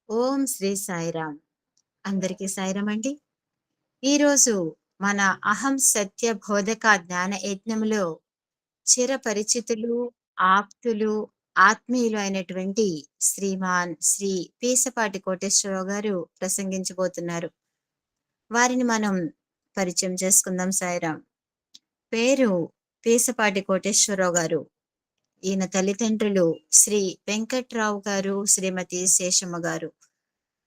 ఓం శ్రీ సాయిరామ్. అందరికీ సాయిరామ్ అండి. ఈరోజు మన అహం సత్య బోధక జ్ఞాన యజ్ఞంలో చిరపరిచితులు, ఆప్తులు, ఆత్మీయులు అయినటువంటి శ్రీమాన్ శ్రీ పీసపాటి కోటేశ్వరరావు గారు ప్రసంగించబోతున్నారు. వారిని మనం పరిచయం చేసుకుందాం. సాయిరామ్. పేరు పీసపాటి కోటేశ్వరరావు గారు. ఈయన తల్లిదండ్రులు శ్రీ వెంకట్రావు గారు, శ్రీమతి శేషమ్మ గారు.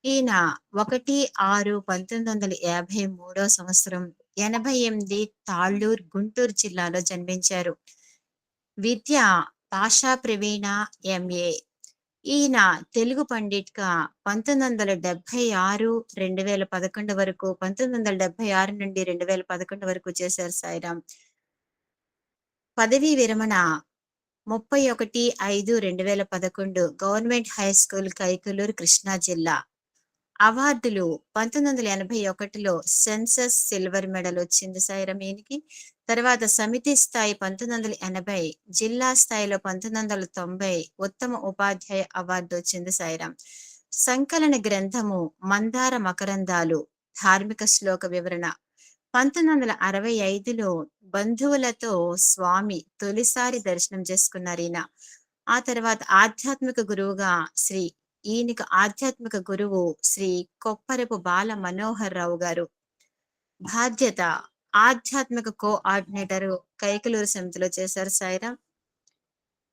ఈయన 1/6/1953 88 తాళ్ళూర్, గుంటూరు జిల్లాలో జన్మించారు. విద్య భాషా ప్రవీణ ఎంఏ. ఈయన తెలుగు పండిట్గా 1976 2011 వరకు 1976 నుండి 2011 వరకు చేశారు. సాయిరామ్. పదవీ విరమణ 31/5/2011 government high school Kaikaluru, Krishna జిల్లా. అవార్డులు 1981లో సెన్సస్ సిల్వర్ మెడల్ వచ్చింది సాయిరామ్ ఈయనకి. తర్వాత సమితి స్థాయి 1980, జిల్లా స్థాయిలో 1990 ఉత్తమ ఉపాధ్యాయ అవార్డు వచ్చింది సాయిరామ్. సంకలన గ్రంథము మందార మకరందాలు, ధార్మిక శ్లోక వివరణ. 1965లో బంధువులతో స్వామి తొలిసారి దర్శనం చేసుకున్నారు ఈయన. ఆ తర్వాత ఆధ్యాత్మిక గురువుగా ఈయనకు ఆధ్యాత్మిక గురువు శ్రీ కొప్పరపు బాల మనోహర్ రావు గారు. బాధ్యత ఆధ్యాత్మిక కోఆర్డినేటర్ కైకలూరు సమితిలో చేశారు సాయిరామ్.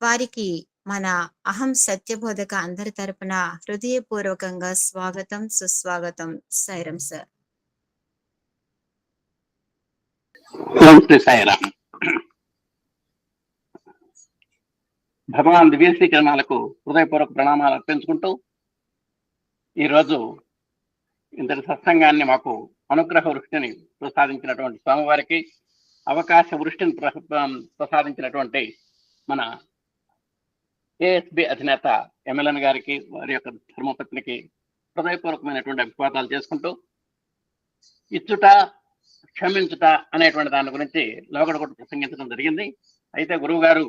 వారికి మన అహం సత్యబోధక అందరి తరపున హృదయపూర్వకంగా స్వాగతం, సుస్వాగతం. సాయిరామ్ సార్. ఓం శ్రీ సాయిరామ్. భగవాన్ దివ్య శ్రీకరణాలకు హృదయపూర్వక ప్రణామాలు అర్పించుకుంటూ ఈరోజు ఇంతటి సత్సంగాన్ని మాకు అనుగ్రహ వృష్టిని ప్రసాదించినటువంటి స్వామివారికి, అవకాశ వృష్టిని ప్రసాదించినటువంటి మన ఏఎస్బి అధినేత ఎమ్మెల్యన్ గారికి, వారి యొక్క ధర్మపత్నికి హృదయపూర్వకమైనటువంటి అభివాదాలు చేసుకుంటూ, ఇచ్చుట క్షమించుట అనేటువంటి దాని గురించి లోగడ కూడా ప్రసంగించడం జరిగింది. అయితే గురువు గారు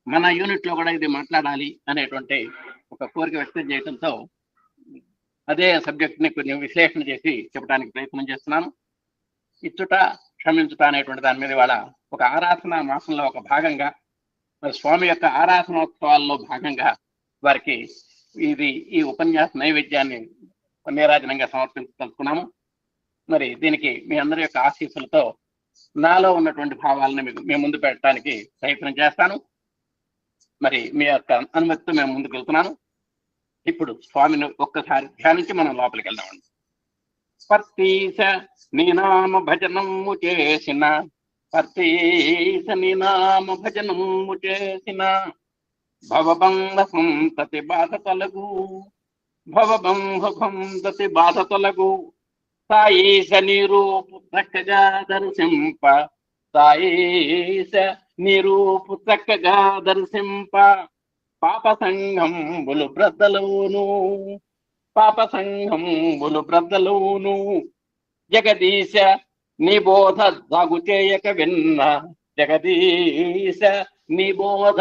మన యూనిట్ లో కూడా ఇది మాట్లాడాలి అనేటువంటి ఒక కోరిక వ్యక్తం చేయడంతో అదే సబ్జెక్ట్ ని కొంచెం విశ్లేషణ చేసి చెప్పడానికి ప్రయత్నం చేస్తున్నాను. ఇచ్చుట క్షమించుట అనేటువంటి దాని మీద ఇవాళ ఒక ఆరాధన మాసంలో ఒక భాగంగా, మరి స్వామి యొక్క ఆరాధనోత్సవాల్లో భాగంగా వారికి ఈ ఉపన్యాస నైవేద్యాన్ని నీరాజనంగా సమర్పించదలుచుకున్నాము. మరి దీనికి మీ అందరి యొక్క ఆశీస్సులతో నాలో ఉన్నటువంటి భావాలను మేము ముందు పెట్టడానికి ప్రయత్నం చేస్తాను. మరి మీ యొక్క అనుమతితో మేము ముందుకు వెళ్తున్నాను. ఇప్పుడు స్వామిని ఒక్కసారి ధ్యానించి మనం లోపలికి వెళ్దామండి. పర్తీశ నీనామ భజనము చేసిన, పర్తీశ నీనామ భజనము చేసిన, భవబంధ సంతతి బాధ తొలగు, భవబంధతి బాధ తొలగు. సాయిశ నీరూపు చక్కగా దర్శింప, సాయిశ నీరూపు చక్కగా దర్శింప. పాప సంఘంబులు బ్రద్దలోను, పాప సంఘంబులు బ్రద్దలోను. జగదీశ నీ బోధ జాగు చేయక విన్న, జగదీశ నీ బోధ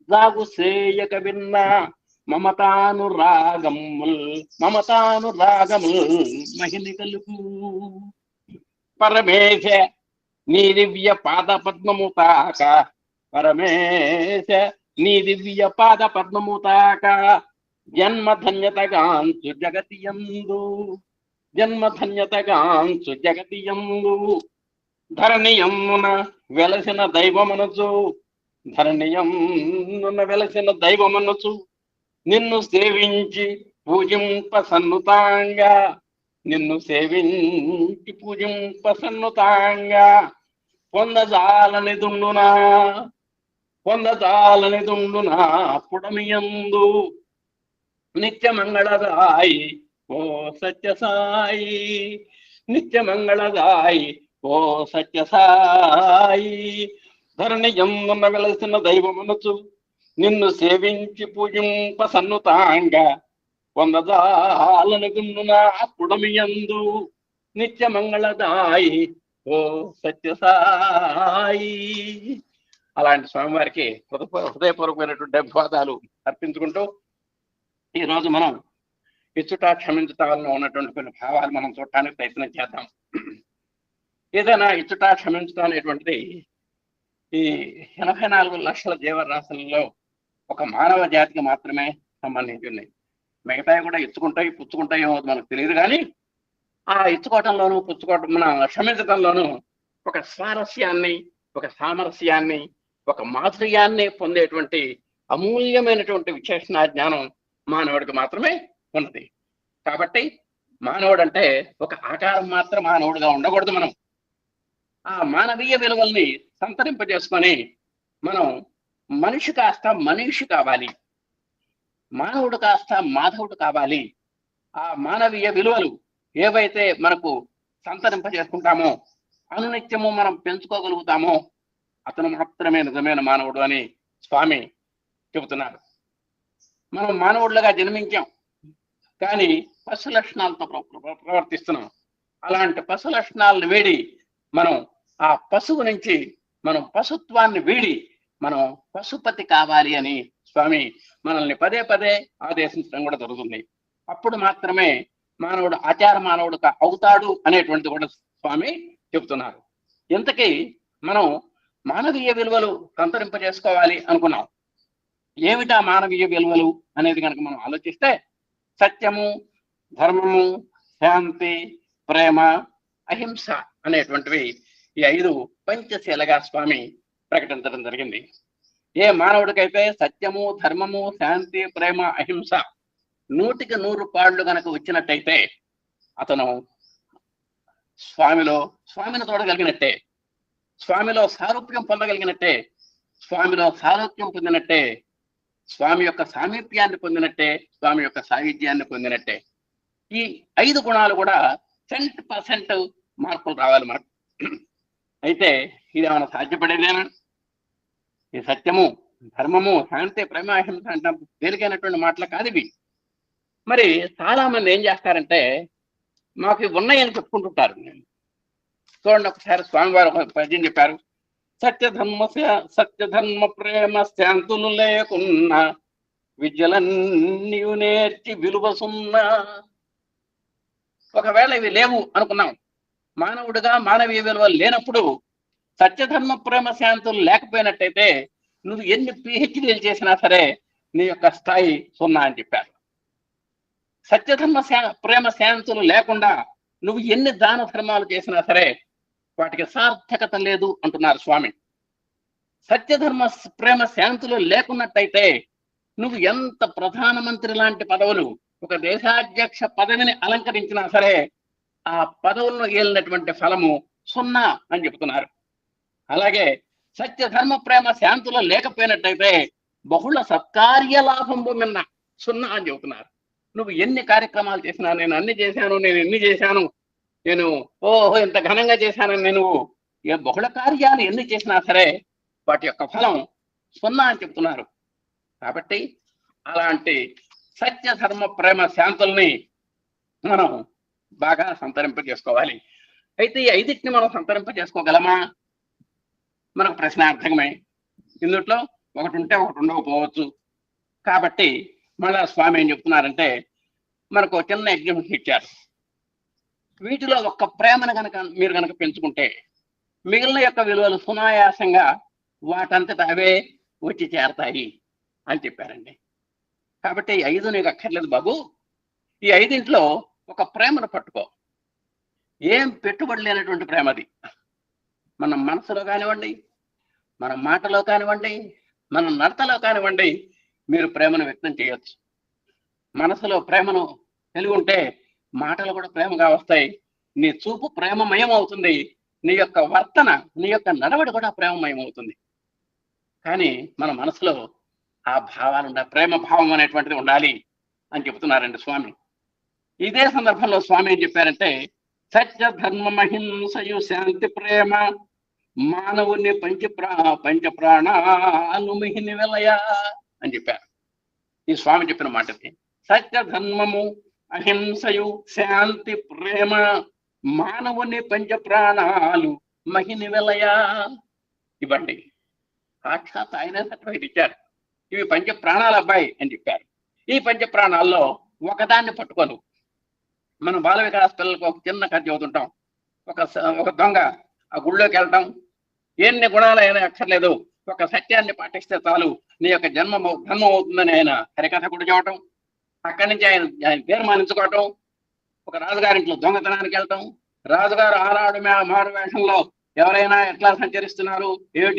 జాగు చేయక విన్న. మమతానురాగముల్ మహిళ కలుగు. పరమేశ నీ దివ్య పాద పద్మము తాక, పరమేశ నీ దివ్య పాద పద్మము తాక. జన్మధన్యతగాంచు జగతియందు, జన్మధన్యతగాంచు జగతియందు. ధరణియమున వెలసిన దైవమనచు, ధరణియమున వెలసిన దైవమనచు. నిన్ను సేవించి పూజింప సన్నుతాంగా, నిన్ను సేవించి పూజింప సన్నుతాంగా. పొందజాలని దుండునా, పొందజాలని దుండునా పుడమియందు. నిత్యమంగళదాయి ఓ సత్యసాయి, నిత్యమంగళదాయి ఓ సత్యసాయి. ధరణియందున వెలసిన దైవమనచు, నిన్ను సేవించి పూజింప సన్నుతాంగా. పొందజాలని దుండునా పుడమియందు. నిత్యమంగళదాయి ఓ సత్యసాయి. అలాంటి స్వామివారికి హృదయపూర్వకమైనటువంటి అభివాదాలు అర్పించుకుంటూ ఈరోజు మనం ఇచ్చుట క్షమించుటాల్లో ఉన్నటువంటి కొన్ని భావాలు మనం చూడటానికి ప్రయత్నం చేద్దాం. ఏదైనా ఇచ్చుట క్షమించుట అనేటువంటిది ఈ 84 లక్షల జీవరాశులలో ఒక మానవ జాతికి మాత్రమే సంబంధించింది. మిగతాయి కూడా ఇచ్చుకుంటాయి పుచ్చుకుంటాయి ఏమో మనకు తెలియదు, కానీ ఆ ఇచ్చుకోవటంలోనూ పుచ్చుకోవటం మన క్షమించటంలోనూ ఒక స్వారస్యాన్ని, ఒక సామరస్యాన్ని, ఒక మాధుర్యాన్ని పొందేటువంటి అమూల్యమైనటువంటి విశేషణ జ్ఞానం మానవుడికి మాత్రమే ఉన్నది. కాబట్టి మానవుడు అంటే ఒక ఆకారం మాత్రం మానవుడిగా ఉండకూడదు. మనం ఆ మానవీయ విలువల్ని సంతరింపజేసుకొని మనం మనిషి కాస్త మనీషి కావాలి, మానవుడు కాస్త మాధవుడు కావాలి. ఆ మానవీయ విలువలు ఏవైతే మనకు సంతరింపజేసుకుంటామో, అనునిత్యము మనం పెంచుకోగలుగుతామో అతను మాత్రమే నిజమైన మానవుడు అని స్వామి చెబుతున్నారు. మనం మానవుడుగా జన్మించాం, కానీ పశు లక్షణాలతో ప్రవర్తిస్తున్నాం. అలాంటి పశు లక్షణాలను వీడి మనం ఆ పశువు నుంచి మనం పశుత్వాన్ని వీడి మనం పశుపతి కావాలి అని స్వామి మనల్ని పదే పదే ఆదేశించడం కూడా జరుగుతుంది. అప్పుడు మాత్రమే మానవుడు ఆచార మానవుడు అవుతాడు అనేటువంటిది కూడా స్వామి చెబుతున్నారు. ఇంతకీ మనం మానవీయ విలువలు సంతరింపజేసుకోవాలి అనుకున్నాం. ఏమిటా మానవీయ విలువలు అనేది కనుక మనం ఆలోచిస్తే సత్యము, ధర్మము, శాంతి, ప్రేమ, అహింస అనేటువంటివి ఈ 5 పంచశీలగా స్వామి ప్రకటించడం జరిగింది. ఏ మానవుడికైతే సత్యము, ధర్మము, శాంతి, ప్రేమ, అహింస 100కి 100 పాళ్ళు కనుక వచ్చినట్టయితే అతను స్వామిని చూడగలిగినట్టే, స్వామిలో సారూప్యం పొందగలిగినట్టే, స్వామిలో సారూప్యం పొందినట్టే, స్వామి యొక్క సామీప్యాన్ని పొందినట్టే, స్వామి యొక్క సాహిత్యాన్ని పొందినట్టే. ఈ 5 గుణాలు కూడా 100% మార్పులు రావాలి మనకు. అయితే ఇది ఏమైనా సాధ్యపడేదేనా? ఈ సత్యము, ధర్మము, శాంతి, ప్రేమ, అహింస అంటే తేలికైనటువంటి మాటలు కాదు ఇవి. మరి చాలా మంది ఏం చేస్తారంటే మాకు ఇవి ఉన్నాయని చెప్పుకుంటుంటారు. చూడండి, ఒకసారి స్వామివారు ఒక పద్యం చెప్పారు. సత్యధర్మ ప్రేమ శాంతులు లేకున్నా విద్యలన్నీ నేర్చి విలువ సున్నా. ఒకవేళ ఇవి లేవు అనుకున్నాం, మానవుడిగా మానవీయ విలువలు లేనప్పుడు, సత్యధర్మ ప్రేమ శాంతులు లేకపోయినట్టయితే నువ్వు ఎన్ని పిహెచ్డీలు చేసినా సరే నీ యొక్క స్థాయి సున్నా అని చెప్పారు. సత్యధర్మ ప్రేమ శాంతులు లేకుండా నువ్వు ఎన్ని దాన ధర్మాలు చేసినా సరే వాటికి సార్థకత లేదు అంటున్నారు స్వామి. సత్యధర్మ ప్రేమ శాంతులు లేకున్నట్టయితే నువ్వు ఎంత ప్రధానమంత్రి లాంటి పదవులు, ఒక దేశాధ్యక్ష పదవిని అలంకరించినా సరే ఆ పదవులను ఏలినటువంటి ఫలము సున్నా అని చెప్తున్నారు. అలాగే సత్యధర్మ ప్రేమ శాంతులు లేకపోయినట్టయితే బహుళ సత్కార్య లాభం మిన్న సున్నా అని చెబుతున్నారు. నువ్వు ఎన్ని కార్యక్రమాలు చేసినా, నేను అన్ని చేశాను, నేను ఎన్ని చేశాను, నేను ఇంత ఘనంగా చేశానని నేను బహుళ కార్యాలు ఎన్ని చేసినా సరే వాటి యొక్క ఫలం సున్నా అని చెప్తున్నారు. కాబట్టి అలాంటి సత్య ధర్మ ప్రేమ శాంతుల్ని మనం బాగా సంతరింపజేసుకోవాలి. అయితే ఈ 5టిని మనం సంతరింపజేసుకోగలమా? మనకు ప్రశ్నార్థకమే. ఇందుట్లో ఒకటి ఉంటే ఒకటి ఉండకపోవచ్చు. కాబట్టి మళ్ళా స్వామి ఏం చెప్తున్నారంటే మనకు చిన్న ఎగ్జాంపుల్ ఇచ్చారు. వీటిలో ఒక్క ప్రేమను మీరు కనుక పెంచుకుంటే మిగిలిన యొక్క విలువలు సునాయాసంగా వాటంతట అవే వచ్చి చేరతాయి అని చెప్పారండి. కాబట్టి 5 నీకు అక్కర్లేదు బాబు, ఈ 5ంట్లో ఒక ప్రేమను పట్టుకో. ఏం పెట్టుబడి లేనటువంటి ప్రేమ అది. మన మనసులో కానివ్వండి, మన మాటలో కానివ్వండి, మన నడతలో కానివ్వండి, మీరు ప్రేమను వ్యక్తం చేయొచ్చు. మనసులో ప్రేమను కలిగి ఉంటే మాటలు కూడా ప్రేమగా వస్తాయి. నీ చూపు ప్రేమమయం అవుతుంది, నీ యొక్క వర్తన, నీ యొక్క నడవడి కూడా ప్రేమమయం అవుతుంది. కానీ మన మనసులో ఆ భావాలు ఉండాలి, ప్రేమ భావం అనేటువంటిది ఉండాలి అని చెబుతున్నారండి స్వామి. ఇదే సందర్భంలో స్వామి ఏం చెప్పారంటే సత్య ధర్మమహింసయు శాంతి ప్రేమ మానవుని పంచ ప్రాణాలు మిహిని వెలయ అని చెప్పారు. ఈ స్వామి చెప్పిన మాటది. సత్య ధర్మము, అహింసయు, శాంతి, ప్రేమ మానవుని పంచ ప్రాణాలు మహిని వెలయ. ఇవ్వండి, సాక్షాత్ ఆయనే సర్టిఫికేట్ ఇచ్చారు. ఇవి పంచ ప్రాణాల అబ్బాయి అని చెప్పారు. ఈ పంచ ప్రాణాల్లో ఒకదాన్ని పట్టుకోను. మనం బాల వికాస్ పిల్లలకు ఒక చిన్న కథ చదువుతుంటాం. ఒక దొంగ ఆ గుళ్ళోకి వెళ్ళటం, ఎన్ని గుణాలైనా అక్కర్లేదు, ఒక సత్యాన్ని పాటిస్తే చాలు, నీ యొక్క ధర్మం అవుతుందని ఆయన హరికథ కూడా చెప్పటం. అక్కడి నుంచి ఆయన తీర్మానించుకోవటం, ఒక రాజుగారింట్లో దొంగతనానికి వెళ్ళటం, రాజుగారు ఆనాడు మారు వేషంలో ఎవరైనా ఎట్లా సంచరిస్తున్నారు,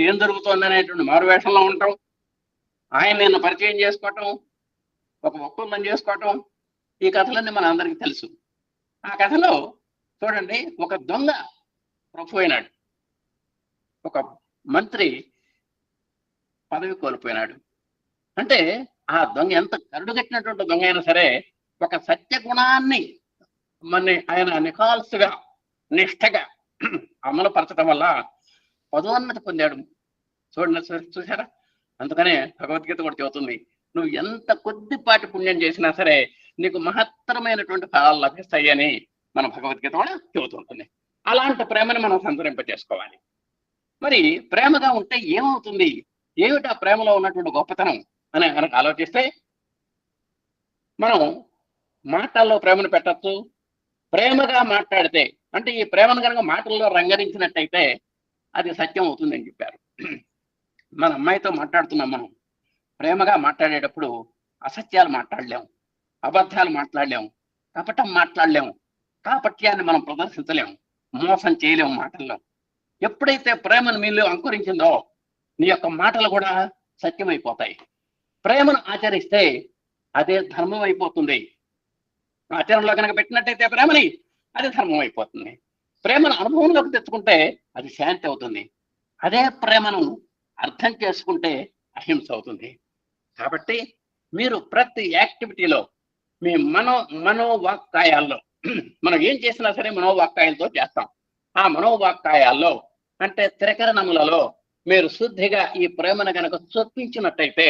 ఏం జరుగుతోంది అనేటువంటి మారు వేషంలో ఉండటం, ఆయన నిన్ను పరిచయం చేసుకోవటం, ఒక ఒప్పందం చేసుకోవటం, ఈ కథలన్నీ మన అందరికీ తెలుసు. ఆ కథలో చూడండి, ఒక దొంగ ప్రభు అయినాడు, ఒక మంత్రి పదవి కోల్పోయినాడు. అంటే ఆ దొంగ ఎంత కరుడుగట్టినటువంటి దొంగ అయినా సరే ఒక సత్య గుణాన్ని ఆయన నిఖాల్సుగా నిష్ఠగా అమలుపరచడం వల్ల పదోన్నతి పొందాడు. చూడండి, చూసారా? అందుకనే భగవద్గీత కూడా చెబుతుంది, నువ్వు ఎంత కొద్దిపాటి పుణ్యం చేసినా సరే నీకు మహత్తరమైనటువంటి ఫలాలు లభిస్తాయి అని మన భగవద్గీత కూడా చెబుతుంటుంది. అలాంటి ప్రేమను మనం సంతరింపజేసుకోవాలి. మరి ప్రేమగా ఉంటే ఏమవుతుంది, ఏమిటి ఆ ప్రేమలో ఉన్నటువంటి గొప్పతనం అని కనుక ఆలోచిస్తే, మనం మాటల్లో ప్రేమను పెట్టచ్చు. ప్రేమగా మాట్లాడితే, అంటే ఈ ప్రేమను కనుక మాటల్లో రంగరించినట్టయితే అది సత్యం అవుతుందని చెప్పారు. మన అమ్మాయితో మాట్లాడుతున్నాం, మనం ప్రేమగా మాట్లాడేటప్పుడు అసత్యాలు మాట్లాడలేము, అబద్ధాలు మాట్లాడలేము, కపటం మాట్లాడలేము, కాపట్యాన్ని మనం ప్రదర్శించలేము, మోసం చేయలేము మాటల్లో. ఎప్పుడైతే ప్రేమను మీలో అంకురించిందో నీ యొక్క మాటలు కూడా సత్యమైపోతాయి. ప్రేమను ఆచరిస్తే అదే ధర్మం అయిపోతుంది. ఆచరణలో కనుక పెట్టినట్టయితే ప్రేమని, అది ధర్మం అయిపోతుంది. ప్రేమను అనుభవంలోకి తెచ్చుకుంటే అది శాంతి అవుతుంది. అదే ప్రేమను అర్థం చేసుకుంటే అహింస అవుతుంది. కాబట్టి మీరు ప్రతి యాక్టివిటీలో మీ మనోవాక్కాయాల్లో మనం ఏం చేసినా సరే మనోవాక్కాయాలతో చేస్తాం. ఆ మనోవాక్కాయాల్లో అంటే త్రికరణములలో మీరు శుద్ధిగా ఈ ప్రేమను కనుక చొప్పించినట్టయితే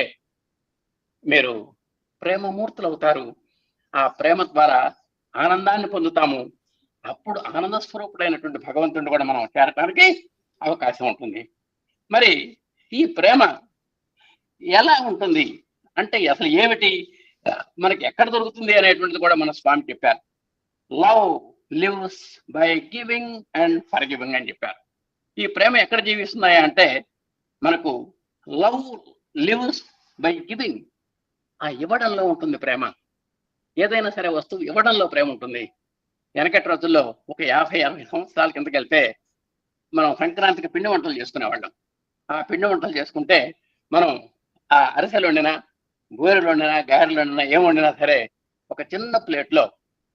మీరు ప్రేమమూర్తులు అవుతారు. ఆ ప్రేమ ద్వారా ఆనందాన్ని పొందుతాము. అప్పుడు ఆనంద స్వరూపుడైనటువంటి భగవంతుడిని కూడా మనం చేరటానికి అవకాశం ఉంటుంది. మరి ఈ ప్రేమ ఎలా ఉంటుంది అంటే అసలు ఏమిటి, మనకి ఎక్కడ దొరుకుతుంది అనేటువంటిది కూడా మన స్వామి చెప్పారు. Love lives by giving and for giving అని చెప్పారు. ఈ ప్రేమ ఎక్కడ జీవిస్తున్నాయా అంటే, మనకు లవ్ లివ్స్ బై గివింగ్, ఆ ఇవ్వడంలో ఉంటుంది ప్రేమ. ఏదైనా సరే వస్తువు ఇవ్వడంలో ప్రేమ ఉంటుంది. వెనకటి రోజుల్లో ఒక 50-60 సంవత్సరాల కిందకి వెళ్తే మనం సంక్రాంతికి పిండి వంటలు చేసుకునేవాళ్ళం. ఆ పిండి వంటలు చేసుకుంటే మనం ఆ అరిసెలు వండినా, బూరెలు వండినా, గారెలు వండినా, ఏం వండినా సరే ఒక చిన్న ప్లేట్లో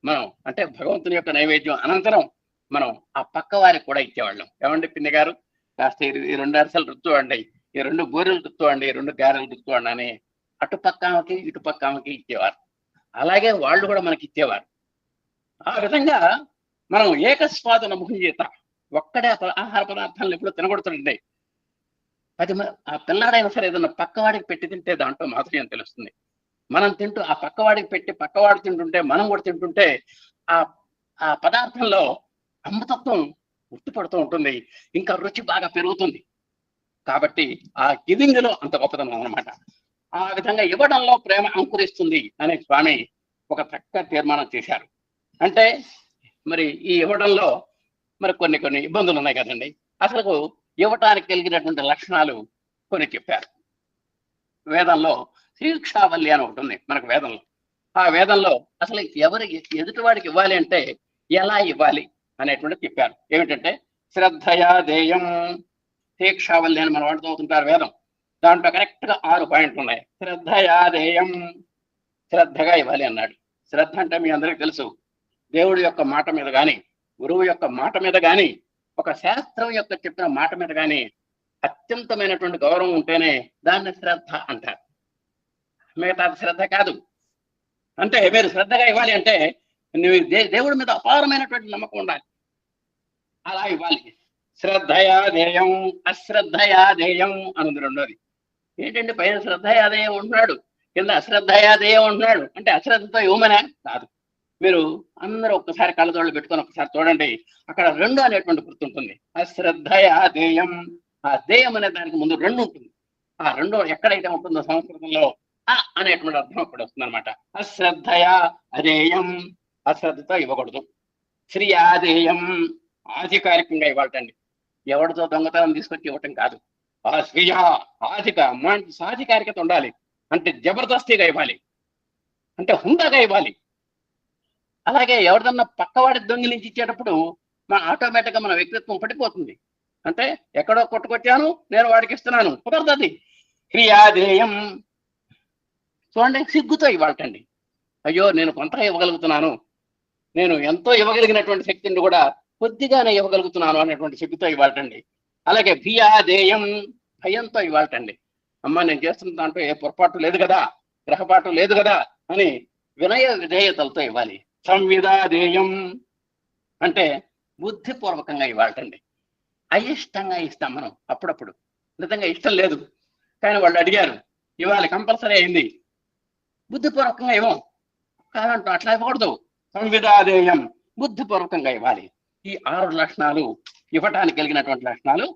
మనం, అంటే భగవంతుని యొక్క నైవేద్యం అనంతరం మనం ఆ పక్క వారికి కూడా ఇచ్చేవాళ్ళం. ఏమండి పిన్ని గారు, కాస్త ఈ 2 అరిసెలు రుచ్చువండి, ఈ 2 బూరెలు రుచ్చువండి, ఈ 2 గారెలు రుచ్చువండి అని అటు పక్క ఆమెకి ఇటు పక్క ఆమెకి ఇచ్చేవారు. అలాగే వాళ్ళు కూడా మనకి ఇచ్చేవారు. ఆ విధంగా మనం ఏకస్వాదన ముఖంచేత ఒక్కడే ఆహార పదార్థాలను ఎప్పుడు తినకూడదండి. అది ఆ పిల్లాడైనా సరే ఏదన్నా పక్కవాడికి పెట్టి తింటే దాంట్లో మాధుర్యం తెలుస్తుంది. మనం తింటూ ఆ పక్కవాడికి పెట్టి పక్కవాడు తింటుంటే మనం కూడా తింటుంటే ఆ ఆ పదార్థంలో అమృతత్వం ఉట్టిపడుతూ ఉంటుంది, ఇంకా రుచి బాగా పెరుగుతుంది. కాబట్టి ఆ గివింగ్ లో అంత గొప్పతనం అన్నమాట. ఆ విధంగా ఇవ్వడంలో ప్రేమ అంకురిస్తుంది అనే స్వామి ఒక చక్కటి తీర్మానం చేశారు. అంటే మరి ఈ ఇవ్వడంలో మరి కొన్ని ఇబ్బందులు ఉన్నాయి కదండి. అసలు ఇవ్వటానికి కలిగినటువంటి లక్షణాలు కొన్ని చెప్పారు. వేదంలో శిక్షావల్లి అని ఒకటి ఉంది మనకు వేదంలో. ఆ వేదంలో అసలు ఎదుటివాడికి ఇవ్వాలి అంటే ఎలా ఇవ్వాలి అనేటువంటి చెప్పారు. ఏమిటంటే శ్రద్ధయా దేయం, శిక్షావల్లి అని మన వాడుతూ అవుతుంటారు వేదం. దాంట్లో కరెక్ట్ గా 6 పాయింట్లు ఉన్నాయి. శ్రద్ధయా దేయం, శ్రద్ధగా ఇవ్వాలి అన్నాడు. శ్రద్ధ అంటే మీ అందరికీ తెలుసు, దేవుడి యొక్క మాట మీద కానీ, గురువు యొక్క మాట మీద కానీ, ఒక శాస్త్రం యొక్క చెప్పిన మాట మీద కానీ అత్యంతమైనటువంటి గౌరవం ఉంటేనే దాన్ని శ్రద్ధ అంటారు. మిగతా శ్రద్ధ కాదు. అంటే మీరు శ్రద్ధగా ఇవ్వాలి అంటే నువ్వు దేవుడి మీద అపారమైనటువంటి నమ్మకం ఉండాలి, అలా ఇవ్వాలి. శ్రద్ధయా ధ్యేయం, అశ్రద్ధయా ధ్యేయం అన్నది రెండోది. ఏంటంటే పైన శ్రద్ధయా ధ్యేయం ఉంటున్నాడు, కింద అశ్రద్ధయా ధ్యేయం ఉంటున్నాడు. అంటే అశ్రద్ధతో ఇవ్వమనే కాదు. మీరు అందరూ ఒక్కసారి కళ్ళజోళ్ళు పెట్టుకొని ఒకసారి చూడండి, అక్కడ 2 అనేటువంటి గుర్తుంటుంది. అశ్రద్ధయా ధ్యేయం, ఆ ధ్యేయం అనే దానికి ముందు 2 ఉంటుంది. ఆ 2 ఎక్కడైతే ఉంటుందో సంస్కృతంలో అనేటువంటి అర్థం అప్పుడు వస్తుంది అనమాట. అశ్రద్ధయా అదేయం, అశ్రద్ధతో ఇవ్వకూడదు. శ్రీయాదేయం, ఆధికారికంగా ఇవ్వాలండి. ఎవరితో దొంగతనం తీసుకొచ్చి ఇవ్వటం కాదు. ఆ శ్రీయ ఆధిక సాధికారికత ఉండాలి. అంటే జబర్దస్తిగా ఇవ్వాలి, అంటే హుందాగా ఇవ్వాలి. అలాగే ఎవరిదన్నా పక్కవాడి దొంగిలించి ఇచ్చేటప్పుడు మన ఆటోమేటిక్గా మన వ్యక్తిత్వం పడిపోతుంది. అంటే ఎక్కడో కొట్టుకొచ్చాను, నేను వాడికి ఇస్తున్నాను, కుదరదు. క్రియాదేయం చూడండి, సిగ్గుతో ఇవ్వాలటండి. అయ్యో నేను కొంత ఇవ్వగలుగుతున్నాను, నేను ఎంతో ఇవ్వగలిగినటువంటి శక్తిని కూడా కొద్దిగానే ఇవ్వగలుగుతున్నాను అనేటువంటి సిగ్గుతో ఇవ్వాలటండి. అలాగే భియాదేయం, భయంతో ఇవ్వాలటండి. అమ్మ నేను చేస్తున్న దాంట్లో ఏ పొరపాటు లేదు కదా, గ్రహపాటు లేదు కదా అని వినయ విధేయతలతో ఇవ్వాలి. సంవిధాదేయం అంటే బుద్ధిపూర్వకంగా ఇవ్వాలటండి. అయిష్టంగా ఇస్తాం మనం అప్పుడప్పుడు, నిజంగా ఇష్టం లేదు కానీ వాళ్ళు అడిగారు ఇవ్వాలి, కంపల్సరీ అయింది, బుద్ధిపూర్వకంగా ఇవ్వం కాదంటూ అట్లా ఇవ్వకూడదు. సంవిధాదేయం, బుద్ధిపూర్వకంగా ఇవ్వాలి. ఈ 6 లక్షణాలు ఇవ్వటానికి కలిగినటువంటి లక్షణాలు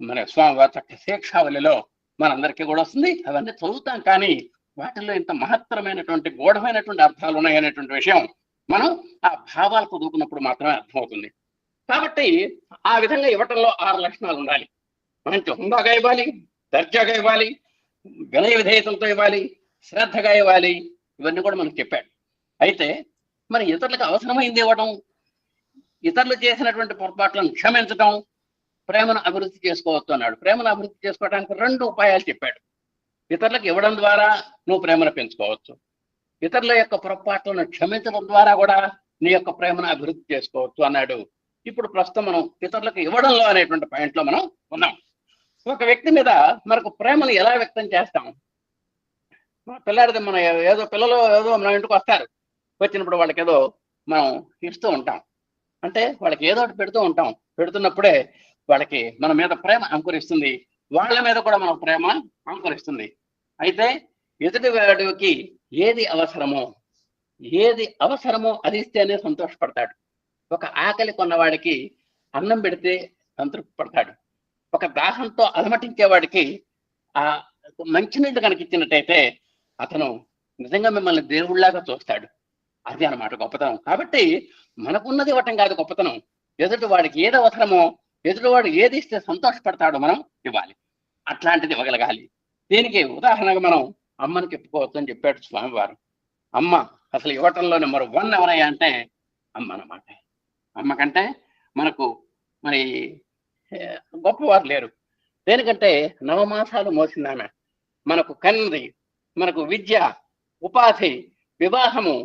మన స్వామివారి చక్క శిక్షావళిలో మనందరికీ కూడా వస్తుంది. అవన్నీ చదువుతాం కానీ వాటిల్లో ఇంత మహత్తరమైనటువంటి గూఢమైనటువంటి అర్థాలు ఉన్నాయనేటువంటి విషయం మనం ఆ భావాలకు దూకున్నప్పుడు మాత్రమే అర్థమవుతుంది. కాబట్టి ఆ విధంగా ఇవ్వటంలో 6 లక్షణాలు ఉండాలి. మంచి హుందాగా ఇవ్వాలి, దర్జాగా ఇవ్వాలి, వినయ విధేయతలతో ఇవ్వాలి, శ్రద్ధగా ఇవ్వాలి. ఇవన్నీ కూడా మనకు చెప్పాడు. అయితే మరి ఇతరులకు అవసరమైంది ఇవ్వడం, ఇతరులు చేసినటువంటి పొరపాట్లను క్షమించడం, ప్రేమను అభివృద్ధి చేసుకోవచ్చు అన్నాడు. ప్రేమను అభివృద్ధి చేసుకోవడానికి 2 ఉపాయాలు చెప్పాడు. ఇతరులకు ఇవ్వడం ద్వారా నువ్వు ప్రేమను పెంచుకోవచ్చు, ఇతరుల యొక్క పొరపాట్లను క్షమించడం ద్వారా కూడా నీ యొక్క ప్రేమను అభివృద్ధి చేసుకోవచ్చు అన్నాడు. ఇప్పుడు ప్రస్తుతం మనం ఇతరులకు ఇవ్వడంలో అనేటువంటి పాయింట్లో మనం ఉన్నాం. ఒక వ్యక్తి మీద మనకు ప్రేమను ఎలా వ్యక్తం చేస్తాం? పిల్లాడిది మన ఏదో పిల్లలు ఏదో మన ఇంటికి వస్తారు, వచ్చినప్పుడు వాళ్ళకి ఏదో మనం ఇస్తూ ఉంటాం, అంటే వాళ్ళకి ఏదో ఒకటి పెడుతూ ఉంటాం. పెడుతున్నప్పుడే వాళ్ళకి మన మీద ప్రేమ అంకురిస్తుంది, వాళ్ళ మీద కూడా మన ప్రేమ అంకురిస్తుంది. అయితే ఎదుటి వాడికి ఏది అవసరమో అది ఇస్తేనే సంతోషపడతాడు. ఒక ఆకలి కొన్నవాడికి అన్నం పెడితే సంతృప్తి పడతాడు. ఒక దాహంతో అలమటించేవాడికి ఆ మంచినీళ్ళు కనుక ఇచ్చినట్టయితే అతను నిజంగా మిమ్మల్ని దేవుళ్లాగా చూస్తాడు. అది అన్నమాట గొప్పతనం. కాబట్టి మనకున్నది ఇవ్వటం కాదు గొప్పతనం, ఎదుటి వాడికి ఏది అవసరమో, ఎదుటివాడు ఏది ఇస్తే సంతోషపడతాడో మనం ఇవ్వాలి. అట్లాంటిది ఇవ్వగలగాలి. దీనికి ఉదాహరణగా మనం అమ్మని చెప్పుకోవచ్చు అని చెప్పాడు స్వామివారు. అమ్మ అసలు ఇవ్వటంలో నెంబర్ 1 ఎవరయ్యా అంటే అమ్మ అన్నమాట. అమ్మ కంటే మనకు మరి గొప్పవారు లేరు. దేనికంటే 9 మాసాలు మోసింది ఆమె, మనకు కన్నది, మనకు విద్య, ఉపాధి, వివాహము,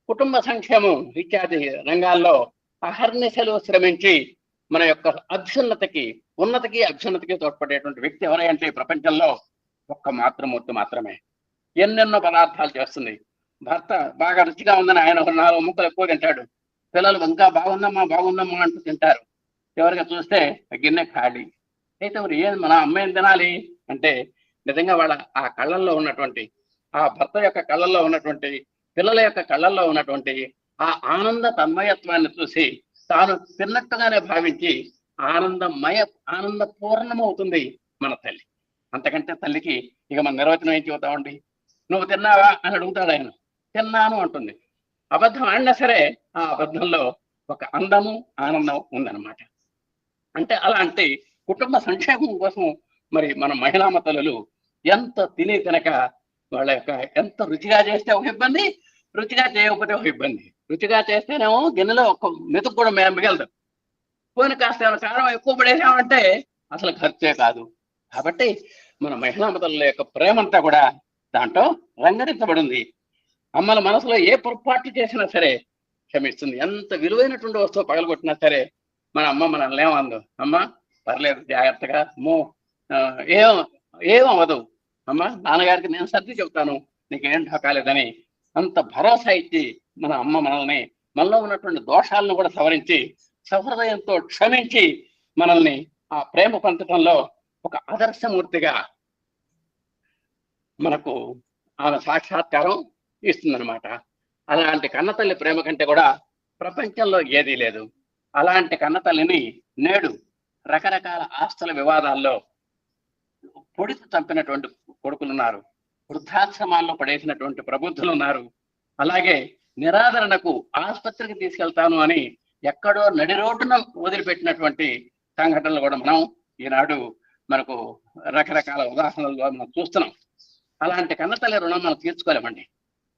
కుటుంబ సంక్షేమం ఇత్యాది రంగాల్లో అహర్నిశలు శ్రమించి మన యొక్క అభ్యున్నతికి, ఉన్నతికి అభ్యున్నతికి తోడ్పడేటువంటి వ్యక్తి ఎవరంటే ఈ ప్రపంచంలో ఒక్క మాతృమూర్తి మాత్రమే. ఎన్నెన్నో పదార్థాలు చేస్తుంది. భర్త బాగా రుచిగా ఉందని ఆయన 4 ముక్కలు ఎక్కువ తింటాడు, పిల్లలు ఇంకా బాగుందమ్మా అంటూ తింటారు. ఎవరికి చూస్తే గిన్నె ఖాళీ. అయితే మరి ఏది మన అమ్మ ఏం తినాలి అంటే నిజంగా వాళ్ళ ఆ కళ్ళల్లో ఉన్నటువంటి, ఆ భర్త యొక్క కళ్ళల్లో ఉన్నటువంటి, పిల్లల యొక్క కళ్ళల్లో ఉన్నటువంటి ఆ ఆనంద తన్మయత్వాన్ని చూసి తాను తిన్నట్టుగానే భావించి ఆనంద పూర్ణమవుతుంది మన తల్లి. అంతకంటే తల్లికి ఇక మన నిర్వచనం ఏం చెబుతామండి? నువ్వు తిన్నావా అని అడుగుతాడు ఆయన. తిన్నాను అంటుంది. అబద్ధం ఆడినా సరే ఆ అబద్ధంలో ఒక అందము, ఆనందం ఉందన్నమాట. అంటే అలాంటి కుటుంబ సంక్షేమం కోసం మరి మన మహిళా తల్లులు ఎంత తినక వాళ్ళ యొక్క ఎంత రుచిగా చేస్తే ఒక ఇబ్బంది, రుచిగా చేయకపోతే ఒక ఇబ్బంది. రుచిగా చేస్తేనేమో గిన్నెలో ఒక మెతుకు కూడా మిగలదు, పోని కాస్త కారం ఎక్కువ పడేసామంటే అసలు ఖర్చే కాదు. కాబట్టి మన మహిళా తల్లుల యొక్క ప్రేమంతా కూడా దాంట్లో రంగరించబడింది. అమ్మల మనసులో ఏ పొరపాట్లు చేసినా సరే క్షమిస్తుంది. ఎంత విలువైనటువంటి వస్తువు పగలగొట్టినా సరే మన అమ్మ మనల్ని ఏమందు, అమ్మ పర్లేదు జాగ్రత్తగా ఏం అవ్వదు అమ్మ, నాన్నగారికి నేను సర్ది చెబుతాను, నీకేం ఢకాలేదని అంత భరోసా ఇచ్చి మన అమ్మ మనల్ని, మనలో ఉన్నటువంటి దోషాలను కూడా సవరించి సహృదయంతో క్షమించి మనల్ని ఆ ప్రేమ పంచడంలో ఒక ఆదర్శమూర్తిగా మనకు ఆమె సాక్షాత్కారం ఇస్తుందన్నమాట. అలాంటి కన్నతల్లి ప్రేమ కంటే కూడా ప్రపంచంలో ఏదీ లేదు. అలాంటి కన్నతల్లిని నేడు రకరకాల ఆస్తుల వివాదాల్లో పొడిచి చంపినటువంటి కొడుకులున్నారు. వృద్ధాశ్రమాల్లో పడేసినటువంటి ప్రబుద్ధులు ఉన్నారు. అలాగే నిరాదరణకు ఆసుపత్రికి తీసుకెళ్తాను అని ఎక్కడో నడి రోడ్డున వదిలిపెట్టినటువంటి సంఘటనలు కూడా మనం ఈనాడు మనకు రకరకాల ఉదాహరణలుగా మనం చూస్తున్నాం. అలాంటి కన్నతల్లి రుణం మనం తీర్చుకోలేమండి.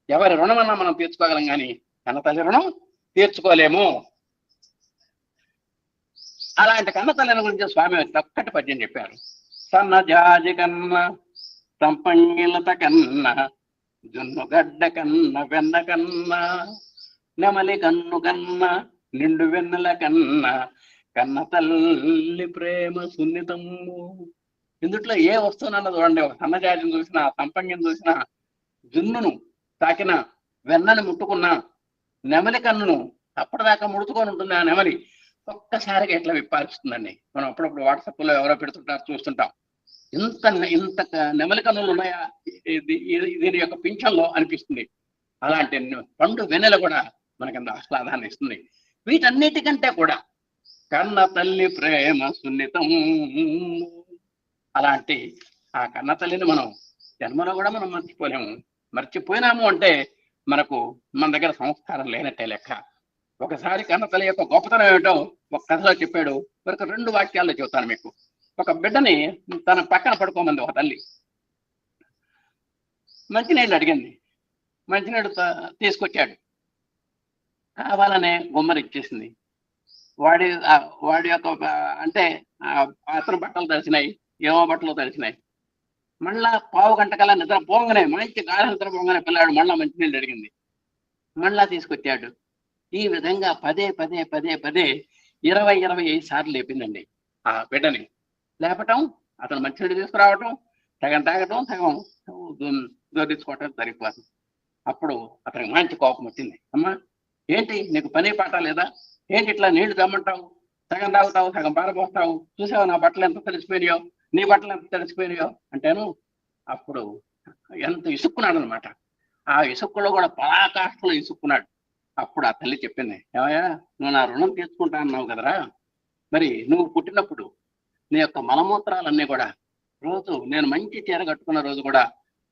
ఎవరి రుణమన్నా మనం తీర్చుకోగలం కానీ కన్నతల్లి రుణం తీర్చుకోలేము. అలాంటి కన్నతల్లిని గురించి స్వామి చక్కటి పద్యం చెప్పారు. సన్నజాజి కన్న సంపంగిలత కన్న జున్నుగడ్డ కన్న వెన్న కన్న నెమలి కన్ను కన్న నిండు వెన్నెల కన్న కన్న తల్లి ప్రేమ సున్నితము. ఇందుట్లో ఏ వస్తువునన్నా చూడండి, ఒక సన్నజాజిని చూసినా, సంపంగిని చూసినా, జున్నును తాకిన, వెన్నను ముట్టుకున్నా, నెమలి కన్నును అప్పటిదాకా ముడుచుకొని ఉంటుంది ఆ నెమలి ఒక్కసారిగా ఎట్లా విప్పారిస్తుందండి. మనం అప్పుడప్పుడు వాట్సాప్లో ఎవరో పెడుతుంటారు చూస్తుంటాం. ఇంత ఇంత నెమలి కన్నులు ఉన్నాయా దీని యొక్క పింఛంలో అనిపిస్తుంది. అలాంటి పండు వెన్నెల కూడా మనకంత ఆహ్లాదాన్ని ఇస్తుంది. వీటన్నిటికంటే కూడా కన్న తల్లి ప్రేమ సున్నితం. అలాంటి ఆ కన్న తల్లిని మనం జన్మలో కూడా మనం మర్చిపోలేము. మర్చిపోయినాము అంటే మనకు మన దగ్గర సంస్కారం లేనట్టే లెక్క. ఒకసారి కన్న తల్లి యొక్క గొప్పతనం ఏమిటో ఒక కథలో చెప్పాడు. మరొక 2 వాక్యాల్లో చెబుతాను మీకు. ఒక బిడ్డని తన పక్కన పడుకోమంది ఒక తల్లి. మంచినీళ్ళు అడిగింది. మంచినీళ్ళు తీసుకొచ్చాడు. కావాలనే గుమ్మరిచ్చేసింది. వాడి యొక్క అంటే అతను బట్టలు తడిసినాయి, ఏమో బట్టలు తడిసినాయి. మళ్ళా పావు గంట కల్లా నిద్ర పోగానే, మంచి గాఢ నిద్ర పోగానే పిల్లాడు మళ్ళా మంచినీళ్ళు అడిగింది. మళ్ళా తీసుకొచ్చాడు. ఈ విధంగా పదే 20-25 సార్లు లేపిందండి ఆ బిడ్డని. లేపటం, అతను మంచినీళ్ళు తీసుకురావటం, సగం తాగటం, సగం దొరించుకోవటం సరిపోతుంది. అప్పుడు అతనికి మంచి కోపం వచ్చింది. అమ్మా, ఏంటి నీకు పని పాట లేదా? ఏంటి ఇట్లా నీళ్లు తెమ్మంటావు, సగం తాగుతావు, సగం పారపోస్తావు, చూసావు నా బట్టలు ఎంత తడిసిపోయినాయో, నీ బట్టలు ఎంత తడిసిపోయినాయో అంటేను. అప్పుడు ఎంత ఇసుక్కున్నాడు అనమాట. ఆ ఇసుక్కులో కూడా పరాకాష్ఠలో ఇసుక్కున్నాడు. అప్పుడు ఆ తల్లి చెప్పింది, ఏమయ్యా, నువ్వు నా రుణం తీర్చుకుంటా అన్నావు కదరా, మరి నువ్వు పుట్టినప్పుడు నీ యొక్క మలమూత్రాలన్నీ కూడా రోజు నేను మంచి చీర కట్టుకున్న రోజు కూడా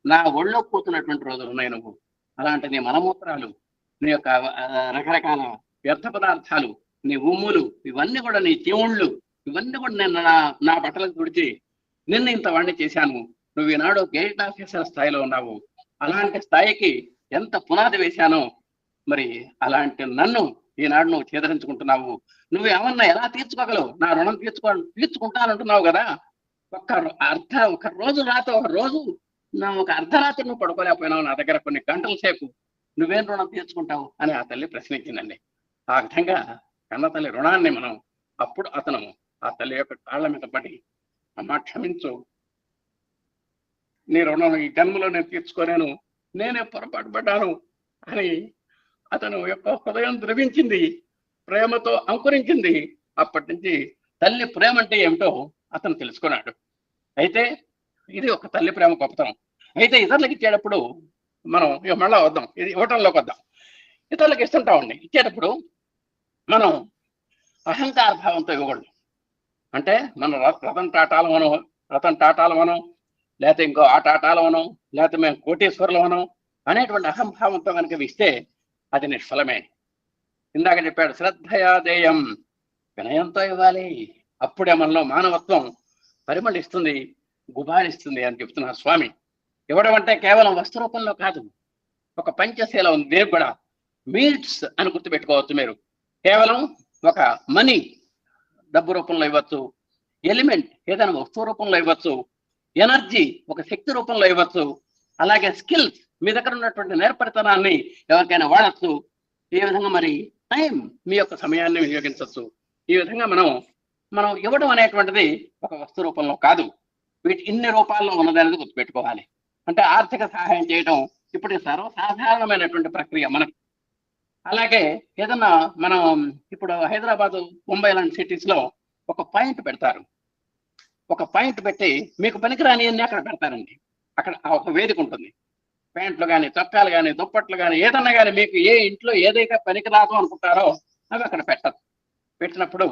నా ఒళ్ళో కూతున్నటువంటి రోజులు ఉన్నాయి. నువ్వు అలాంటి నీ మలమూత్రాలు, నీ యొక్క రకరకాల వ్యర్థ పదార్థాలు, నీ ఉమ్ములు, ఇవన్నీ కూడా నీ దేవుళ్ళు, ఇవన్నీ కూడా నేను నా బట్టలకు తుడిచి నిన్ను ఇంత వాడిని చేశాను. నువ్వు ఈనాడు గేట్ ఆఫీసర్ స్థాయిలో ఉన్నావు. అలాంటి స్థాయికి ఎంత పునాది వేశానో, మరి అలాంటి నన్ను ఈనాడు నువ్వు చేదరించుకుంటున్నావు. నువ్వు ఏమన్నా ఎలా తీర్చుకోగలవు? నా రుణం తీర్చుకుంటానంటున్నావు కదా. ఒక రోజు ఒక అర్ధరాత్రి నువ్వు పడుకోలేకపోయినావు నా దగ్గర కొన్ని గంటల సేపు, నువ్వేం రుణం తీర్చుకుంటావు అని ఆ తల్లి ప్రశ్నించిందండి. ఆ విధంగా కన్న తల్లి రుణాన్ని మనం అప్పుడు అతను ఆ తల్లి యొక్క కాళ్ళ మీద పడి, అమ్మ క్షమించు, నీ రుణం ఈ జన్మలో నేను తీర్చుకోలేను, నేనే పొరపాటు పడ్డాను అని అతను యొక్క హృదయం ద్రవించింది, ప్రేమతో అంకురించింది. అప్పటి నుంచి తల్లి ప్రేమ అంటే ఏమిటో అతను తెలుసుకున్నాడు. అయితే ఇది ఒక తల్లి ప్రేమ గొప్పతనం. అయితే ఇతరులకు ఇచ్చేటప్పుడు మనం మళ్ళా వద్దాం, ఇది ఇవ్వటంలోకి వద్దాం. ఇతరులకు ఇస్తుంటామండి. ఇచ్చేటప్పుడు మనం అహంకార భావంతో ఇవ్వకూడదు. అంటే మనం రతన్ టాటాలమనో, లేకపోతే ఇంకో ఆ టాటాలమనో, లేకపోతే మేము కోటీశ్వరులమనో అనేటువంటి అహంభావంతో కనుక ఇస్తే అది నిష్ఫలమే. ఇందాక చెప్పాడు, శ్రద్ధయాదేయం, వినయంతో ఇవ్వాలి. అప్పుడే మనలో మానవత్వం పరిమళిస్తుంది, గుబాళిస్తుంది అని చెప్తున్నారు స్వామి. ఇవ్వడం అంటే కేవలం వస్తు రూపంలో కాదు, ఒక పంచశీల ఉంది. దీనికి కూడా మీట్స్ అని గుర్తుపెట్టుకోవచ్చు మీరు. కేవలం ఒక మనీ, డబ్బు రూపంలో ఇవ్వచ్చు, ఎలిమెంట్ ఏదైనా వస్తువు రూపంలో ఇవ్వచ్చు, ఎనర్జీ ఒక శక్తి రూపంలో ఇవ్వచ్చు, అలాగే స్కిల్స్ మీ దగ్గర ఉన్నటువంటి నేర్పరితనాన్ని ఎవరికైనా వాడచ్చు. ఈ విధంగా మరి టైం, మీ యొక్క సమయాన్ని వినియోగించవచ్చు. ఈ విధంగా మనం ఇవ్వడం అనేటువంటిది ఒక వస్తు రూపంలో కాదు, వీటి ఇన్ని రూపాల్లో ఉన్నదనేది గుర్తుపెట్టుకోవాలి. అంటే ఆర్థిక సహాయం చేయడం ఇప్పుడు సర్వసాధారణమైనటువంటి ప్రక్రియ మనకి. అలాగే ఏదన్నా మనం ఇప్పుడు హైదరాబాదు, ముంబై లాంటి సిటీస్ లో ఒక పాయింట్ పెడతారు. ఒక పాయింట్ పెట్టి మీకు పనికిరాని అన్ని అక్కడ పెడతారండి. అక్కడ ఒక వేదిక ఉంటుంది. ప్యాంట్లు కానీ, చొక్కాలు కానీ, దుప్పట్లు కానీ, ఏదన్నా కానీ మీకు ఏ ఇంట్లో ఏదైతే పనికిరాదు అనుకుంటారో అవి అక్కడ పెట్టినప్పుడు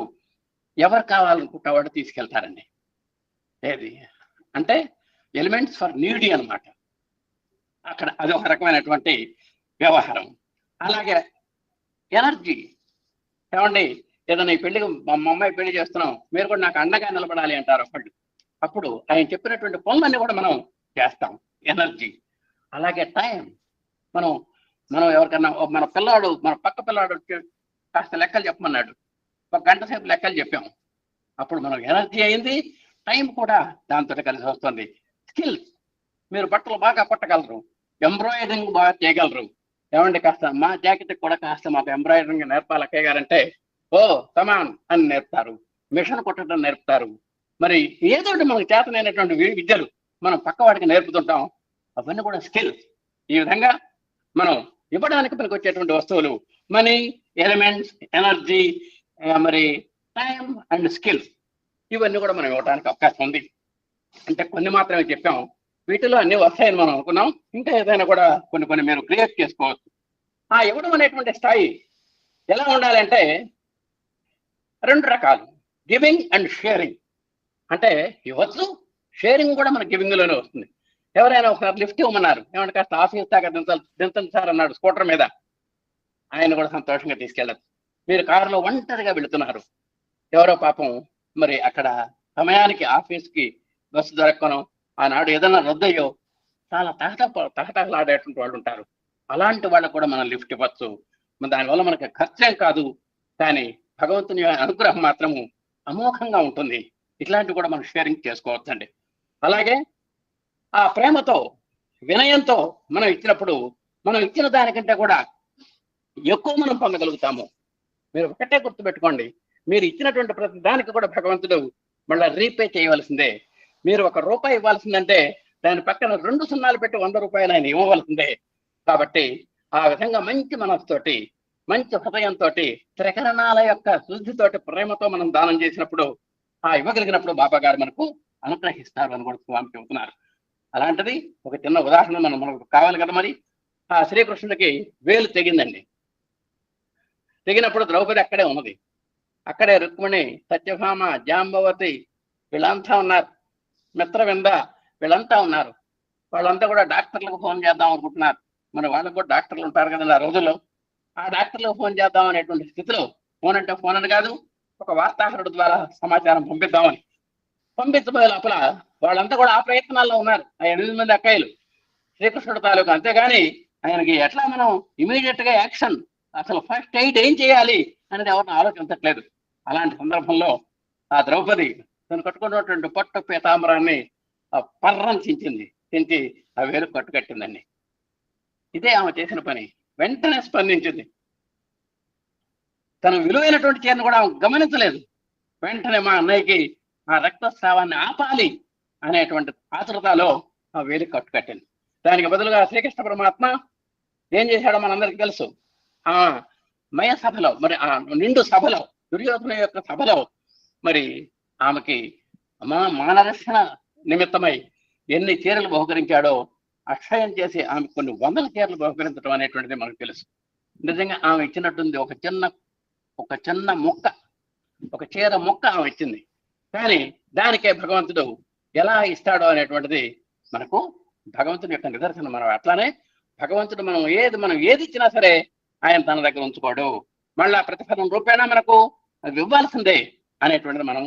ఎవరు కావాలనుకుంటా వాడు తీసుకెళ్తారండి. ఏది అంటే ఎలిమెంట్స్ ఫర్ నీడీ అనమాట. అక్కడ అది ఒక రకమైనటువంటి వ్యవహారం. అలాగే ఎనర్జీ, ఏమండి ఏదైనా ఈ పెళ్లికి మా అమ్మాయి పెళ్లి చేస్తున్నాం, మీరు కూడా నాకు అండగా నిలబడాలి అంటారు ఒకళ్ళు. అప్పుడు ఆయన చెప్పినటువంటి పనులన్నీ కూడా మనం చేస్తాం, ఎనర్జీ. అలాగే టైం, మనం మనం ఎవరికన్నా మన పిల్లాడు, మన పక్క పిల్లాడు కాస్త లెక్కలు చెప్పమన్నాడు, 1 గంట సేపు లెక్కలు చెప్పాము, అప్పుడు మనం ఎనర్జీ అయింది, టైం కూడా దాంతో కలిసి వస్తుంది. స్కిల్స్, మీరు బట్టలు బాగా కొట్టగలరు, ఎంబ్రాయిడరింగ్ బాగా చేయగలరు, ఏమండి కాస్త మా జాకెట్ కూడా కాస్త మాకు ఎంబ్రాయిడరింగ్ నేర్పాలి అక్కయ్య గారంటే ఓ కమాన్ అని నేర్పుతారు, మిషన్ కొట్టడం నేర్పుతారు. మరి ఏదో మనకు చేతనైనటువంటి విద్యలు మనం పక్క వాడికి నేర్పుతుంటాం, అవన్నీ కూడా స్కిల్స్. ఈ విధంగా మనం ఇవ్వడానికి మనకు వచ్చేటువంటి వస్తువులు మనీ, ఎలిమెంట్స్, ఎనర్జీ, మరి టైం అండ్ స్కిల్స్, ఇవన్నీ కూడా మనం ఇవ్వడానికి అవకాశం ఉంది. అంటే కొన్ని మాత్రమే చెప్పాం, వీటిలో అన్ని వస్తాయని మనం అనుకున్నాం, ఇంకా ఏదైనా కూడా కొన్ని మీరు క్రియేట్ చేసుకోవచ్చు. ఆ ఇవ్వడం అనేటువంటి స్థాయి ఎలా ఉండాలంటే 2 రకాలు, గివింగ్ అండ్ షేరింగ్. అంటే ఇవ్వచ్చు, షేరింగ్ కూడా మన గివింగ్ లోనే వస్తుంది. ఎవరైనా ఒకసారి లిఫ్ట్ ఇవ్వమన్నారు, ఏమంటే కాస్త ఆఫీస్ దాకా దించండి సార్ అన్నాడు స్కూటర్ మీద, ఆయన కూడా సంతోషంగా తీసుకెళ్ళచ్చు. మీరు కారులో ఒంటరిగా వెళుతున్నారు, ఎవరో పాపం మరి అక్కడ సమయానికి ఆఫీస్కి బస్సు దొరకను, ఆనాడు ఏదైనా రద్దయ్యో చాలా తహతహలాడేటువంటి వాళ్ళు ఉంటారు, అలాంటి వాళ్ళకు కూడా మనం లిఫ్ట్ ఇవ్వచ్చు. దానివల్ల మనకి ఖర్చేం కాదు, కానీ భగవంతుని అనుగ్రహం మాత్రము అమోఘంగా ఉంటుంది. ఇట్లాంటివి కూడా మనం షేరింగ్ చేసుకోవచ్చండి. అలాగే ఆ ప్రేమతో, వినయంతో మనం ఇచ్చినప్పుడు మనం ఇచ్చిన దానికంటే కూడా ఎక్కువ మనం పొందగలుగుతాము. మీరు ఒకటే గుర్తుపెట్టుకోండి, మీరు ఇచ్చినటువంటి ప్రతి దానికి కూడా భగవంతుడు మళ్ళీ రీపే చేయవలసిందే. మీరు 1 రూపాయి ఇవ్వాల్సిందంటే దాని పక్కన 2 సున్నాలు పెట్టి 100 రూపాయలు ఆయన ఇవ్వవలసిందే. కాబట్టి ఆ విధంగా మంచి మనసుతోటి, మంచి హృదయంతో, త్రికరణాల యొక్క శుద్ధితోటి, ప్రేమతో మనం దానం చేసినప్పుడు, ఆ ఇవ్వగలిగినప్పుడు బాబా గారు మనకు అనుగ్రహిస్తారు అని కూడా స్వామి చెబుతున్నారు. అలాంటిది ఒక చిన్న ఉదాహరణ మనకు కావాలి కదా. మరి ఆ శ్రీకృష్ణుడికి వేలు తెగిందండి, తెగినప్పుడు ద్రౌపది అక్కడే ఉన్నది, అక్కడే రుక్మిణి, సత్యభామ, జాంబవతి వీళ్ళంతా ఉన్నారు, మిత్రవింద వీళ్ళంతా ఉన్నారు. వాళ్ళంతా కూడా డాక్టర్లకు ఫోన్ చేద్దాం అనుకుంటున్నారు, మరి వాళ్ళకు కూడా డాక్టర్లు ఉంటారు కదండి ఆ రోజుల్లో. ఆ డాక్టర్లకు ఫోన్ చేద్దాం అనేటువంటి స్థితిలో, ఫోన్ అంటే ఫోన్ అని కాదు, ఒక వార్తాహరుడు ద్వారా సమాచారం పంపిద్దామని పంపించబోయే లోపల వాళ్ళంతా కూడా ఆ ప్రయత్నాల్లో ఉన్నారు, ఆ 8 మంది అక్కయ్యలు శ్రీకృష్ణుడు తాలూకు. అంతేగాని ఆయనకి ఎట్లా మనం ఇమీడియట్ గా యాక్షన్, అసలు ఫస్ట్ ఎయిడ్ ఏం చేయాలి అనేది ఎవరిని ఆలోచించట్లేదు. అలాంటి సందర్భంలో ఆ ద్రౌపది తను కట్టుకున్నటువంటి పట్టు పీతాంబరాన్ని పర్రం చించి ఆ వేలు కట్టుకట్టిందండి. ఇదే ఆమె చేసిన పని. వెంటనే స్పందించింది, తన విలువైనటువంటి చీరను కూడా ఆమె గమనించలేదు. వెంటనే మా అన్నయ్యకి ఆ రక్తస్రావాన్ని ఆపాలి అనేటువంటి ఆతృతలో ఆ వేలు కట్టుకట్టింది. దానికి బదులుగా శ్రీకృష్ణ పరమాత్మ ఏం చేశాడో మనందరికీ తెలుసు. ఆ మయ సభలో, మరి ఆ నిండు సభలో, దుర్యోధన యొక్క సభలో మరి ఆమెకి మానరక్షణ నిమిత్తమై ఎన్ని చీరలు బహుకరించాడో అక్షయం చేసి ఆమె కొన్ని 100 చీరలు బహుకరించడం అనేటువంటిది మనకు తెలుసు. నిజంగా ఆమె ఇచ్చినట్టుంది ఒక చిన్న ముక్క, ఒక చీర ముక్క ఆమె ఇచ్చింది. కానీ దానికే భగవంతుడు ఎలా ఇస్తాడో అనేటువంటిది మనకు భగవంతుని యొక్క నిదర్శనం. మనం అట్లానే భగవంతుడు మనం ఏది ఇచ్చినా సరే ఆయన తన దగ్గర ఉంచుకోడు, మళ్ళా ప్రతిఫలం రూపేణా మనకు అది ఇవ్వాల్సిందే అనేటువంటిది మనం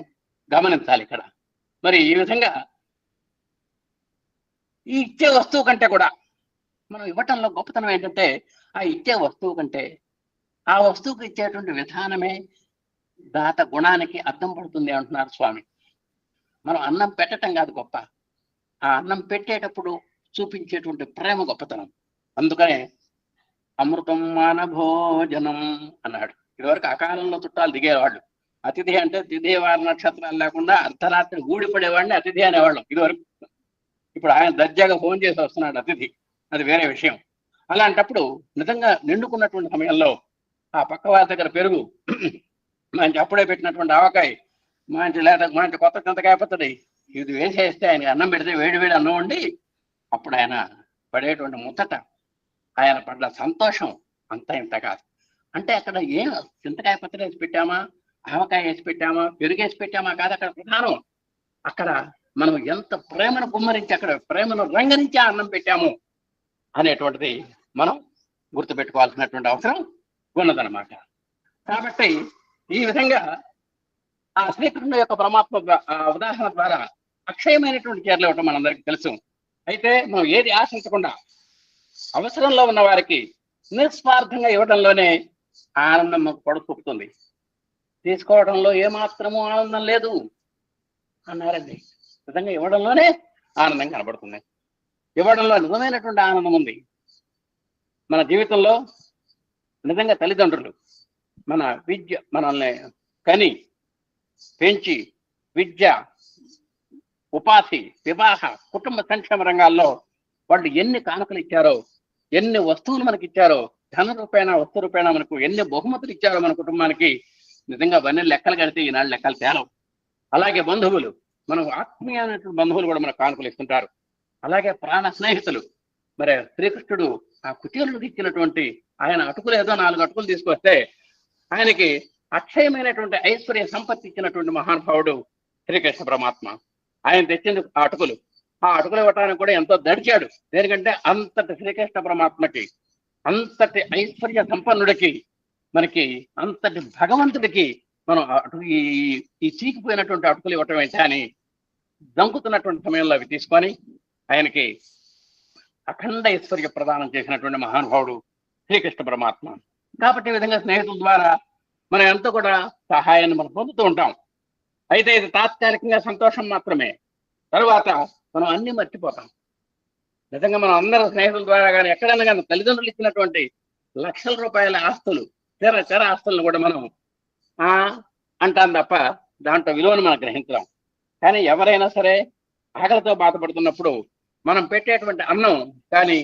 గమనించాలి ఇక్కడ. మరి ఈ విధంగా ఈ ఇచ్చే వస్తువు కంటే కూడా మనం ఇవ్వటంలో గొప్పతనం ఏంటంటే, ఆ ఇచ్చే వస్తువు కంటే ఆ వస్తువుకి ఇచ్చేటువంటి విధానమే దాత గుణానికి అర్థం పడుతుంది అంటున్నారు స్వామి. మనం అన్నం పెట్టడం కాదు గొప్ప, ఆ అన్నం పెట్టేటప్పుడు చూపించేటువంటి ప్రేమ గొప్పతనం. అందుకనే అమృతం మానభోజనం అన్నాడు. ఇదివరకు అకాలంలో చుట్టాలు దిగేవాళ్ళు, అతిథి అంటే తిథి వార నక్షత్రాలు లేకుండా అర్ధరాత్రి ఊడిపడేవాడిని అతిథి అనేవాళ్ళం ఇదివరకు. ఇప్పుడు ఆయన దర్జాగా ఫోన్ చేసి వస్తున్నాడు అతిథి, అది వేరే విషయం. అలాంటప్పుడు నిజంగా నిండుకున్నటువంటి సమయంలో ఆ పక్క వాళ్ళ దగ్గర పెరుగు, మంచి అప్పుడే పెట్టినటువంటి ఆవకాయ, మంచి కొత్త చింతకాయ పచ్చడి ఇది వేసేస్తే ఆయన అన్నం పెడితే వేడి అన్నం వండి, అప్పుడు ఆయన పడేటువంటి ముచ్చట, ఆయన పడ్డ సంతోషం అంత ఇంత కాదు. అంటే అక్కడ ఏం చింతకాయ పచ్చడి వేసి పెట్టామా, ఆవకాయ వేసి పెట్టామా, పెరుగు వేసి పెట్టామా కాదు అక్కడ ప్రధానం. అక్కడ మనం ఎంత ప్రేమను కుమ్మరించి, అక్కడ ప్రేమను రంగరించి అన్నం పెట్టాము అనేటువంటిది మనం గుర్తుపెట్టుకోవాల్సినటువంటి అవసరం ఉన్నదన్నమాట. కాబట్టి ఈ విధంగా ఆ శ్రీకృష్ణుడు యొక్క పరమాత్మ ఉదాహరణ ద్వారా అక్షయమైనటువంటి చీరలు ఇవ్వటం మనందరికీ తెలుసు. అయితే మనం ఏది ఆశించకుండా అవసరంలో ఉన్న వారికి నిస్వార్థంగా ఇవ్వడంలోనే ఆనందం పొడుపుతుంది. తీసుకోవడంలో ఏమాత్రము ఆనందం లేదు అన్నారండి. నిజంగా ఇవ్వడంలోనే ఆనందం కనబడుతుంది. ఇవ్వడంలో నిజమైనటువంటి ఆనందం ఉంది. మన జీవితంలో నిజంగా తల్లిదండ్రులు మన విద్య మనల్ని కని పెంచి విద్య, ఉపాధి, వివాహ, కుటుంబ సంక్షేమ రంగాల్లో వాళ్ళు ఎన్ని కానుకలు ఇచ్చారో, ఎన్ని వస్తువులు మనకి ఇచ్చారో, ధన రూపేణ వస్తు రూపేణ మనకు ఎన్ని బహుమతులు ఇచ్చారో మన కుటుంబానికి, నిజంగా అవన్నీ లెక్కలు కడితే ఈనాడు లెక్కలు తేలవు. అలాగే బంధువులు, మనం ఆత్మీయమైనటువంటి బంధువులు కూడా మనకు కానుకలు ఇస్తుంటారు. అలాగే ప్రాణ స్నేహితులు, మరి శ్రీకృష్ణుడు ఆ కుచేలుడికి ఇచ్చినటువంటి ఆయన అటుకులు ఏదో 4 అటుకులు తీసుకొస్తే ఆయనకి అక్షయమైనటువంటి ఐశ్వర్య సంపత్తి ఇచ్చినటువంటి మహానుభావుడు శ్రీకృష్ణ పరమాత్మ. ఆయన తెచ్చింది ఆ అటుకులు ఇవ్వటానికి కూడా ఎంతో దడిచాడు. దేనికంటే అంతటి శ్రీకృష్ణ పరమాత్మకి, అంతటి ఐశ్వర్య సంపన్నుడికి, మనకి అంతటి భగవంతుడికి మనం ఈ చీకిపోయినటువంటి అటుకులు ఇవ్వటం ఏంటా అని దంకుతున్నటువంటి సమయంలో అవి తీసుకొని ఆయనకి అఖండ ఐశ్వర్య ప్రదానం చేసినటువంటి మహానుభావుడు శ్రీకృష్ణ పరమాత్మ. కాబట్టి ఈ విధంగా స్నేహితుల ద్వారా మనం ఎంతో కూడా సహాయాన్ని మనం పొందుతూ ఉంటాం. అయితే ఇది తాత్కాలికంగా సంతోషం మాత్రమే. తరువాత మనం అన్ని మర్చిపోతాం. నిజంగా మనం అందరూ స్నేహితుల ద్వారా కానీ ఎక్కడైనా కానీ తల్లిదండ్రులు ఇచ్చినటువంటి లక్షల రూపాయల ఆస్తులు, తెర ఆస్తులను కూడా మనం అంటాం తప్ప దాంట్లో విలువను మనం గ్రహించడం. కానీ ఎవరైనా సరే ఆకలితో బాధపడుతున్నప్పుడు మనం పెట్టేటువంటి అన్నం కానీ,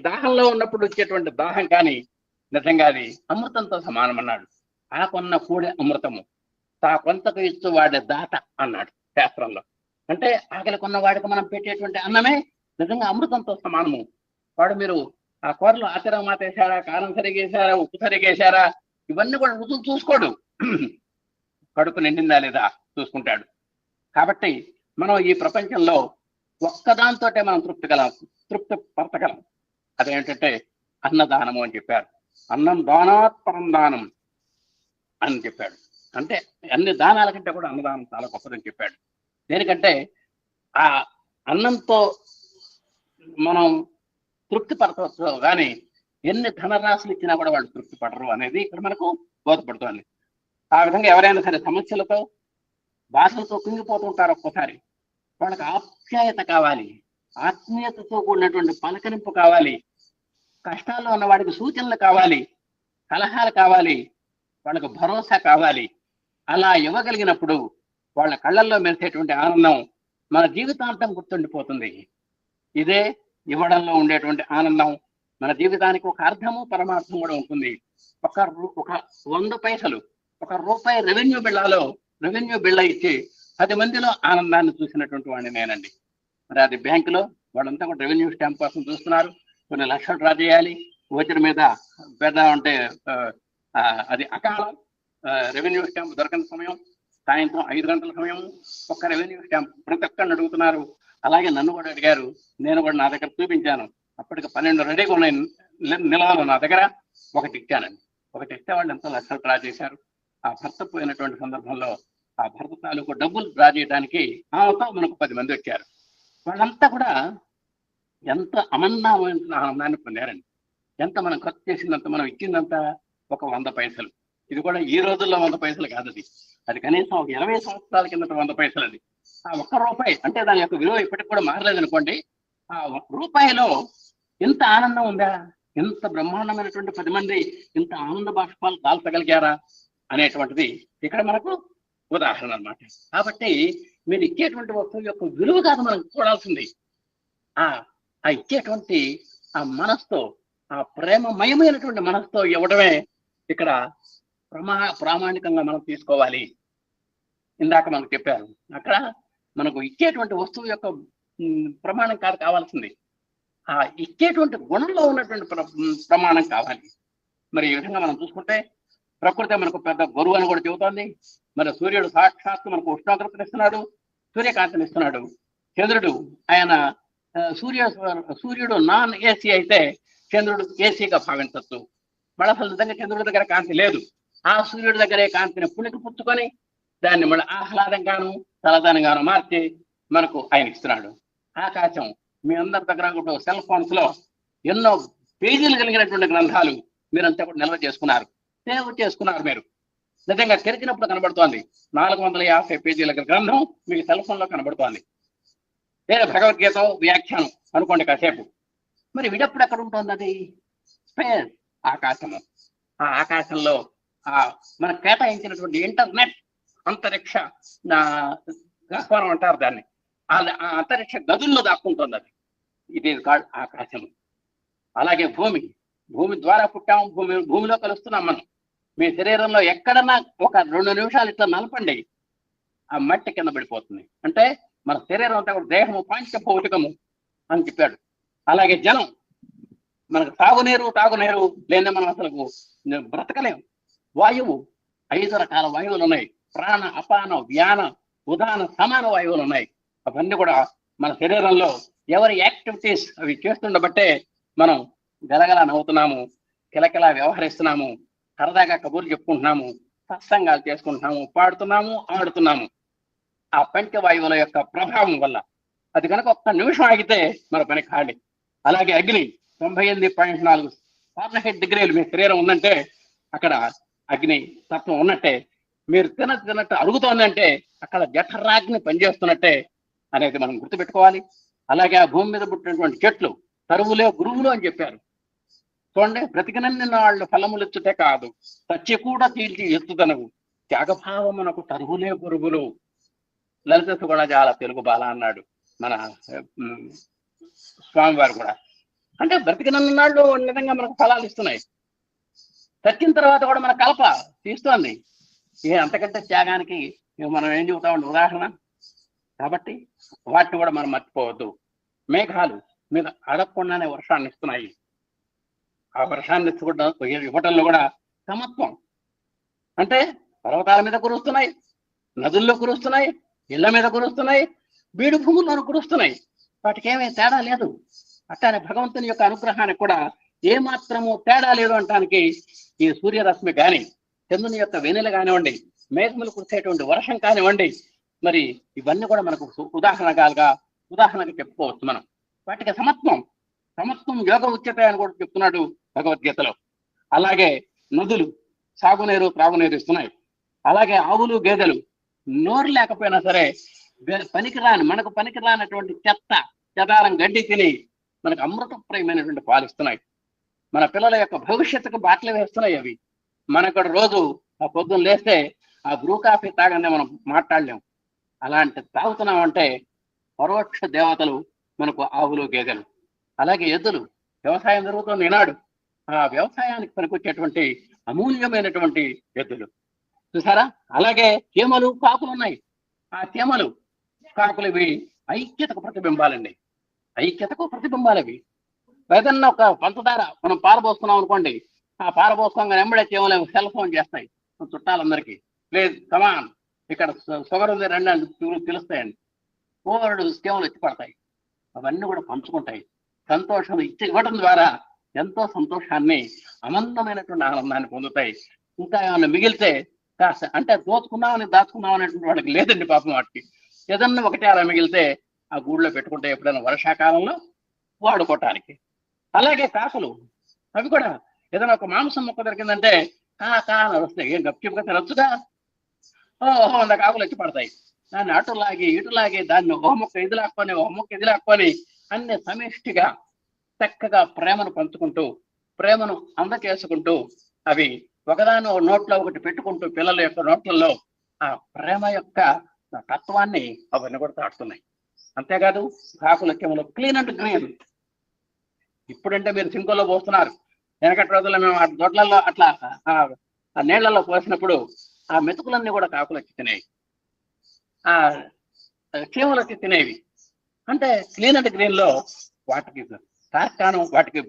దాహంలో ఉన్నప్పుడు వచ్చేటువంటి దాహం కానీ నిజంగా అది అమృతంతో సమానం అన్నాడు. ఆ కొన్న కూడే అమృతము, తా కొంతకు ఇస్తూ వాడే దాత అన్నాడు శాస్త్రంలో. అంటే ఆకలి కొన్న వాడికి మనం పెట్టేటువంటి అన్నమే నిజంగా అమృతంతో సమానము. వాడు మీరు ఆ కూరలో ఆచరణ మాతేశారా, కారం సరిగేశారా, ఉప్పు సరిగేశారా, ఇవన్నీ కూడా రుచులు చూసుకోడు. కడుపు నిండిందా లేదా చూసుకుంటాడు. కాబట్టి మనం ఈ ప్రపంచంలో ఒక్కదాంతో మనం తృప్తి పరచగలం. అదేంటంటే అన్నదానము అని చెప్పారు. అన్నం దానాత్ పరం దానం అని చెప్పాడు. అంటే అన్ని దానాల కంటే కూడా అన్నదానం చాలా గొప్పదని చెప్పాడు. దేనికంటే ఆ అన్నంతో మనం తృప్తి పడవచ్చు, కానీ ఎన్ని ధనరాశులు ఇచ్చినా కూడా వాళ్ళు తృప్తి పడరు అనేది ఇక్కడ మనకు బోధపడుతోంది. ఆ విధంగా ఎవరైనా సరే సమస్యలతో, బాధలతో కుంగిపోతుంటారు. ఒక్కోసారి వాళ్ళకి ఆప్యాయత కావాలి, ఆత్మీయతతో కూడినటువంటి పలకరింపు కావాలి, కష్టాల్లో ఉన్న వాడికి సూచనలు కావాలి, సలహాలు కావాలి, వాళ్ళకు భరోసా కావాలి. అలా ఇవ్వగలిగినప్పుడు వాళ్ళ కళ్ళల్లో మెరిసేటువంటి ఆనందం మన జీవితాంతం గుర్తుండిపోతుంది. ఇదే ఇవ్వడంలో ఉండేటువంటి ఆనందం. మన జీవితానికి ఒక అర్థము పరమార్థం కూడా ఉంటుంది. ఒక 100 పైసలు, ₹1 రెవెన్యూ బిళ్ళ ఇచ్చి 10 మందిలో ఆనందాన్ని చూసినటువంటి వాడిని నేనండి. మరి అది బ్యాంకులో వాళ్ళంతా కూడా రెవెన్యూ స్టాంప్ కోసం చూస్తున్నారు. కొన్ని లక్షలు డ్రా చేయాలి. ఓచర్ మీద పెద్ద ఉంటే అది అకాలం. రెవెన్యూ స్టాంప్ దొరకని సమయం, సాయంత్రం 5 గంటల సమయం, ఒక్క రెవెన్యూ స్టాంప్ ప్రతి ఒక్కరిని అడుగుతున్నారు. అలాగే నన్ను కూడా అడిగారు. నేను కూడా నా దగ్గర చూపించాను. అప్పటికి 12 రెడీగా ఉన్నాయి నిలవలు నా దగ్గర. ఒకటి ఇచ్చానండి. ఒకటి ఇస్తే వాళ్ళు ఎంతో లక్షలు డ్రా చేశారు. ఆ భర్త పోయినటువంటి సందర్భంలో ఆ భర్త తాలూకు డబ్బులు డ్రా చేయడానికి ఆమెతో మనకు 10 మంది వచ్చారు. వాళ్ళంతా కూడా ఎంత అమన్నమైన ఆనందాన్ని పొందారండి. ఎంత మనం ఖర్చు చేసిందంత, మనం ఇచ్చిందంతా ఒక 100 పైసలు. ఇది కూడా ఈ రోజుల్లో 100 పైసలు కాదు, అది కనీసం ఒక 20 సంవత్సరాల కిందట 100 పైసలు. అది ఆ ₹1 అంటే దాని యొక్క విలువ ఇప్పటికి కూడా మారలేదు అనుకోండి. ఆ ₹1లో ఎంత ఆనందం ఉందా, ఎంత బ్రహ్మాండమైనటువంటి 10 మంది ఇంత ఆనంద బాష్పాలు దాల్చగలిగారా అనేటువంటిది ఇక్కడ మనకు ఉదాహరణ అన్నమాట. కాబట్టి మీరు ఇచ్చేటువంటి వస్తువు యొక్క విలువ కాదు మనం చూడాల్సింది, ఆ ఇచ్చేటువంటి ఆ మనసుతో, ఆ ప్రేమమయమైనటువంటి మనసుతో ఇవ్వడమే ఇక్కడ ప్రామాణికంగా మనం తీసుకోవాలి. ఇందాక మనకు చెప్పారు, అక్కడ మనకు ఇచ్చేటువంటి వస్తువు యొక్క ప్రమాణం కాదు కావాల్సింది, ఆ ఇచ్చేటువంటి గుణంలో ఉన్నటువంటి ప్రమాణం కావాలి. మరి ఈ విధంగా మనం చూసుకుంటే ప్రకృతి మనకు పెద్ద గురువు అని కూడా చెబుతోంది. మరి సూర్యుడు సాక్షాత్తు మనకు ఉష్ణోగ్రతను ఇస్తున్నాడు, సూర్యకాంతిని ఇస్తున్నాడు. చంద్రుడు ఆయన సూర్యుడు నాన్ ఏసీ అయితే చంద్రుడు ఏసీగా భావించవచ్చు. మళ్ళీ అసలు నిజంగా చంద్రుడి దగ్గర కాంతి లేదు. ఆ సూర్యుడి దగ్గరే కాంతిని పుణికి పుచ్చుకొని దాన్ని మళ్ళీ ఆహ్లాదంగాను చల్లదనంగాను మార్చి మనకు ఆయన ఇస్తున్నాడు. ఆకాశం మీ అందరి దగ్గర కూడా సెల్ ఫోన్స్ లో ఎన్నో పేజీలు కలిగినటువంటి గ్రంథాలు మీరంతా కూడా నిల్వ చేసుకున్నారు, సేవ్ చేసుకున్నారు. మీరు నిజంగా తెరిచినప్పుడు కనబడుతోంది 450 పేజీల గ్రంథం మీకు సెల్ ఫోన్ లో కనబడుతోంది. లేదా భగవద్గీత వ్యాఖ్యానం అనుకోండి కాసేపు. మరి విడప్పుడు ఎక్కడ ఉంటుంది అది? స్పేస్, ఆకాశము. ఆ ఆకాశంలో మనకు కేటాయించినటువంటి ఇంటర్నెట్ అంతరిక్ష గహ్వరం అంటారు దాన్ని. ఆ అంతరిక్ష గదుల్లో దాక్కుంటుంది అది. ఇది కాదు ఆకాశము. అలాగే భూమి ద్వారా పుట్టాము, భూమిలో కలుస్తున్నాం మనం. మీ శరీరంలో ఎక్కడన్నా ఒక 2 నిమిషాలు ఇట్లా నలపండి, ఆ మట్టి కింద పడిపోతుంది. అంటే మన శరీరం అంతా కూడా దేహము పంచభౌతికము అని చెప్పాడు. అలాగే జలం, మనకు తాగునీరు లేని మనం అసలు బ్రతకలేము. వాయువు 5 రకాల వాయువులు ఉన్నాయి. ప్రాణ, అపాన, వ్యాన, ఉదాన, సమాన వాయువులు ఉన్నాయి. అవన్నీ కూడా మన శరీరంలో ఎవరి యాక్టివిటీస్ అవి చేస్తుండబట్టే మనం గలగల నవ్వుతున్నాము, కిలకిలా వ్యవహరిస్తున్నాము, సరదాగా కబుర్లు చెప్పుకుంటున్నాము, సత్సంగాలు చేసుకుంటున్నాము, పాడుతున్నాము, ఆడుతున్నాము. ఆ పంచవాయువుల యొక్క ప్రభావం వల్ల. అది కనుక ఒక్క నిమిషం ఆగితే మన పని ఖాళీ. అలాగే అగ్ని 98.4 ఫారెన్హీట్ డిగ్రీలు మీ శరీరం ఉందంటే అక్కడ అగ్ని తత్వం ఉన్నట్టే. మీరు తిన్నట్టు అరుగుతోందంటే అక్కడ జఠరాగ్ని పనిచేస్తున్నట్టే అనేది మనం గుర్తుపెట్టుకోవాలి. అలాగే ఆ భూమి మీద పుట్టినటువంటి చెట్లు తరువులే గురువులు అని చెప్పారు. చూడండి, బ్రతికినన్ని నాళ్ళు ఫలములెత్తుటే కాదు, సత్య కూడా తీల్చి ఎత్తుతనవు, త్యాగభావమునకు తరువులే గురువులు. లలిత సుగుణజాల తెలుగు బాల అన్నాడు మన స్వామివారు కూడా. అంటే బ్రతికినన్ని నాళ్ళు నిజంగా మనకు ఫలాలు ఇస్తున్నాయి. చచ్చిన తర్వాత కూడా మన కల్ప తీస్తోంది. అంతకంటే త్యాగానికి మనం ఏం చెబుతామండి ఉదాహరణ. కాబట్టి వాటిని కూడా మనం మర్చిపోవద్దు. మేఘాలు మీద అడగకుండానే వర్షాన్ని ఇస్తున్నాయి. ఆ వర్షాన్ని ఇవ్వటంలో కూడా సమత్వం. అంటే పర్వతాల మీద కురుస్తున్నాయి, నదుల్లో కురుస్తున్నాయి, ఇళ్ల మీద కురుస్తున్నాయి, బీడు భూముల్లోనూ కురుస్తున్నాయి. వాటికి ఏమీ తేడా లేదు. అట్లానే భగవంతుని యొక్క అనుగ్రహానికి కూడా ఏమాత్రము తేడా లేదు అనటానికి ఈ సూర్యరశ్మి కానీ, చంద్రుని యొక్క వెన్నెల కానివ్వండి, మేఘములు కురిసేటువంటి వర్షం కానివ్వండి, మరి ఇవన్నీ కూడా మనకు ఉదాహరణగా చెప్పుకోవచ్చు మనం. వాటికి సమత్వం యోగ ఉచ్యత అని కూడా చెప్తున్నాడు భగవద్గీతలో. అలాగే నదులు సాగునీరు, త్రాగునీరు ఇస్తున్నాయి. అలాగే ఆవులు, గేదెలు నోరు లేకపోయినా సరే మనకు పనికిరానటువంటి చెదారం గడ్డి తిని మనకు అమృతప్రాయమైనటువంటి పాలు ఇస్తున్నాయి. మన పిల్లల యొక్క భవిష్యత్తుకు బాటలు వేస్తున్నాయి అవి. మనకు రోజు ఆ పొద్దున్న లేస్తే ఆ బ్రూ కాఫీ తాగనే మనం మాట్లాడలేం. అలాంటి తాగుతున్నామంటే పరోక్ష దేవతలు మనకు ఆవులు, గేదెలు. అలాగే ఎద్దులు. వ్యవసాయం జరుగుతుంది ఈనాడు. ఆ వ్యవసాయానికి పనికొచ్చేటువంటి అమూల్యమైనటువంటి ఎద్దులు చూసారా. అలాగే చీమలు, కాకులు ఉన్నాయి. ఆ చీమలు, కాకులు ఇవి ఐక్యతకు ప్రతిబింబాలండి. ఇవి ఏదన్నా ఒక పంచదార మనం పారబోస్తున్నాం అనుకోండి, ఆ పారబోసుకోగానే వెంబడే చీమలు సెల్ ఫోన్ చేస్తాయి చుట్టాలందరికీ. లేదు కమాన్, ఇక్కడ షుగర్ ఉంది రండి అని తెలుస్తాయండి. ఓవరుడు చీమలు ఎత్తి పడతాయి. అవన్నీ కూడా పంచుకుంటాయి. సంతోషం ఇవ్వడం ద్వారా ఎంతో సంతోషాన్ని, అనంతమైనటువంటి ఆనందాన్ని పొందుతాయి. ఇంకా ఏమైనా మిగిలితే కాస్త అంటే దాచుకుందాం అనేటువంటి వాడికి లేదండి పాపం. వాటికి ఏదన్నా ఒకటి అలా మిగిలితే ఆ గూళ్ళో పెట్టుకుంటే ఎప్పుడైనా వర్షాకాలంలో వాడుకోవటానికి. అలాగే కాకులు, అవి కూడా ఏదైనా ఒక మాంసం మొక్క దొరికిందంటే అని వస్తాయి. ఏం గప్చిప్గా తినొచ్చుగా. ఓహో 100 కాకులు వచ్చి పడతాయి. దాన్ని ఇటులాగి దాన్ని ఒక మొక్క ఇది లాక్కొని అన్ని సమిష్టిగా చక్కగా ప్రేమను పంచుకుంటూ, ప్రేమను అందచేసుకుంటూ, అవి ఒకదాని నోట్లో ఒకటి పెట్టుకుంటూ పిల్లల యొక్క నోట్లలో ఆ ప్రేమ యొక్క తత్వాన్ని అవన్నీ కూడా తాడుతున్నాయి. అంతేకాదు కాకుల చెమలు క్లీన్ అండ్ గ్రీన్. ఇప్పుడంటే మీరు సింకుల్లో పోస్తున్నారు. వెనకటి రోజుల్లో మేము ఆ దొడ్లలో అట్లా ఆ నీళ్లలో పోసినప్పుడు ఆ మెతుకులన్నీ కూడా కాకులు వచ్చి తినేవి, ఆ చీమలు వచ్చి తినేవి. అంటే క్లీన్ అండ్ గ్రీన్ లో వాటికి తార్కాణం, వాటికి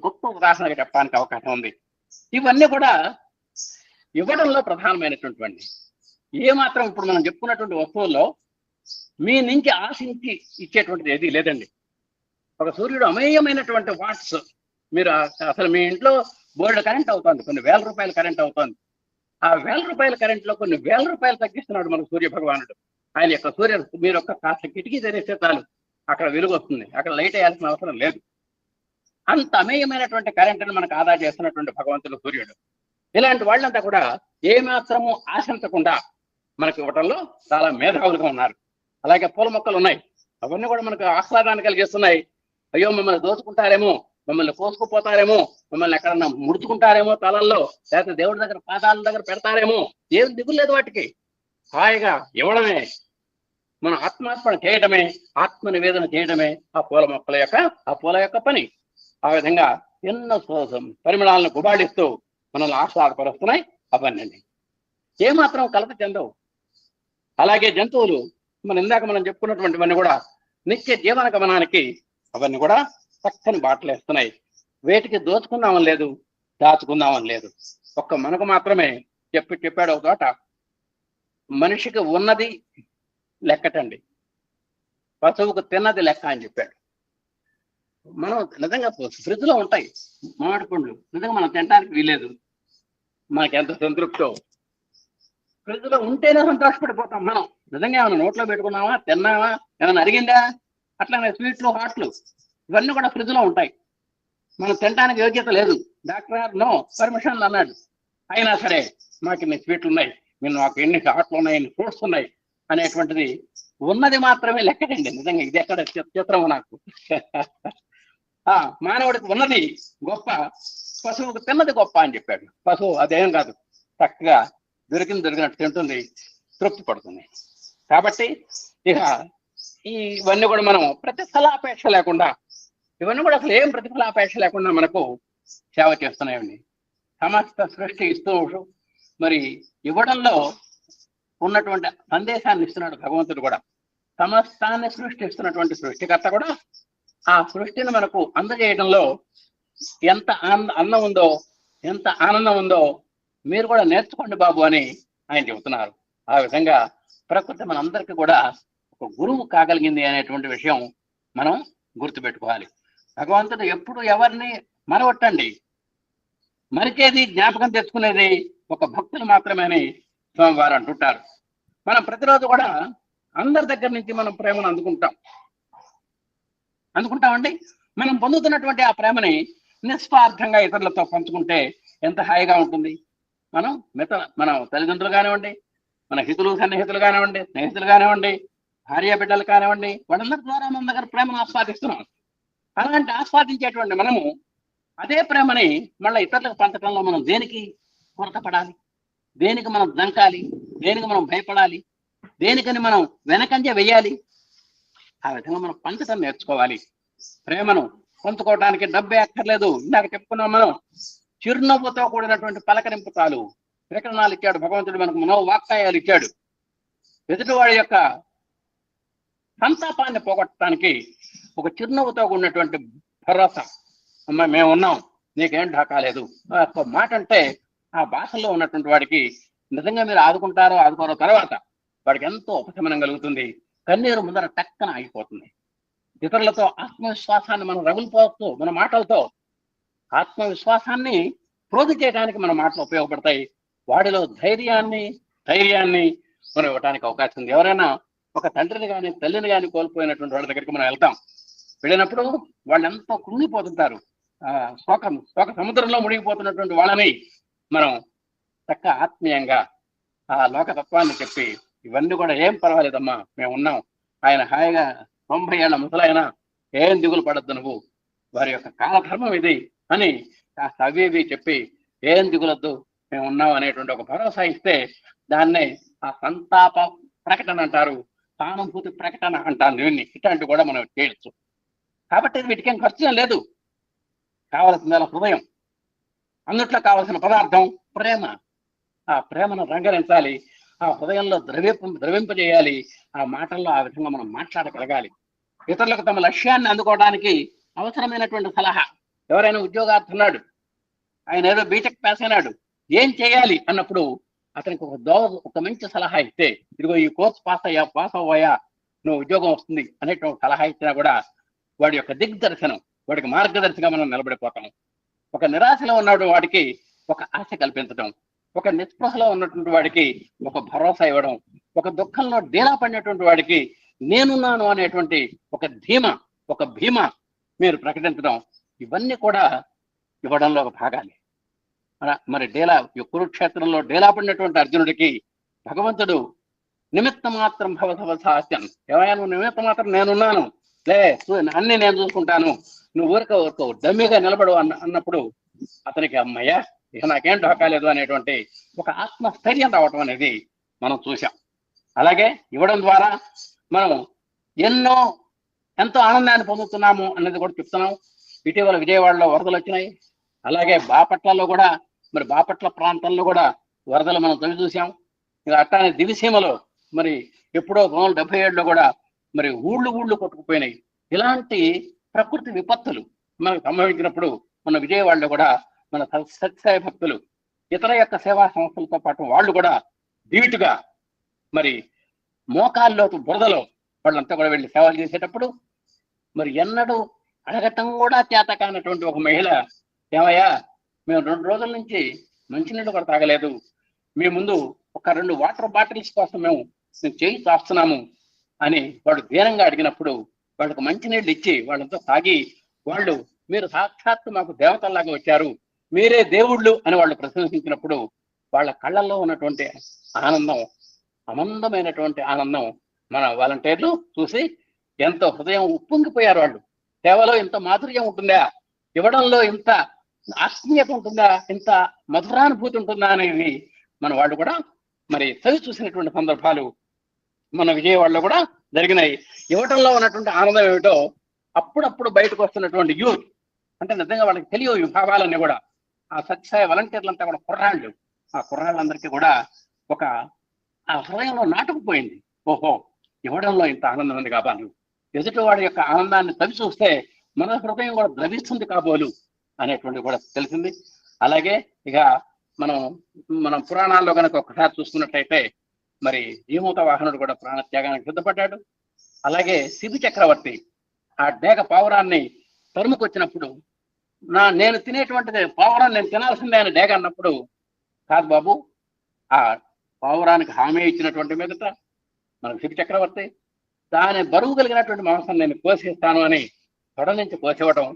గొప్ప ఉదాహరణగా చెప్పడానికి అవకాశం ఉంది. ఇవన్నీ కూడా ఇవ్వడంలో ప్రధానమైనటువంటి ఏమాత్రం ఇప్పుడు మనం చెప్పుకున్నటువంటి వస్తువుల్లో మీ నుంచి ఆశించి ఇచ్చేటువంటిది ఏది లేదండి. ఒక సూర్యుడు అమేయమైనటువంటి వాట్స్. మీరు అసలు మీ ఇంట్లో బోల్డ్ కరెంట్ అవుతుంది, కొన్ని వేల రూపాయల కరెంట్ అవుతుంది. ఆ వేల రూపాయల కరెంట్ లో కొన్ని వేల రూపాయలు తగ్గిస్తున్నాడు మన సూర్య భగవానుడు. ఆయన యొక్క మీరు ఒక కాస్త కిటికీ తెరిస్తే చాలు, అక్కడ వెలుగు వస్తుంది, అక్కడ లైట్ వేయాల్సిన అవసరం లేదు. అంత అమేయమైనటువంటి కరెంటును మనకు ఆదా చేస్తున్నటువంటి భగవంతుడు సూర్యుడు. ఇలాంటి వాళ్ళంతా కూడా ఏమాత్రము ఆశించకుండా మనకు ఇవ్వటంలో చాలా మేధావులుగా ఉన్నారు. అలాగే పూల మొక్కలు ఉన్నాయి, అవన్నీ కూడా మనకు ఆహ్లాదాన్ని కలిగిస్తున్నాయి. అయ్యో మమ్మల్ని దోచుకుంటారేమో, మమ్మల్ని కోసుకుపోతారేమో, మమ్మల్ని ఎక్కడన్నా ముడుచుకుంటారేమో తలల్లో, లేకపోతే దేవుడి దగ్గర పాదాల దగ్గర పెడతారేమో, ఏం దిగులు లేదు వాటికి. హాయిగా ఇవ్వడమే, మన ఆత్మార్పణ చేయడమే, ఆత్మ నివేదన చేయడమే ఆ పూల యొక్క పని. ఆ విధంగా ఎన్నో పరిమళాలను గుబాళిస్తూ మనల్ని ఆహ్లాదపరుస్తున్నాయి అవన్నీ. ఏమాత్రం కలత చెందవు. అలాగే జంతువులు, ఇందాక మనం చెప్పుకున్నటువంటివన్నీ కూడా నిత్య జీవన గమనానికి అవన్నీ కూడా చక్కని బాటలు వేస్తున్నాయి. వేటికి దోచుకుందామని లేదు, దాచుకుందామని లేదు. ఒక్క మనకు మాత్రమే చెప్పాడు ఒక చోట, మనిషికి ఉన్నది లెక్కటండి, పశువుకు తిన్నది లెక్క అని చెప్పాడు. మనం నిజంగా ఫ్రిడ్జ్ లో ఉంటాయి మామిడి పండ్లు, నిజంగా మనం తినడానికి వీలేదు, మనకి ఎంత సంతృప్తో. ఫ్రిడ్జ్ లో ఉంటేనే సంతోషపడిపోతాం మనం. నిజంగా ఏమైనా నోట్లో పెట్టుకున్నామా, తిన్నామా, ఏమైనా అరిగిందా, అట్లానే స్వీట్లు, హాట్లు ఇవన్నీ కూడా ఫ్రిడ్జ్ లో ఉంటాయి. మనం తినడానికి యోగ్యత లేదు, డాక్టర్ గారు నో పర్మిషన్లు అన్నాడు. అయినా సరే మాకు ఇన్ని స్వీట్లు ఉన్నాయి, మాకు ఎన్ని హాట్లు ఉన్నాయి, ఎన్ని ఫ్రూట్స్ ఉన్నాయి అనేటువంటిది ఉన్నది మాత్రమే లెక్కడండి. నిజంగా ఇది ఎక్కడ చిత్రము నాకు. మానవుడికి ఉన్నది గొప్ప, పశువుకు తిన్నది గొప్ప అని చెప్పాడు. పశువు అదేం కాదు, చక్కగా దొరికినట్టు తింటుంది, తృప్తి పడుతుంది. కాబట్టి ఇక ఇవన్నీ కూడా మనం ప్రతిఫలాపేక్ష లేకుండా, ఇవన్నీ కూడా అసలు ఏం ప్రతిఫలాపేక్ష లేకుండా మనకు సేవ చేస్తున్నాయండి. సమస్త సృష్టి ఇస్తూ మరి ఇవ్వడంలో ఉన్నటువంటి సందేశాన్ని ఇస్తున్నాడు భగవంతుడు కూడా. సమస్తాన్ని సృష్టిస్తున్నటువంటి సృష్టికర్త కూడా ఆ సృష్టిని మనకు అందజేయడంలో ఎంత అందం ఉందో, ఎంత ఆనందం ఉందో మీరు కూడా నేర్చుకోండి బాబు అని ఆయన చెబుతున్నారు. ఆ విధంగా ప్రకృతి మనందరికీ కూడా ఒక గురువు కాగలిగింది అనేటువంటి విషయం మనం గుర్తుపెట్టుకోవాలి. భగవంతుడు ఎప్పుడు ఎవరిని మరవట్టండి, మరిచేది జ్ఞాపకం తెచ్చుకునేది ఒక భక్తులు మాత్రమే అని స్వామివారు అంటుంటారు. మనం ప్రతిరోజు కూడా అందరి దగ్గర నుంచి మనం ప్రేమను అందుకుంటామండి. మనం పొందుతున్నటువంటి ఆ ప్రేమని నిస్వార్థంగా ఇతరులతో పంచుకుంటే ఎంత హాయిగా ఉంటుంది. మన తల్లిదండ్రులు కానివ్వండి, మన హితులు సన్నిహితులు కానివ్వండి, స్నేహితులు కానివ్వండి, భార్య బిడ్డలు కానివ్వండి, వాళ్ళందరి ద్వారా మన దగ్గర ప్రేమను ఆస్వాదిస్తున్నాం. అలాంటి ఆస్వాదించేటువంటి మనము అదే ప్రేమని మళ్ళీ ఇతరులకు పంచడంలో మనం దేనికి కొరతపడాలి, దేనికి మనం దంకాలి, దేనికి మనం భయపడాలి, దేనికని మనం వెనకంజ వెయ్యాలి? ఆ విధంగా మనం పంచడం నేర్చుకోవాలి. ప్రేమను పంచుకోవడానికి డబ్బే అక్కర్లేదు. ఇందాక చెప్పుకున్నాం మనం, చిరునవ్వుతో కూడినటువంటి పలకరింపు చాలు. వికరణాలు ఇచ్చాడు భగవంతుడు, మనకు మనోవాక్కాయాలు ఇచ్చాడు. ఎదుటివాడి యొక్క సంతాపాన్ని పోగొట్టడానికి ఒక చిరునవ్వుతో కూడినటువంటి భరోసా, అమ్మ మేము ఉన్నాం, నీకేం ఢాకాలేదు ఒక మాట అంటే ఆ భాషలో ఉన్నటువంటి వాడికి నిజంగా మీరు ఆదుకోరో తర్వాత వాడికి ఎంతో ఉపశమనం కలుగుతుంది. కన్నీరు ముందర టక్కన ఆగిపోతుంది. ఇతరులతో ఆత్మవిశ్వాసాన్ని మనం రగులుపోతూ మన మాటలతో ఆత్మవిశ్వాసాన్ని ప్రోధి చేయడానికి మన మాటలు ఉపయోగపడతాయి. వాడిలో ధైర్యాన్ని మనం ఇవ్వడానికి అవకాశం ఉంది. ఎవరైనా ఒక తండ్రిని కానీ తల్లిని కానీ కోల్పోయినటువంటి వాళ్ళ దగ్గరికి మనం వెళ్తాం. వెళ్ళినప్పుడు వాళ్ళు ఎంతో కృంగిపోతుంటారు. శోక సముద్రంలో మునిగిపోతున్నటువంటి వాళ్ళని మనం చక్క ఆత్మీయంగా ఆ లోకతత్వాన్ని చెప్పి, ఇవన్నీ కూడా ఏం పర్వాలేదమ్మా, మేము ఉన్నాం, ఆయన హాయిగా 90 ఏళ్ల ముసలాయన, ఏం దిగులు పడద్దు నువ్వు, వారి యొక్క కాలధర్మం ఇది అని కాస్త అవి చెప్పి ఏం దిగులొద్దు, మేము ఉన్నాం అనేటువంటి ఒక భరోసా ఇస్తే దాన్నే ఆ సంతాప ప్రకటన అంటారు, సానుభూతి ప్రకటన అంటారు. దీన్ని ఇట్లాంటివి కూడా మనం చేయొచ్చు. కాబట్టి వీటికేం ఖర్చు లేదు. కావలసిన హృదయం, అందుట్లో కావలసిన పదార్థం ప్రేమ. ఆ ప్రేమను రంగరించాలి, ఆ హృదయంలో ద్రవింపజేయాలి. ఆ మాటల్లో ఆ విధంగా మనం మాట్లాడగలగాలి. ఇతరులకు తమ లక్ష్యాన్ని అందుకోవడానికి అవసరమైనటువంటి సలహా, ఎవరైనా ఉద్యోగార్థున్నాడు, ఆయన ఏదో బీటెక్ పాస్ అయినాడు, ఏం చేయాలి అన్నప్పుడు అతనికి ఒక మంచి సలహా ఇస్తే, ఇదిగో ఈ కోర్స్ పాస్ అవ్వాయా, నువ్వు ఉద్యోగం వస్తుంది అనేటువంటి సలహా ఇచ్చినా కూడా వాడి యొక్క దిగ్దర్శనం, వాడికి మార్గదర్శిగా మనం నిలబడిపోతాం. ఒక నిరాశలో ఉన్నాడు వాడికి ఒక ఆశ కల్పించడం, ఒక నిస్పృహలో ఉన్నటువంటి వాడికి ఒక భరోసా ఇవ్వడం, ఒక దుఃఖంలో డీలా పడినటువంటి వాడికి నేనున్నాను అనేటువంటి ఒక ధీమ, ఒక భీమ మీరు ప్రకటించడం, ఇవన్నీ కూడా ఇవ్వడంలో ఒక భాగాలే. మరి కురుక్షేత్రంలో డేలా పడినటువంటి అర్జునుడికి భగవంతుడు నిమిత్త మాత్రం భవసవ సాస్యం, ఏమయ్యా నువ్వు నిమిత్త మాత్రం నేనున్నాను, లే అన్ని నేను చూసుకుంటాను, నువ్వు ఊరుకో డమ్మిగా నిలబడు అన్నప్పుడు అతనికి అమ్మయ్యా ఇక నాకేం ఢోకాలేదు అనేటువంటి ఒక ఆత్మస్థైర్యం రావటం అనేది మనం చూసాం. అలాగే ఇవ్వడం ద్వారా మనం ఎంతో ఆనందాన్ని పొందుతున్నాము అనేది కూడా చెప్తున్నాం. ఇటీవల విజయవాడలో వరదలు వచ్చినాయి. అలాగే బాపట్లలో కూడా, మరి బాపట్ల ప్రాంతంలో కూడా వరదలు మనం తొలి చూసాం. ఇక అట్టానే దివిసీమలో మరి ఎప్పుడో 1977లో కూడా మరి ఊళ్ళు కొట్టుకుపోయినాయి. ఇలాంటి ప్రకృతి విపత్తులు మనకు సంభవించినప్పుడు మన విజయవాడలో కూడా మన సత్యసాయి భక్తులు ఇతర యొక్క సేవా సంస్థలతో పాటు వాళ్ళు కూడా ధీటుగా మరి మోకాల్లో బురదలో వాళ్ళంతా కూడా వెళ్ళి సేవలు చేసేటప్పుడు మరి ఎన్నడూ అడగటం కూడా చేత కానటువంటి ఒక మహిళ, ఏమయ్యా మేము 2 రోజుల నుంచి మంచినీళ్ళు కూడా తాగలేదు, మీ ముందు ఒక 2 వాటర్ బాటిల్స్ కోసం మేము చేయి చాస్తున్నాము అని వాడు దీనంగా అడిగినప్పుడు వాళ్ళకు మంచినీళ్ళు ఇచ్చి వాళ్ళంతా తాగి వాళ్ళు మీరు సాక్షాత్తు మాకు దేవతల్లాగా వచ్చారు, మీరే దేవుళ్ళు అని వాళ్ళు ప్రశంసించినప్పుడు వాళ్ళ కళ్ళల్లో ఉన్నటువంటి ఆనందం, అమందమైనటువంటి ఆనందం మన వాలంటీర్లు చూసి ఎంతో హృదయం ఉప్పొంగిపోయారు. వాళ్ళు సేవలో ఇంత మాధుర్యం ఉంటుందా, ఇవ్వడంలో ఇంత ఆత్మీయత ఉంటుందా, ఇంత మధురానుభూతి ఉంటుందా అనేది మన వాళ్ళు కూడా మరి చవి చూసినటువంటి సందర్భాలు మన విజయవాడలో కూడా జరిగినాయి. ఇవ్వటంలో ఉన్నటువంటి ఆనందం ఏమిటో అప్పుడప్పుడు బయటకు వస్తున్నటువంటి యూత్, అంటే నిజంగా వాళ్ళకి తెలియవు ఈ భావాలన్నీ కూడా. ఆ సత్యసాయి వాలంటీర్లంతా కూడా కుర్రాళ్ళు, ఆ కుర్రాళ్ళందరికీ కూడా ఒక ఆ హృదయంలో నాటుకుపోయింది, ఓహో ఇవ్వడంలో ఇంత ఆనందం ఉంది కాబోలు, ఎదుటివాడి యొక్క ఆనందాన్ని తవి చూస్తే మన హృదయం కూడా ద్రవిస్తుంది కాబోలు అనేటువంటి కూడా తెలిసింది. అలాగే ఇక మనం పురాణాల్లో కనుక ఒకసారి చూసుకున్నట్లయితే మరి జీమూత వాహనుడు కూడా ప్రాణత్యాగానికి సిద్ధపడ్డాడు. అలాగే శిబి చక్రవర్తి ఆ డేగ పావురాన్ని తరుముకొచ్చినప్పుడు నేను తినేటువంటిది పావురాన్ని నేను తినాల్సిందే అని డేగ అన్నప్పుడు, కాదు బాబు ఆ పావురానికి హామీ ఇచ్చినటువంటి మీదట మనకు శిబి చక్రవర్తి దాని బరువు కలిగినటువంటి మాంసం నేను కోసేస్తాను అని తొడ నుంచి కోసివ్వటం,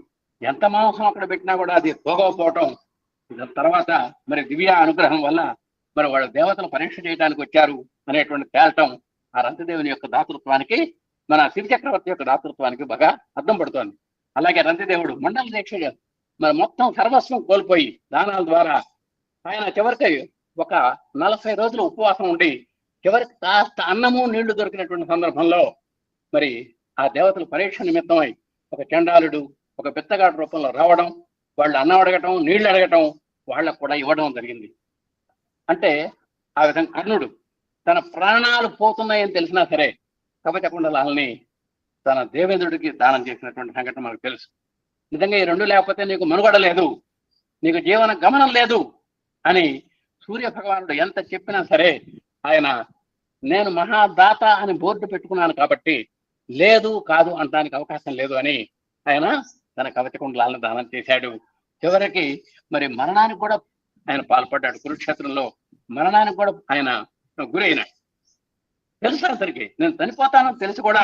ఎంత మాంసం అక్కడ పెట్టినా కూడా అది పోగకపోవటం, తర్వాత మరి దివ్య అనుగ్రహం వల్ల మరి వాళ్ళ దేవతలు పరీక్ష చేయడానికి వచ్చారు అనేటువంటి తేల్టం ఆ రంతిదేవుని యొక్క దాతృత్వానికి, మన శివ చక్రవర్తి యొక్క దాతృత్వానికి బాగా అర్థం పడుతోంది. అలాగే రంతిదేవుడు మండల దీక్ష మరి మొత్తం సర్వస్వం కోల్పోయి దానాల ద్వారా ఆయన చివరికి ఒక 40 రోజులు ఉపవాసం ఉండి చివరికి కాస్త అన్నము నీళ్లు దొరికినటువంటి సందర్భంలో మరి ఆ దేవతలు పరీక్ష నిమిత్తమై ఒక చండాలుడు ఒక బిత్తగాడు రూపంలో రావడం, వాళ్ళు అన్నం అడగటం నీళ్లు అడగటం వాళ్ళకు కూడా ఇవ్వడం జరిగింది. అంటే ఆ విధంగా కర్ణుడు తన ప్రాణాలు పోతున్నాయని తెలిసినా సరే కవచకుండలాల్ని తన దేవేంద్రుడికి దానం చేసినటువంటి సంఘటన మనకు తెలుసు. నిజంగా ఈ 2 లేకపోతే నీకు మనుగడ లేదు, నీకు జీవన గమనం లేదు అని సూర్య భగవానుడు ఎంత చెప్పినా సరే ఆయన నేను మహాదాత అని బోర్డు పెట్టుకున్నాను కాబట్టి లేదు కాదు అనడానికి అవకాశం లేదు అని ఆయన తన కవచకుండలాలను దానం చేశాడు. చివరికి మరి మరణానికి కూడా ఆయన పాల్పడ్డాడు. కురుక్షేత్రంలో మరణానికి కూడా ఆయన గురైనాడు. తెలుసు అతనికి నేను చనిపోతానని తెలిసి కూడా,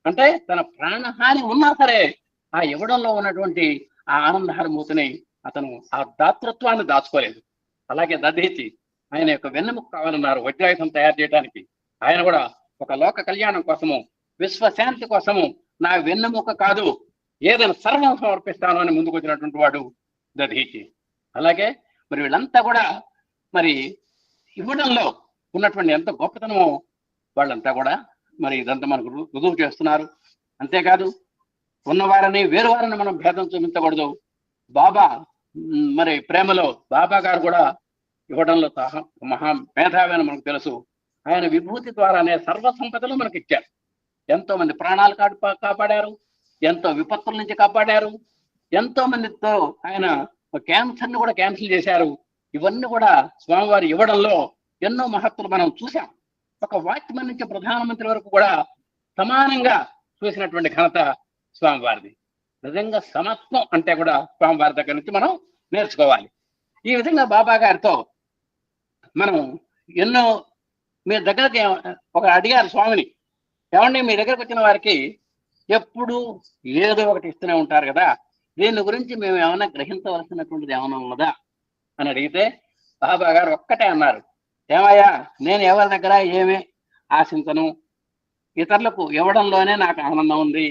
అంటే తన ప్రాణహాని ఉన్నా సరే ఆ ఇవ్వడంలో ఉన్నటువంటి ఆ ఆనందహారమూతిని అతను ఆ దాతృత్వాన్ని దాచుకోలేదు. అలాగే దధీచి ఆయన యొక్క వెన్నెముక కావాలన్నారు వజ్రాయుధం తయారు చేయడానికి. ఆయన కూడా ఒక లోక కళ్యాణం కోసము విశ్వశాంతి కోసము నా వెన్నెముక కాదు ఏదైనా సర్వం సమర్పిస్తాను అని ముందుకు వచ్చినటువంటి వాడు దధీచి. అలాగే మరి వీళ్ళంతా కూడా మరి ఇవ్వడంలో ఉన్నటువంటి ఎంత గొప్పతనమో వాళ్ళంతా కూడా మరి ఇదంతా మనకు రుజువు చేస్తున్నారు. అంతేకాదు ఉన్నవారని వేరు వారిని మనం భేదం చూపించకూడదు. బాబా మరి ప్రేమలో బాబా గారు కూడా ఇవ్వడంలో మహా మేధావి అని మనకు తెలుసు. ఆయన విభూతి ద్వారానే సర్వసంపదలు మనకి ఇచ్చారు. ఎంతో మంది ప్రాణాలు కాపాడారు, ఎంతో విపత్తుల నుంచి కాపాడారు, ఎంతో మందితో ఆయన క్యాన్సర్ని కూడా క్యాన్సిల్ చేశారు. ఇవన్నీ కూడా స్వామివారి ఇవ్వడంలో ఎన్నో మహత్తులు మనం చూసాం. ఒక వాచ్మెన్ నుంచి ప్రధానమంత్రి వరకు కూడా సమానంగా చూసినటువంటి ఘనత స్వామివారిది. నిజంగా సమత్వం అంటే కూడా స్వామివారి దగ్గర నుంచి మనం నేర్చుకోవాలి. ఈ విధంగా బాబా గారితో మనం ఎన్నో మీ దగ్గరకి ఒక అడిగారు స్వామిని, ఏమండి మీ దగ్గరకు వచ్చిన వారికి ఎప్పుడు ఏదో ఒకటి ఇస్తూనే ఉంటారు కదా, దీని గురించి మేము ఏమైనా గ్రహించవలసినటువంటిది ఏమైనా ఉన్నదా అని అడిగితే బాబా గారు ఒక్కటే అన్నారు, ఏమయ్యా నేను ఎవరి దగ్గర ఏమీ ఆశించను, ఇతరులకు ఇవ్వడంలోనే నాకు ఆనందం ఉంది,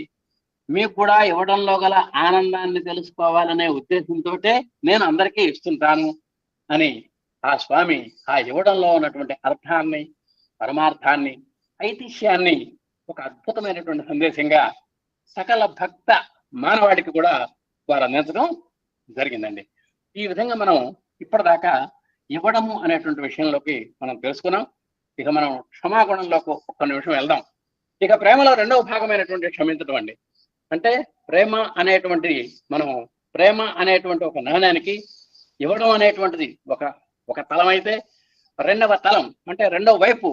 మీకు కూడా ఇవ్వడంలో గల ఆనందాన్ని తెలుసుకోవాలనే ఉద్దేశంతో నేను అందరికీ ఇస్తుంటాను అని ఆ స్వామి ఆ ఇవ్వడంలో ఉన్నటువంటి అర్థాన్ని, పరమార్థాన్ని, ఐతిహ్యాన్ని ఒక అద్భుతమైనటువంటి సందేశంగా సకల భక్త మానవాడికి కూడా వారు అందించడం జరిగిందండి. ఈ విధంగా మనం ఇప్పటిదాకా ఇవ్వడము అనేటువంటి విషయంలోకి మనం తెలుసుకున్నాం. ఇక మనం క్షమాగుణంలోకి ఒక్క నిమిషం వెళ్దాం. ఇక ప్రేమలో రెండవ భాగమైనటువంటి క్షమించడం అండి. అంటే ప్రేమ అనేటువంటిది మనం ప్రేమ అనేటువంటి ఒక నాణ్యానికి ఇవ్వడం అనేటువంటిది ఒక తలం అయితే, రెండవ తలం అంటే రెండవ వైపు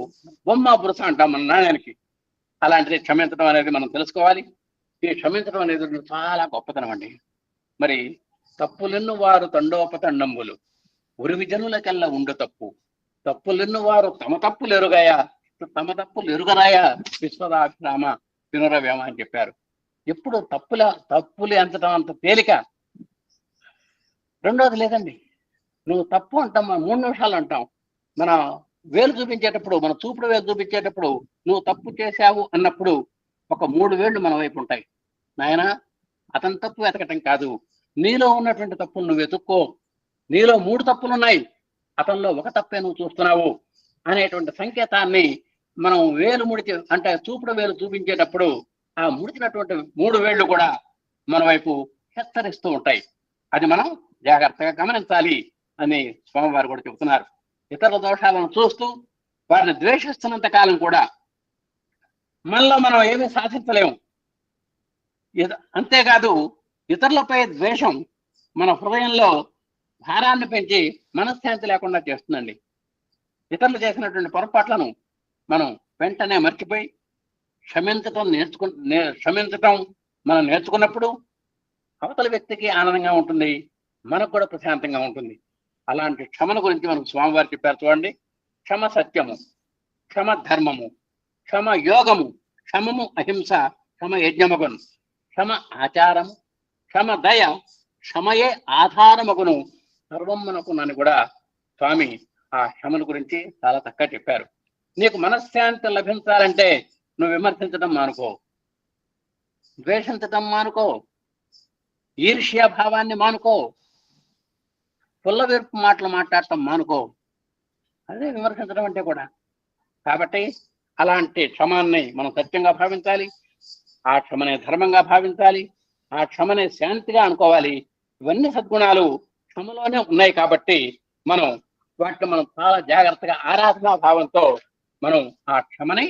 బొమ్మ బురస అంటాం మన నాణ్యానికి. అలాంటిది క్షమించడం అనేది మనం తెలుసుకోవాలి. ఈ క్షమించడం అనేది చాలా గొప్పతనం అండి. మరి తప్పులెన్ను వారు తండోపతండంబులు ఉరివి జనులకెల్లా ఉండు తప్పు, తప్పులెన్ను వారు తమ తప్పులు ఎరుగాయా, తమ తప్పులు ఎరుగరాయా విశ్వదాభిరామ వినురవేమ అని చెప్పారు. ఎప్పుడు తప్పులు ఎంచడం అంత తేలిక. రెండోది లేదండి, నువ్వు తప్పు అంటాం 3 నిమిషాలు అంటాం. మన వేలు చూపించేటప్పుడు, మన చూపుడు వేలు చూపించేటప్పుడు నువ్వు తప్పు చేశావు అన్నప్పుడు ఒక 3 వేళ్ళు మన వైపు ఉంటాయి. నాయన అతని తప్పు వెతకటం కాదు, నీలో ఉన్నటువంటి తప్పులు నువ్వు వెతుక్కో, నీలో 3 తప్పులు ఉన్నాయి, అతనిలో ఒక తప్పే నువ్వు చూస్తున్నావు అనేటువంటి సంకేతాన్ని మనం వేలు ముడిచి అంటే చూపుడు వేలు చూపించేటప్పుడు ఆ ముడిచినటువంటి 3 వేళ్ళు కూడా మన వైపు హెచ్చరిస్తూ ఉంటాయి. అది మనం జాగ్రత్తగా గమనించాలి అని స్వామివారు కూడా చెబుతున్నారు. ఇతరుల దోషాలను చూస్తూ వారిని ద్వేషిస్తున్నంత కాలం కూడా మనలో మనం ఏమీ సాధించలేము. అంతేకాదు ఇతరులపై ద్వేషం మన హృదయంలో భారాన్ని పెంచి మనశ్శాంతి లేకుండా చేస్తుందండి. ఇతరులు చేసినటువంటి పొరపాట్లను మనం వెంటనే మర్చిపోయి క్షమించటం మనం నేర్చుకున్నప్పుడు అవతల వ్యక్తికి ఆనందంగా ఉంటుంది, మనకు కూడా ప్రశాంతంగా ఉంటుంది. అలాంటి క్షమను గురించి మనకు స్వామివారు చెప్పారు చూడండి. క్షమ సత్యము, క్షమ ధర్మము, క్షమ యోగము, క్షమము అహింస, క్షమ యజ్ఞమగును, క్షమ ఆచారము, క్షమ దయ, క్షమయే ఆధారమగును సర్వమ్మనకునని కూడా స్వామి ఆ క్షమల గురించి చాలా చక్కగా చెప్పారు. నీకు మనశ్శాంతి లభించాలంటే నువ్వు విమర్శించడం మానుకో, ద్వేషించటం మానుకో, ఈర్ష్యాభావాన్ని మానుకో, పుల్లవీర్పు మాటలు మాట్లాడటం మానుకో. అదే విమర్శించడం అంటే కూడా. కాబట్టి అలాంటి క్షమాన్ని మనం సత్యంగా భావించాలి, ఆ క్షమనే ధర్మంగా భావించాలి, ఆ క్షమనే శాంతిగా అనుకోవాలి. ఇవన్నీ సద్గుణాలు క్షమలోనే ఉన్నాయి కాబట్టి వాటిని మనం చాలా జాగ్రత్తగా ఆరాధనా భావంతో మనం ఆ క్షమని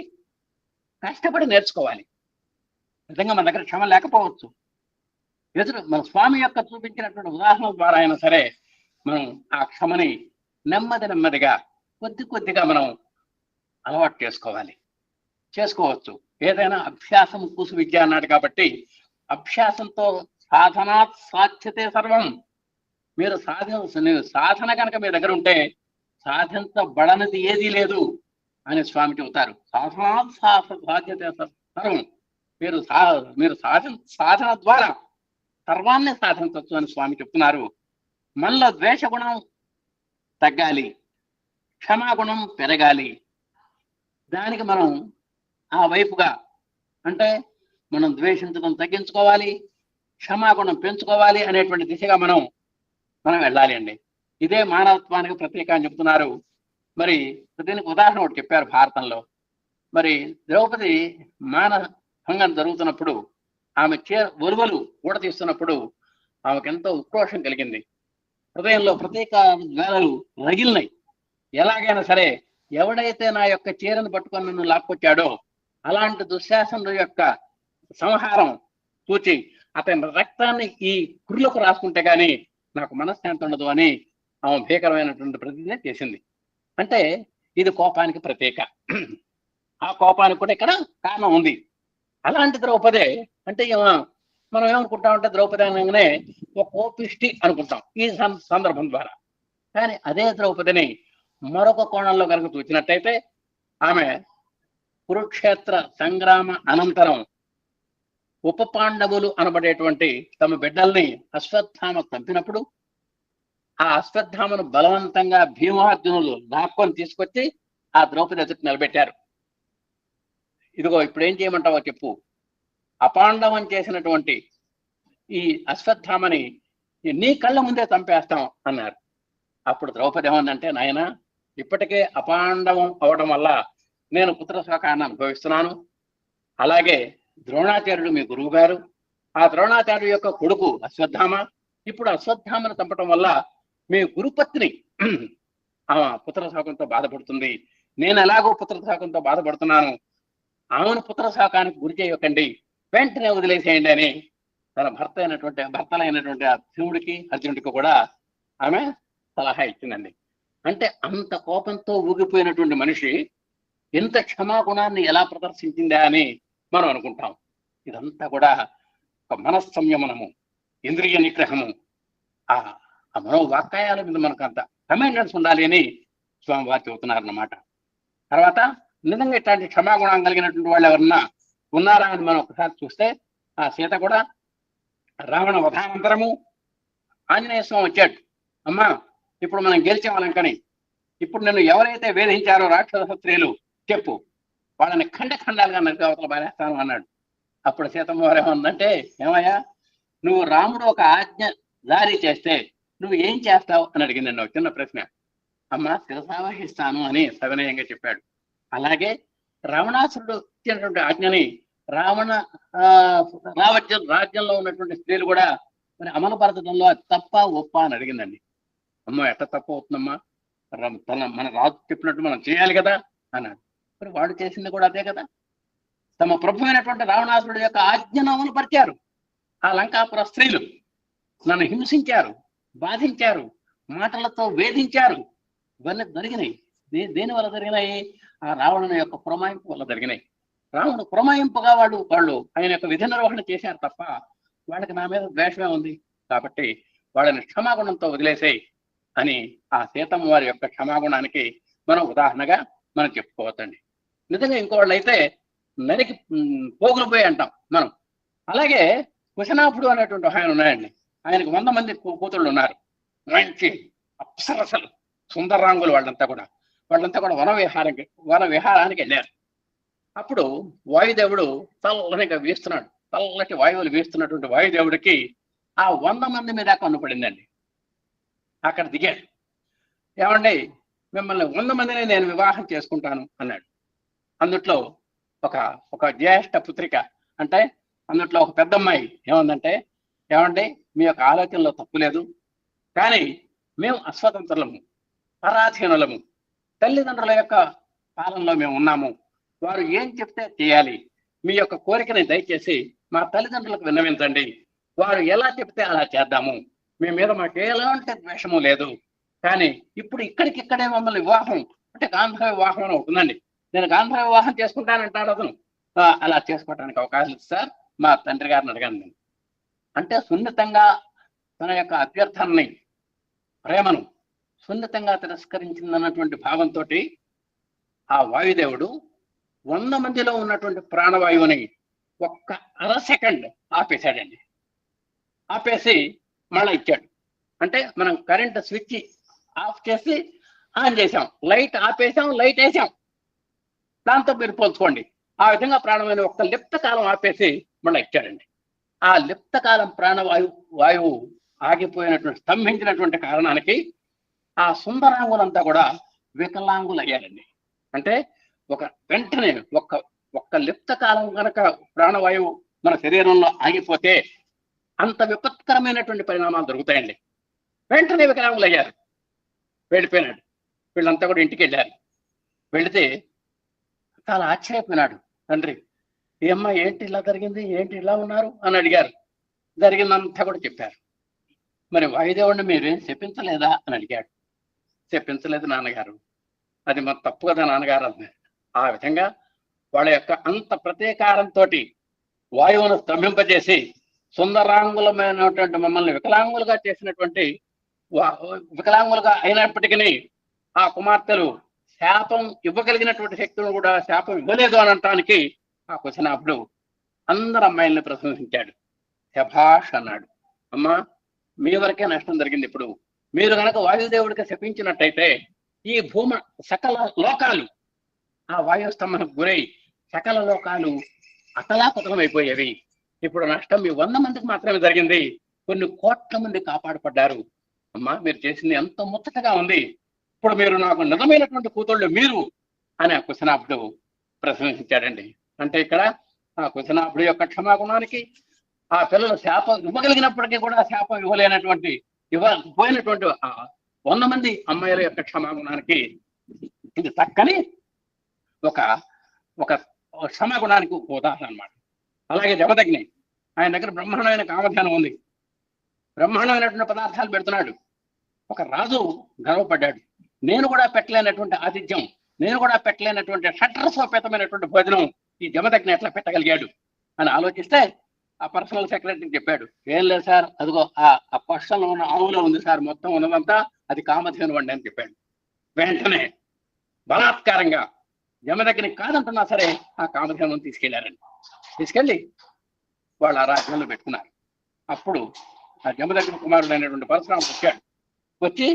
కష్టపడి నేర్చుకోవాలి. నిజంగా మన దగ్గర క్షమ లేకపోవచ్చు. మన స్వామి యొక్క చూపించినటువంటి ఉదాహరణ ద్వారా అయినా సరే మనం ఆ క్షమని నెమ్మదిగా కొద్దిగా మనం అలవాటు చేసుకోవచ్చు. ఏదైనా అభ్యాసం కూసు విద్య అన్నాడు కాబట్టి అభ్యాసంతో సాధనాత్ సాధ్యతే సర్వం. మీరు సాధన కనుక మీ దగ్గర ఉంటే సాధించబడనిది ఏదీ లేదు అని స్వామి చెబుతారు. సాధనాత్ సాధ్యతే సర్వం. మీరు సాధన ద్వారా సర్వాన్ని సాధించవచ్చు అని స్వామి చెప్తున్నారు. మనలో ద్వేషగుణం తగ్గాలి, క్షమాగుణం పెరగాలి. దానికి మనం ఆ వైపుగా అంటే మనం ద్వేషించడం తగ్గించుకోవాలి, క్షమాగుణం పెంచుకోవాలి అనేటువంటి దిశగా మనం వెళ్ళాలి అండి. ఇదే మానవత్వానికి ప్రతీక అని చెప్తున్నారు. మరి దీనికి ఉదాహరణ ఒకటి చెప్పారు భారతంలో. మరి ద్రౌపది మానభంగం జరుగుతున్నప్పుడు ఆమె ఒలువలు ఊడ తీస్తున్నప్పుడు ఆమెకు ఎంతో ఉక్రోషం కలిగింది. హృదయంలో ప్రత్యేక జ్వాలలు రగిలినాయి. ఎలాగైనా సరే ఎవడైతే నా యొక్క చీరను పట్టుకొని నన్ను లాక్కొచ్చాడో అలాంటి దుశ్శాసనుల యొక్క సంహారం చూచి అతని రక్తాన్ని ఈ కుర్లకు రాసుకుంటే గాని నాకు మనశ్శాంతి ఉండదు అని ఆమె భీకరమైనటువంటి ప్రతిజ్ఞ చేసింది. అంటే ఇది కోపానికి ప్రతీక. ఆ కోపానికి కూడా ఇక్కడ కారణం ఉంది. అలాంటి ద్రౌపదే అంటే మనం ఏమనుకుంటామంటే ద్రౌపది అనగానే ఒక కోపిష్టి అనుకుంటాం ఈ సందర్భం ద్వారా. కానీ అదే ద్రౌపదిని మరొక కోణంలో కనుక చూసినట్టయితే ఆమె కురుక్షేత్ర సంగ్రామ అనంతరం ఉప పాండవులు అనబడేటువంటి తమ బిడ్డల్ని అశ్వత్థామ చంపినప్పుడు ఆ అశ్వత్థామను బలవంతంగా భీమార్జునులు లాక్కొని తీసుకొచ్చి ఆ ద్రౌపది ఎదుటి నిలబెట్టారు. ఇదిగో ఇప్పుడు ఏం చేయమంటావో చెప్పు, అపాండవం చేసినటువంటి ఈ అశ్వత్థామని నీ కళ్ళ ముందే చంపేస్తాం అన్నారు. అప్పుడు ద్రౌపది ఏమందంటే, నాయన ఇప్పటికే అపాండవం అవడం వల్ల నేను పుత్రశోకాన్ని అనుభవిస్తున్నాను. అలాగే ద్రోణాచార్యుడు మీ గురువు గారు, ఆ ద్రోణాచార్యుడు యొక్క కొడుకు అశ్వత్థామ, ఇప్పుడు అశ్వత్థామను చంపడం వల్ల మీ గురుపత్ని పుత్రశోకంతో బాధపడుతుంది. నేను ఎలాగో పుత్రశోకంతో బాధపడుతున్నాను, ఆమెను పుత్రశోకానికి గురి చేయకండి, వెంటనే వదిలేసేయండి అని తన భర్తలైనటువంటి ఆ శివుడికి అర్జునుడికి కూడా ఆమె సలహా ఇచ్చిందండి. అంటే అంత కోపంతో ఊగిపోయినటువంటి మనిషి ఇంత క్షమాగుణాన్ని ఎలా ప్రదర్శించిందా అని మనం అనుకుంటాం. ఇదంతా కూడా ఒక మనస్సంయమనము, ఇంద్రియ నిగ్రహము, ఆ మనోవాక్కాయాల మీద మనకు అంత కమాండెన్స్ ఉండాలి అని స్వామివారు చెబుతున్నారన్నమాట. తర్వాత నిజంగా ఇట్లాంటి క్షమాగుణం కలిగినటువంటి వాళ్ళు ఎవరన్నా ఉన్నారా అని మనం ఒకసారి చూస్తే ఆ సీత కూడా రావణ వధానంతరము ఆంజనేయ స్వామి వచ్చాడు, అమ్మా ఇప్పుడు మనం గెలిచేవాళ్ళం, ఇప్పుడు నన్ను ఎవరైతే వేధించారో రాక్షస స్త్రీలు చెప్పు, వాళ్ళని ఖండాలుగా నరికి అవతల బారేస్తాను అన్నాడు. అప్పుడు సీతమ్మ వారు ఏమన్నంటే, ఏమయ్యా నువ్వు రాముడు ఒక ఆజ్ఞ జారీ చేస్తే నువ్వు ఏం చేస్తావు అని అడిగింది నన్ను చిన్న ప్రశ్న. అమ్మ శిరసావహిస్తాను అని సవినయంగా చెప్పాడు. అలాగే రావణాసురుడు ఇచ్చినటువంటి ఆజ్ఞని రాజ్యంలో ఉన్నటువంటి స్త్రీలు కూడా మరి అమలుపరచడంలో అది తప్ప ఒప్ప అని అడిగిందండి. అమ్మ ఎట్ట తప్ప అవుతుందమ్మా, మన రాజు చెప్పినట్టు మనం చేయాలి కదా అన్నాడు. మరి వాడు చేసింది కూడా అదే కదా, తమ ప్రభు అయినటువంటి రావణాసురుడు యొక్క ఆజ్ఞను అమలు పరిచారు. ఆ లంకాపుర స్త్రీలు నన్ను హింసించారు, బాధించారు, మాటలతో వేధించారు, ఇవన్నీ జరిగినాయి. దేని వల్ల జరిగినాయి? ఆ రావణుని యొక్క పురమాయింపు వల్ల జరిగినాయి. రావణుడు పురమాయింపుగా వాళ్ళు ఆయన యొక్క విధి నిర్వహణ చేశారు తప్ప వాళ్ళకి నా మీద ద్వేషమే ఉంది, కాబట్టి వాళ్ళని క్షమాగుణంతో వదిలేసేయి అని ఆ సీతమ్మ వారి యొక్క క్షమాగుణానికి మనం ఉదాహరణగా మనం చెప్పుకోవచ్చండి. నిజంగా ఇంకోళ్ళు అయితే నరికి పోగులు పోయి అంటాం మనం. అలాగే కుశనాభుడు అనేటువంటి ఆయన ఉన్నాయండి, ఆయనకు 100 మంది కూతుళ్ళు ఉన్నారు, మంచి అప్సరసలు సుందరాంగులు. వాళ్ళంతా కూడా వన విహారానికి వెళ్ళారు. అప్పుడు వాయుదేవుడు చల్లనిగా వీస్తున్నాడు, చల్లటి వాయువులు వీస్తున్నటువంటి వాయుదేవుడికి ఆ 100 మంది మీద కన్ను పడిందండి. అక్కడ దిగాడు, ఏమండి మిమ్మల్ని 100 మందిని నేను వివాహం చేసుకుంటాను అన్నాడు. అందుట్లో ఒక జ్యేష్ఠ పుత్రిక, అంటే అందుట్లో ఒక పెద్దమ్మాయి ఏమందంటే, ఏమండి మీ యొక్క ఆలోచనలో తప్పు లేదు, కానీ మేము అస్వతంత్రులము, పరాధీనులము, తల్లిదండ్రుల యొక్క పాలనలో మేము ఉన్నాము, వారు ఏం చెప్తే చేయాలి, మీ యొక్క కోరికని దయచేసి మా తల్లిదండ్రులకు విన్నవించండి, వారు ఎలా చెప్తే అలా చేద్దాము, మీ మీద మాకు ఎలాంటి ద్వేషము లేదు, కానీ ఇప్పుడు ఇక్కడికిక్కడే మమ్మల్ని వివాహం అంటే గాంధర్వ వివాహం అని అవుతుందండి, నేను గాంధర్వ వివాహం చేసుకుంటానంటాడు అతను. అలా చేసుకోవడానికి అవకాశం ఉంది సార్, మా తండ్రి గారిని అడగాను నేను అంటే సున్నితంగా తన యొక్క అభ్యర్థనని, ప్రేమను సున్నితంగా తిరస్కరించిందన్నటువంటి భావంతో ఆ వాయుదేవుడు 100 మందిలో ఉన్నటువంటి ప్రాణవాయువుని ఒక్క అరసెకండ్ ఆపేశాడండి. ఆపేసి మళ్ళీ ఇచ్చాడు. అంటే మనం కరెంట్ స్విచ్ ఆఫ్ చేసి ఆన్ చేసాం, లైట్ ఆపేసాం, లైట్ వేసాం, దాంతో మీరు పోల్చుకోండి. ఆ విధంగా ప్రాణమైన ఒక్క లిప్త కాలం ఆపేసి మళ్ళీ ఇచ్చాడండి. ఆ లిప్త కాలం వాయువు ఆగిపోయినటువంటి స్తంభించినటువంటి కారణానికి ఆ సుందరాంగులంతా కూడా వికలాంగులు అయ్యారండి. అంటే వెంటనే ఒక్క లిప్త కాలం కనుక ప్రాణవాయువు మన శరీరంలో ఆగిపోతే అంత విపత్కరమైనటువంటి పరిణామాలు జరుగుతాయండి. వెంటనే వికలాంగులు అయ్యారు, వెళ్ళిపోయినాడు. వీళ్ళంతా కూడా ఇంటికి వెళ్ళారు. వెళితే చాలా ఆశ్చర్యపోయినాడు తండ్రి, ఏమ్మా ఏంటి ఇలా జరిగింది, ఏంటి ఇలా ఉన్నారు అని అడిగారు. జరిగిందంతా కూడా చెప్పారు. మరి వాయుదేవుడిని మీరేం చెప్పించలేదా అని అడిగాడు. చెప్పించలేదు నాన్నగారు, అది మరి తప్పు కదా నాన్నగారు అన్నారు. ఆ విధంగా వాళ్ళ యొక్క అంత ప్రతీకారంతో వాయువును స్తంభింపజేసి సుందరాంగులమైనటువంటి మమ్మల్ని వికలాంగులుగా చేసినటువంటి వికలాంగులుగా అయినప్పటికీ ఆ కుమార్తెలు శాపం ఇవ్వగలిగినటువంటి శక్తులను కూడా శాపం ఇవ్వలేదు అని అనటానికి ఆ కుశనాభుడు అందరు అమ్మాయిల్ని ప్రశంసించాడు. శభాష్ అన్నాడు. అమ్మా, మీ వరకే నష్టం జరిగింది. ఇప్పుడు మీరు కనుక వాయుదేవుడికి శపించినట్టయితే ఈ భూమ సకల లోకాలు ఆ వాయుస్తంభనకు గురై సకల లోకాలు అతలాకుతలమైపోయేవి. ఇప్పుడు నష్టం మీ 100 మందికి మాత్రమే జరిగింది, కొన్ని కోట్ల మంది కాపాడపడ్డారు. అమ్మా, మీరు చేసింది ఎంత ముచ్చటగా ఉంది. ఇప్పుడు మీరు నాకు నిజమైనటువంటి కూతుళ్ళు మీరు అని ఆ కుశనాభుడు ప్రశంసించాడండి. అంటే ఇక్కడ ఆ కుశనాభుడి యొక్క క్షమాగుణానికి ఆ పిల్లలు శాపం ఇవ్వగలిగినప్పటికీ కూడా శాపం ఇవ్వలేనటువంటి పోయినటువంటి 100 మంది అమ్మాయిల యొక్క క్షమాగుణానికి ఇది చక్కని ఒక ఒక క్షమాగుణానికి ఉదాహరణ అన్నమాట. అలాగే జమదగ్ని, ఆయన దగ్గర బ్రహ్మాండమైన కామధ్యానం ఉంది, బ్రహ్మాండమైనటువంటి పదార్థాలు పెడుతున్నాడు. ఒక రాజు గర్వపడ్డాడు, నేను కూడా పెట్టలేనటువంటి ఆతిథ్యం, నేను కూడా పెట్టలేనటువంటి షట్రసోపేతమైనటువంటి భోజనం ఈ జమదగ్ని ఎట్లా పెట్టగలిగాడు అని ఆలోచిస్తే ఆ పర్సనల్ సెక్రటరీకి చెప్పాడు. ఏం లేదు సార్, అదిగో ఆ పక్షంలో ఉన్న ఆవులో ఉంది సార్, మొత్తం ఉన్నదంతా అది కామధేను వండి అని చెప్పాడు. వెంటనే బలాత్కారంగా జమదగ్ని కాదంటున్నా సరే ఆ కామధేను తీసుకెళ్లారండి. తీసుకెళ్లి వాళ్ళు ఆ రాజ్యంలో పెట్టుకున్నారు. అప్పుడు ఆ జమదగ్ని కుమారుడు అయినటువంటి పరశురాముడు వచ్చాడు. వచ్చి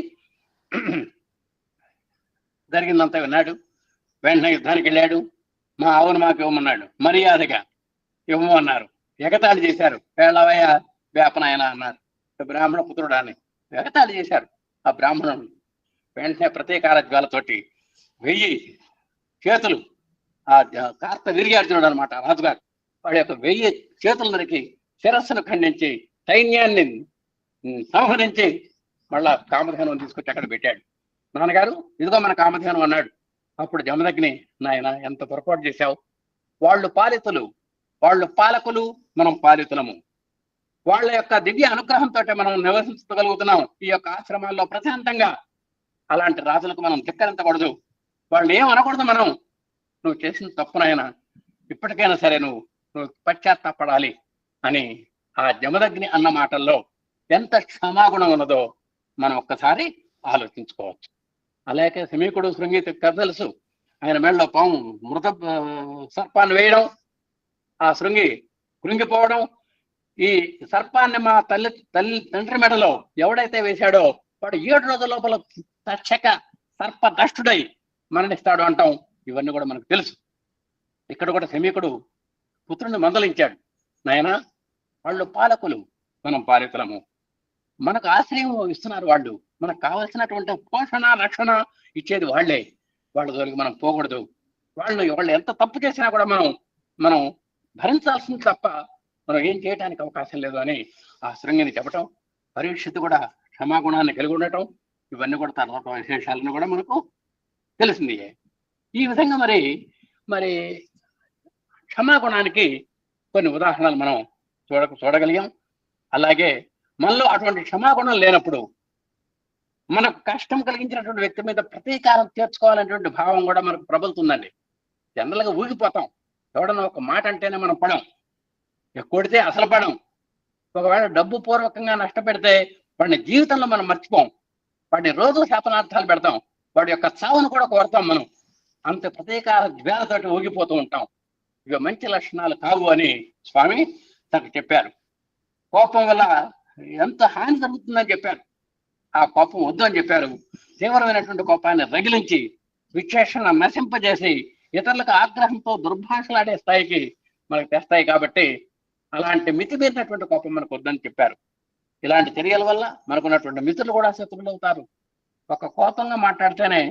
జరిగిందంతా విన్నాడు. వెంటనే యుద్ధానికి వెళ్ళాడు. మా ఆవును మాకు ఇవ్వమన్నాడు. మర్యాదగా ఇవ్వమన్నారు. ఎగతాళి చేశారు. వేళవయ్య వేపనాయన అన్నారు. బ్రాహ్మణ పుత్రుడు అని ఎగతాళి చేశారు ఆ బ్రాహ్మణుడు. వెంటనే ప్రతీకార జ్వాలతోటి 1000 చేతులు, ఆ కార్త వీర్యార్జునుడు అనమాట రాజుగారు, వాడి యొక్క 1000 చేతులు నరికి శిరస్సును ఖండించి సైన్యాన్ని సంహరించి మళ్ళా కామధేనం తీసుకొచ్చి అక్కడ పెట్టాడు. నాన్నగారు ఇదిగో మన కామధేనం అన్నాడు. అప్పుడు జమదగ్ని, నాయన ఎంత పొరపాటు చేశావు, వాళ్ళు పాలితులు, వాళ్ళు పాలకులు, మనం పాలితులము. వాళ్ళ యొక్క దివ్య అనుగ్రహంతో మనం నివసించగలుగుతున్నాం ఈ యొక్క ఆశ్రమాల్లో ప్రశాంతంగా. అలాంటి రాజులకు మనం ధిక్కరించకూడదు, వాళ్ళు ఏం అనకూడదు. మనం నువ్వు చేసిన తప్పునైనా ఇప్పటికైనా సరే నువ్వు పశ్చాత్తాపడాలి అని ఆ జమదగ్ని అన్న మాటల్లో ఎంత క్షమాగుణం ఉన్నదో మనం ఒక్కసారి ఆలోచించుకోవచ్చు. అలాగే శమీకుడు శృంగి కథ తెలుసు. ఆయన మెడలో పాము మృత సర్పాన్ని వేయడం, ఆ శృంగి కృంగిపోవడం, ఈ సర్పాన్ని మా తండ్రి మెడలో ఎవడైతే వేశాడో వాడు 7 రోజుల లోపల తక్షక సర్ప దష్టుడై మరణిస్తాడు అంటాం. ఇవన్నీ కూడా మనకు తెలుసు. ఇక్కడ కూడా శమీకుడు పుత్రుని మందలించాడు. నాయనా, వాళ్ళు పాలకులు, మనం పాలితులము, మనకు ఆశ్రయం ఇస్తున్నారు వాళ్ళు, మనకు కావలసినటువంటి పోషణ రక్షణ ఇచ్చేది వాళ్లే. వాళ్ళ జోలికి మనం పోకూడదు. వాళ్ళు ఎంత తప్పు చేసినా కూడా మనం భరించాల్సింది తప్ప మనం ఏం చేయడానికి అవకాశం లేదు అని ఆ శృంగిని చెప్పటం, పరీక్షిత్తు కూడా క్షమాగుణాన్ని కలిగి ఉండటం, ఇవన్నీ కూడా తర్వాత విశేషాలను కూడా మనకు తెలిసింది. ఈ విధంగా మరి క్షమాగుణానికి కొన్ని ఉదాహరణలు మనం చూడగలిగాం. అలాగే మనలో అటువంటి క్షమాగుణం లేనప్పుడు మనకు కష్టం కలిగించినటువంటి వ్యక్తి మీద ప్రతీకారం తీర్చుకోవాలనేటువంటి భావం కూడా మనకు ప్రబలుతుందండి. జనరల్గా ఊగిపోతాం. ఎవడన్నా ఒక మాట అంటేనే మనం పడం, కొడితే అసలు పడం. ఒకవేళ డబ్బు పూర్వకంగా నష్టపెడితే వాడిని జీవితంలో మనం మర్చిపోం, వాడిని రోజు శాపనార్థాలు పెడతాం, వాడి యొక్క చావును కూడా కోరతాం. మనం అంత ప్రతీకార జ్ఞానతోటి ఊగిపోతూ ఉంటాం. ఇవి మంచి లక్షణాలు కావు అని స్వామి తనకు చెప్పారు. కోపం వల్ల ఎంత హాని జరుగుతుందని చెప్పారు. ఆ కోపం వద్దు అని చెప్పారు. తీవ్రమైనటువంటి కోపాన్ని రగిలించి విశేషణ నశింపజేసి ఇతరులకు ఆగ్రహంతో దుర్భాషలాడే స్థాయికి మనకు తెస్తాయి. కాబట్టి అలాంటి మితిమీరినటువంటి కోపం మనకు వద్దని చెప్పారు. ఇలాంటి చర్యల వల్ల మనకున్నటువంటి మిత్రులు కూడా శత్రువులు అవుతారు. ఒక కోపంగా మాట్లాడితేనే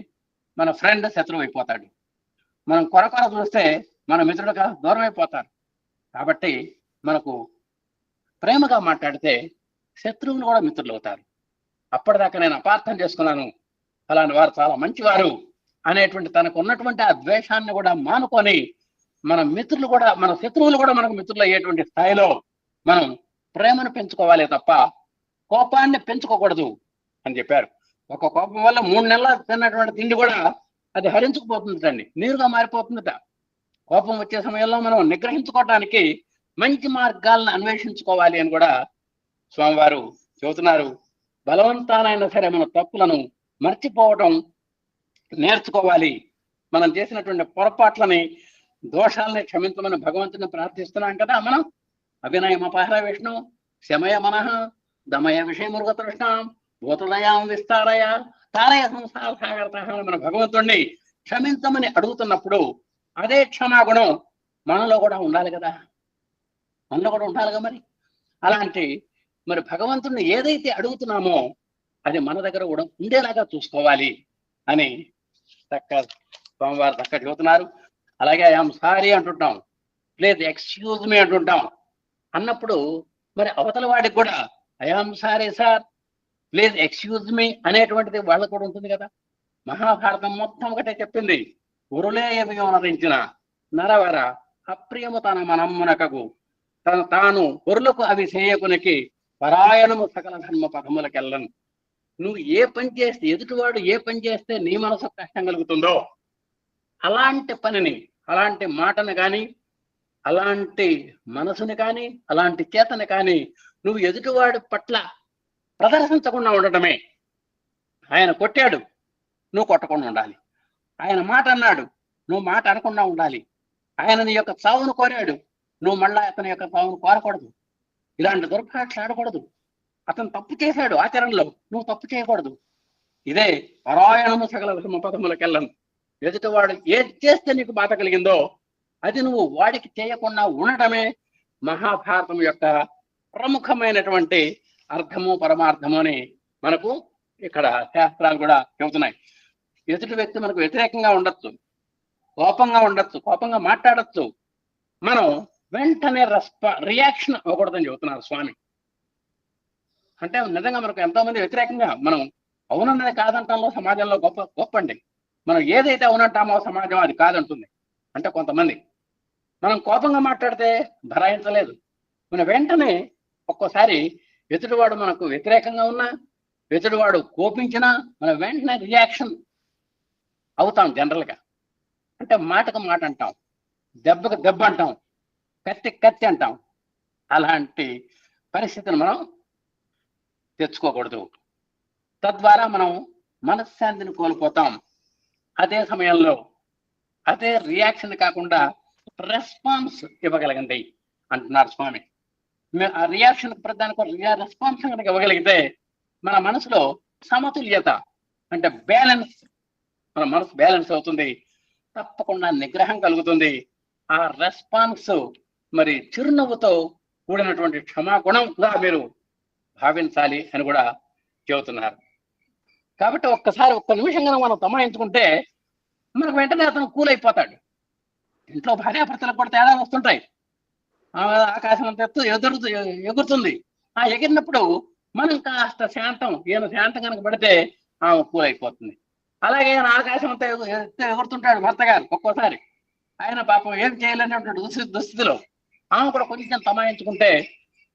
మన ఫ్రెండ్ శత్రువు అయిపోతాడు. మనం కొరకొర చూస్తే మన మిత్రులుగా దూరం అయిపోతారు. కాబట్టి మనకు ప్రేమగా మాట్లాడితే శత్రువులు కూడా మిత్రులు అవుతారు. అప్పటిదాకా నేను అపార్థం చేసుకున్నాను, అలాంటి వారు చాలా మంచివారు అనేటువంటి తనకు ఉన్నటువంటి ఆ ద్వేషాన్ని కూడా మానుకొని మన మిత్రులు కూడా, మన శత్రువులు కూడా మనకు మిత్రులు అయ్యేటువంటి స్థాయిలో మనం ప్రేమను పెంచుకోవాలి తప్ప కోపాన్ని పెంచుకోకూడదు అని చెప్పారు. ఒక కోపం వల్ల 3 నెలలు తిన్నటువంటి తిండి కూడా అది హరించుకుపోతుందండి, నీరుగా మారిపోతుందట. కోపం వచ్చే సమయంలో మనం నిగ్రహించుకోవటానికి మంచి మార్గాలను అన్వేషించుకోవాలి అని కూడా స్వామివారు చెబుతున్నారు. బలవంతానైనా సరే మన తప్పులను మర్చిపోవడం నేర్చుకోవాలి. మనం చేసినటువంటి పొరపాట్లని, దోషాలని క్షమించమని భగవంతుని ప్రార్థిస్తున్నాం కదా మనం. అభినయం అపహర విష్ణు శమయ మనః దమయ విషయమురుగ తృష్ణాం భూతదయాం విస్తారయ తారయ సంసార సాగరత మన భగవంతుణ్ణి క్షమించమని అడుగుతున్నప్పుడు అదే క్షమాగుణం మనలో కూడా ఉండాలి కదా, మనలో కూడా ఉండాలిగా. మరి అలాంటి మరి భగవంతుణ్ణి ఏదైతే అడుగుతున్నామో అది మన దగ్గర కూడా ఉండేలాగా చూసుకోవాలి అని స్వామివారు చక్కగా చెబుతున్నారు. అలాగే ఐఎమ్ సారీ అంటుంటాం, ప్లీజ్ ఎక్స్క్యూజ్ మీ అంటుంటాం. అన్నప్పుడు మరి అవతల వాడికి కూడా I'm sorry sir, please excuse me అనేటువంటిది వాళ్ళకు కూడా ఉంటుంది కదా. మహాభారతం మొత్తం ఒకటే చెప్పింది, ఉరులే ఎదిగనరించిన నరవర అప్రియము తన మనమ్మునకగు తాను పొరులకు అవి చేయకునికి పరాయణము సకల ధర్మ పదములకెళ్ళను. నువ్వు ఏ పని చేస్తే, ఎదుటివాడు ఏ పని చేస్తే నీ మనసు కష్టం కలుగుతుందో అలాంటి పనిని, అలాంటి మాటను కానీ, అలాంటి మనసుని కానీ, అలాంటి చేతను కానీ నువ్వు ఎదుటివాడి పట్ల ప్రదర్శించకుండా ఉండటమే. ఆయన కొట్టాడు, నువ్వు కొట్టకుండా ఉండాలి. ఆయన మాట అన్నాడు, నువ్వు మాట అనకుండా ఉండాలి. ఆయన నీ యొక్క చావును కోరాడు, నువ్వు మళ్ళా అతని యొక్క చావును కోరకూడదు. ఇలాంటి దుర్భాషలు ఆడకూడదు. అతను తప్పు చేశాడు ఆచరణలో, నువ్వు తప్పు చేయకూడదు. ఇదే పరాయణము సకల పదములకెళ్ళను. ఎదుటివాడు ఏది చేస్తే నీకు బాధ కలిగిందో అది నువ్వు వాడికి చేయకుండా ఉండటమే మహాభారతం యొక్క ప్రముఖమైనటువంటి అర్థము పరమార్థము అని మనకు ఇక్కడ శాస్త్రాలు కూడా చెబుతున్నాయి. ఎదుటి వ్యక్తి మనకు వ్యతిరేకంగా ఉండొచ్చు, కోపంగా ఉండొచ్చు, కోపంగా మాట్లాడచ్చు, మనం వెంటనే రియాక్షన్ అవ్వకూడదని చెబుతున్నారు స్వామి. అంటే నిజంగా మనకు ఎంతో మంది వ్యతిరేకంగా, మనం అవునన్నది కాదంటామో సమాజంలో గొప్పండి. మనం ఏదైతే అవునంటామో సమాజం అది కాదంటుంది. అంటే కొంతమంది మనం కోపంగా మాట్లాడితే భరాయించలేదు, మన వెంటనే ఒక్కోసారి ఎదుటివాడు మనకు వ్యతిరేకంగా ఉన్నా, ఎదుటివాడు కోపించినా మనం వెంటనే రియాక్షన్ అవుతాం. జనరల్గా అంటే మాటకు మాట అంటాం, దెబ్బకు దెబ్బ అంటాం, కత్తి కత్తి అంటాం. అలాంటి పరిస్థితిని మనం తెచ్చుకోకూడదు. తద్వారా మనం మనశ్శాంతిని కోల్పోతాం. అదే సమయంలో అదే రియాక్షన్ కాకుండా రెస్పాన్స్ ఇవ్వగలగండి అంటున్నారు స్వామి. ఆ రియాక్షన్ ప్రధానికి రెస్పాన్స్ కనుక ఇవ్వగలిగితే మన మనసులో సమతుల్యత అంటే బ్యాలెన్స్, మన మనసు బ్యాలెన్స్ అవుతుంది, తప్పకుండా నిగ్రహం కలుగుతుంది. ఆ రెస్పాన్స్ మరి చిరునవ్వుతో కూడినటువంటి క్షమాగుణంగా మీరు భావించాలి అని కూడా చెబుతున్నారు. కాబట్టి ఒక్క నిమిషం కనుక మనం తమాయించుకుంటే మనకు వెంటనే అతను కూల్ అయిపోతాడు. ఇంట్లో భార్యాభర్తలకు కూడా తేడా వస్తుంటాయి. ఆకాశం అంత ఎత్తు ఎగురుతుంది. ఆ ఎగిరినప్పుడు మనం కాస్త శాంతం, ఈయన శాంతం కనుక పడితే ఆమె కూల్ అయిపోతుంది. అలాగే ఆయన ఆకాశం అంతా ఎగురుతుంటాడు భర్త గారు, ఒక్కోసారి ఆయన పాపం ఏం చేయలేనటువంటి దుస్థితిలో ఆమె కూడా కొంచెం తమాయించుకుంటే,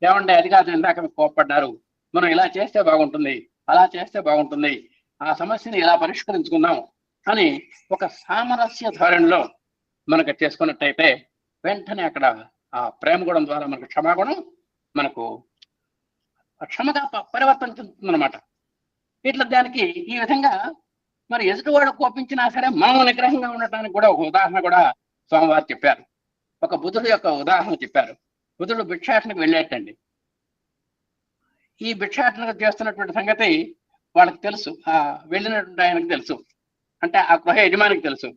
ఏమంటే అది కాదు, ఇందాక మీకు కోప్పడ్డారు, మనం ఇలా చేస్తే బాగుంటుంది, అలా చేస్తే బాగుంటుంది, ఆ సమస్యని ఇలా పరిష్కరించుకుందాం అని ఒక సామరస్య ధోరణిలో మనకు చేసుకున్నట్టయితే వెంటనే అక్కడ ఆ ప్రేమ గుణం ద్వారా మనకు క్షమాగుణం మనకు క్షమగా పరివర్తన చెందుతుందన్నమాట. ఇట్లా దానికి ఈ విధంగా మరి ఎదుటివాడు కోపించినా సరే మనం నిగ్రహంగా ఉండటానికి కూడా ఒక ఉదాహరణ కూడా స్వామివారు చెప్పారు. ఒక బుద్ధుడు యొక్క ఉదాహరణ చెప్పారు. బుద్ధుడు భిక్షాటనకు వెళ్ళేటండి. ఈ భిక్షాటన చేస్తున్నటువంటి సంగతి వాళ్ళకి తెలుసు, ఆ వెళ్ళినటువంటి ఆయనకు తెలుసు, అంటే ఆ గృహ యజమానికి తెలుసు.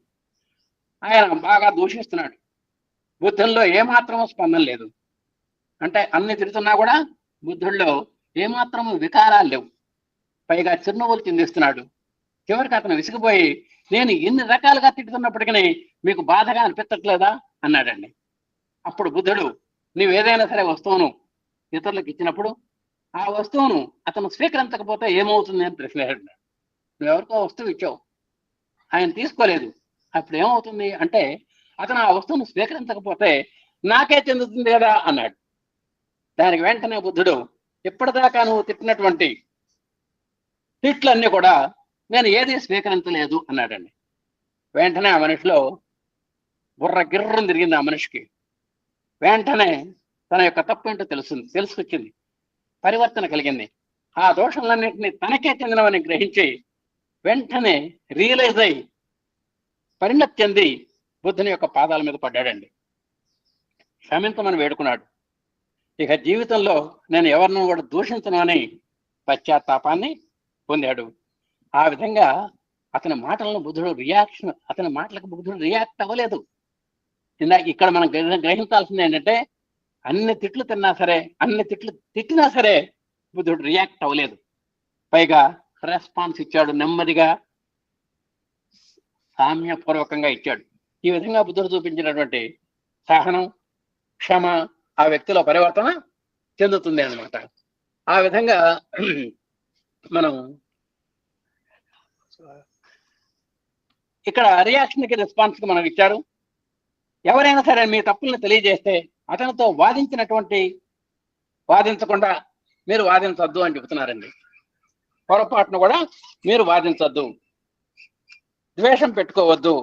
ఆయన బాగా దూషిస్తున్నాడు. బుద్ధుల్లో ఏమాత్రము స్పందన లేదు. అంటే అన్ని తిరుగుతున్నా కూడా బుద్ధుల్లో ఏమాత్రము వికారాలు లేవు. పైగా చిరునవ్వులు చిందిస్తున్నాడు. చివరికి అతను విసిగిపోయి, నేను ఇన్ని రకాలుగా తిట్టుతున్నప్పటికీ మీకు బాధగా అనిపించట్లేదా అన్నాడండి. అప్పుడు బుద్ధుడు, నువ్వు ఏదైనా సరే వస్తువును ఇతరులకు ఇచ్చినప్పుడు ఆ వస్తువును అతను స్వీకరించకపోతే ఏమవుతుంది అని ప్రశ్న అడిగాడు. నువ్వెవరికో వస్తువు ఇచ్చావు, ఆయన తీసుకోలేదు, అప్పుడు ఏమవుతుంది అంటే అతను ఆ వస్తువును స్వీకరించకపోతే నాకే చెందుతుంది కదా అన్నాడు. దానికి వెంటనే బుద్ధుడు, ఇప్పటిదాకా నువ్వు తిట్టినటువంటి తిట్లన్నీ కూడా నేను ఏది స్వీకరించలేదు అన్నాడండి. వెంటనే ఆ మనిషిలో బుర్ర గిర్రం తిరిగింది. ఆ మనిషికి వెంటనే తన యొక్క తప్పు ఏంటో తెలుసుకొచ్చింది, పరివర్తన కలిగింది. ఆ దోషాలన్నింటినీ తనకే చెందినవని గ్రహించి వెంటనే రియలైజ్ అయి పరిణతి చెంది బుద్ధుని యొక్క పాదాల మీద పడ్డాడండి. క్షమించమని వేడుకున్నాడు. ఇక జీవితంలో నేను ఎవరినో కూడా దూషించను అని పశ్చాత్తాపాన్ని పొందాడు. ఆ విధంగా అతని మాటలకు బుద్ధుడు రియాక్ట్ అవ్వలేదు. ఇక్కడ మనం గ్రహించాల్సింది ఏంటంటే, అన్ని తిట్లు తిట్టినా సరే బుద్ధుడు రియాక్ట్ అవ్వలేదు. పైగా రెస్పాన్స్ ఇచ్చాడు, నెమ్మదిగా సామ్యపూర్వకంగా ఇచ్చాడు. ఈ విధంగా బుద్ధుడు చూపించినటువంటి సహనం, క్షమ ఆ వ్యక్తిలో పరివర్తన చెందుతుంది అన్నమాట. ఆ విధంగా మనం ఇక్కడ రియాక్షన్కి రెస్పాన్స్ కి మనం ఇచ్చారు. ఎవరైనా సరే మీ తప్పుల్ని తెలియజేస్తే అతనితో వాదించకుండా మీరు వాదించొద్దు అని చెబుతున్నారండి. పొరపాటును కూడా మీరు వాదించొద్దు, ద్వేషం పెట్టుకోవద్దు.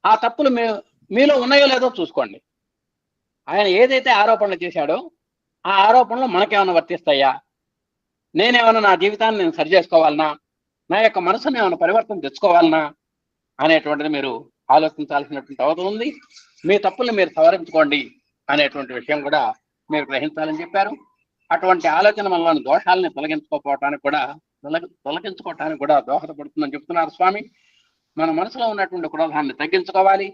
ఆ తప్పులు మీలో ఉన్నాయో లేదో చూసుకోండి. ఆయన ఏదైతే ఆరోపణలు చేశాడో ఆ ఆరోపణలు మనకేమైనా వర్తిస్తాయా, నేనేమైనా నా జీవితాన్ని నేను సరి చేసుకోవాలనా, నా యొక్క మనసుని ఏమైనా పరివర్తన తెచ్చుకోవాలనా అనేటువంటిది మీరు ఆలోచించాల్సినటువంటి అవసరం ఉంది. మీ తప్పుల్ని మీరు సవరించుకోండి అనేటువంటి విషయం కూడా మీరు గ్రహించాలని చెప్పారు. అటువంటి ఆలోచన మనలోని దోషాలని తొలగించుకోవటానికి కూడా దోహదపడుతుందని చెప్తున్నారు స్వామి. మన మనసులో ఉన్నటువంటి క్రోధాన్ని తగ్గించుకోవాలి,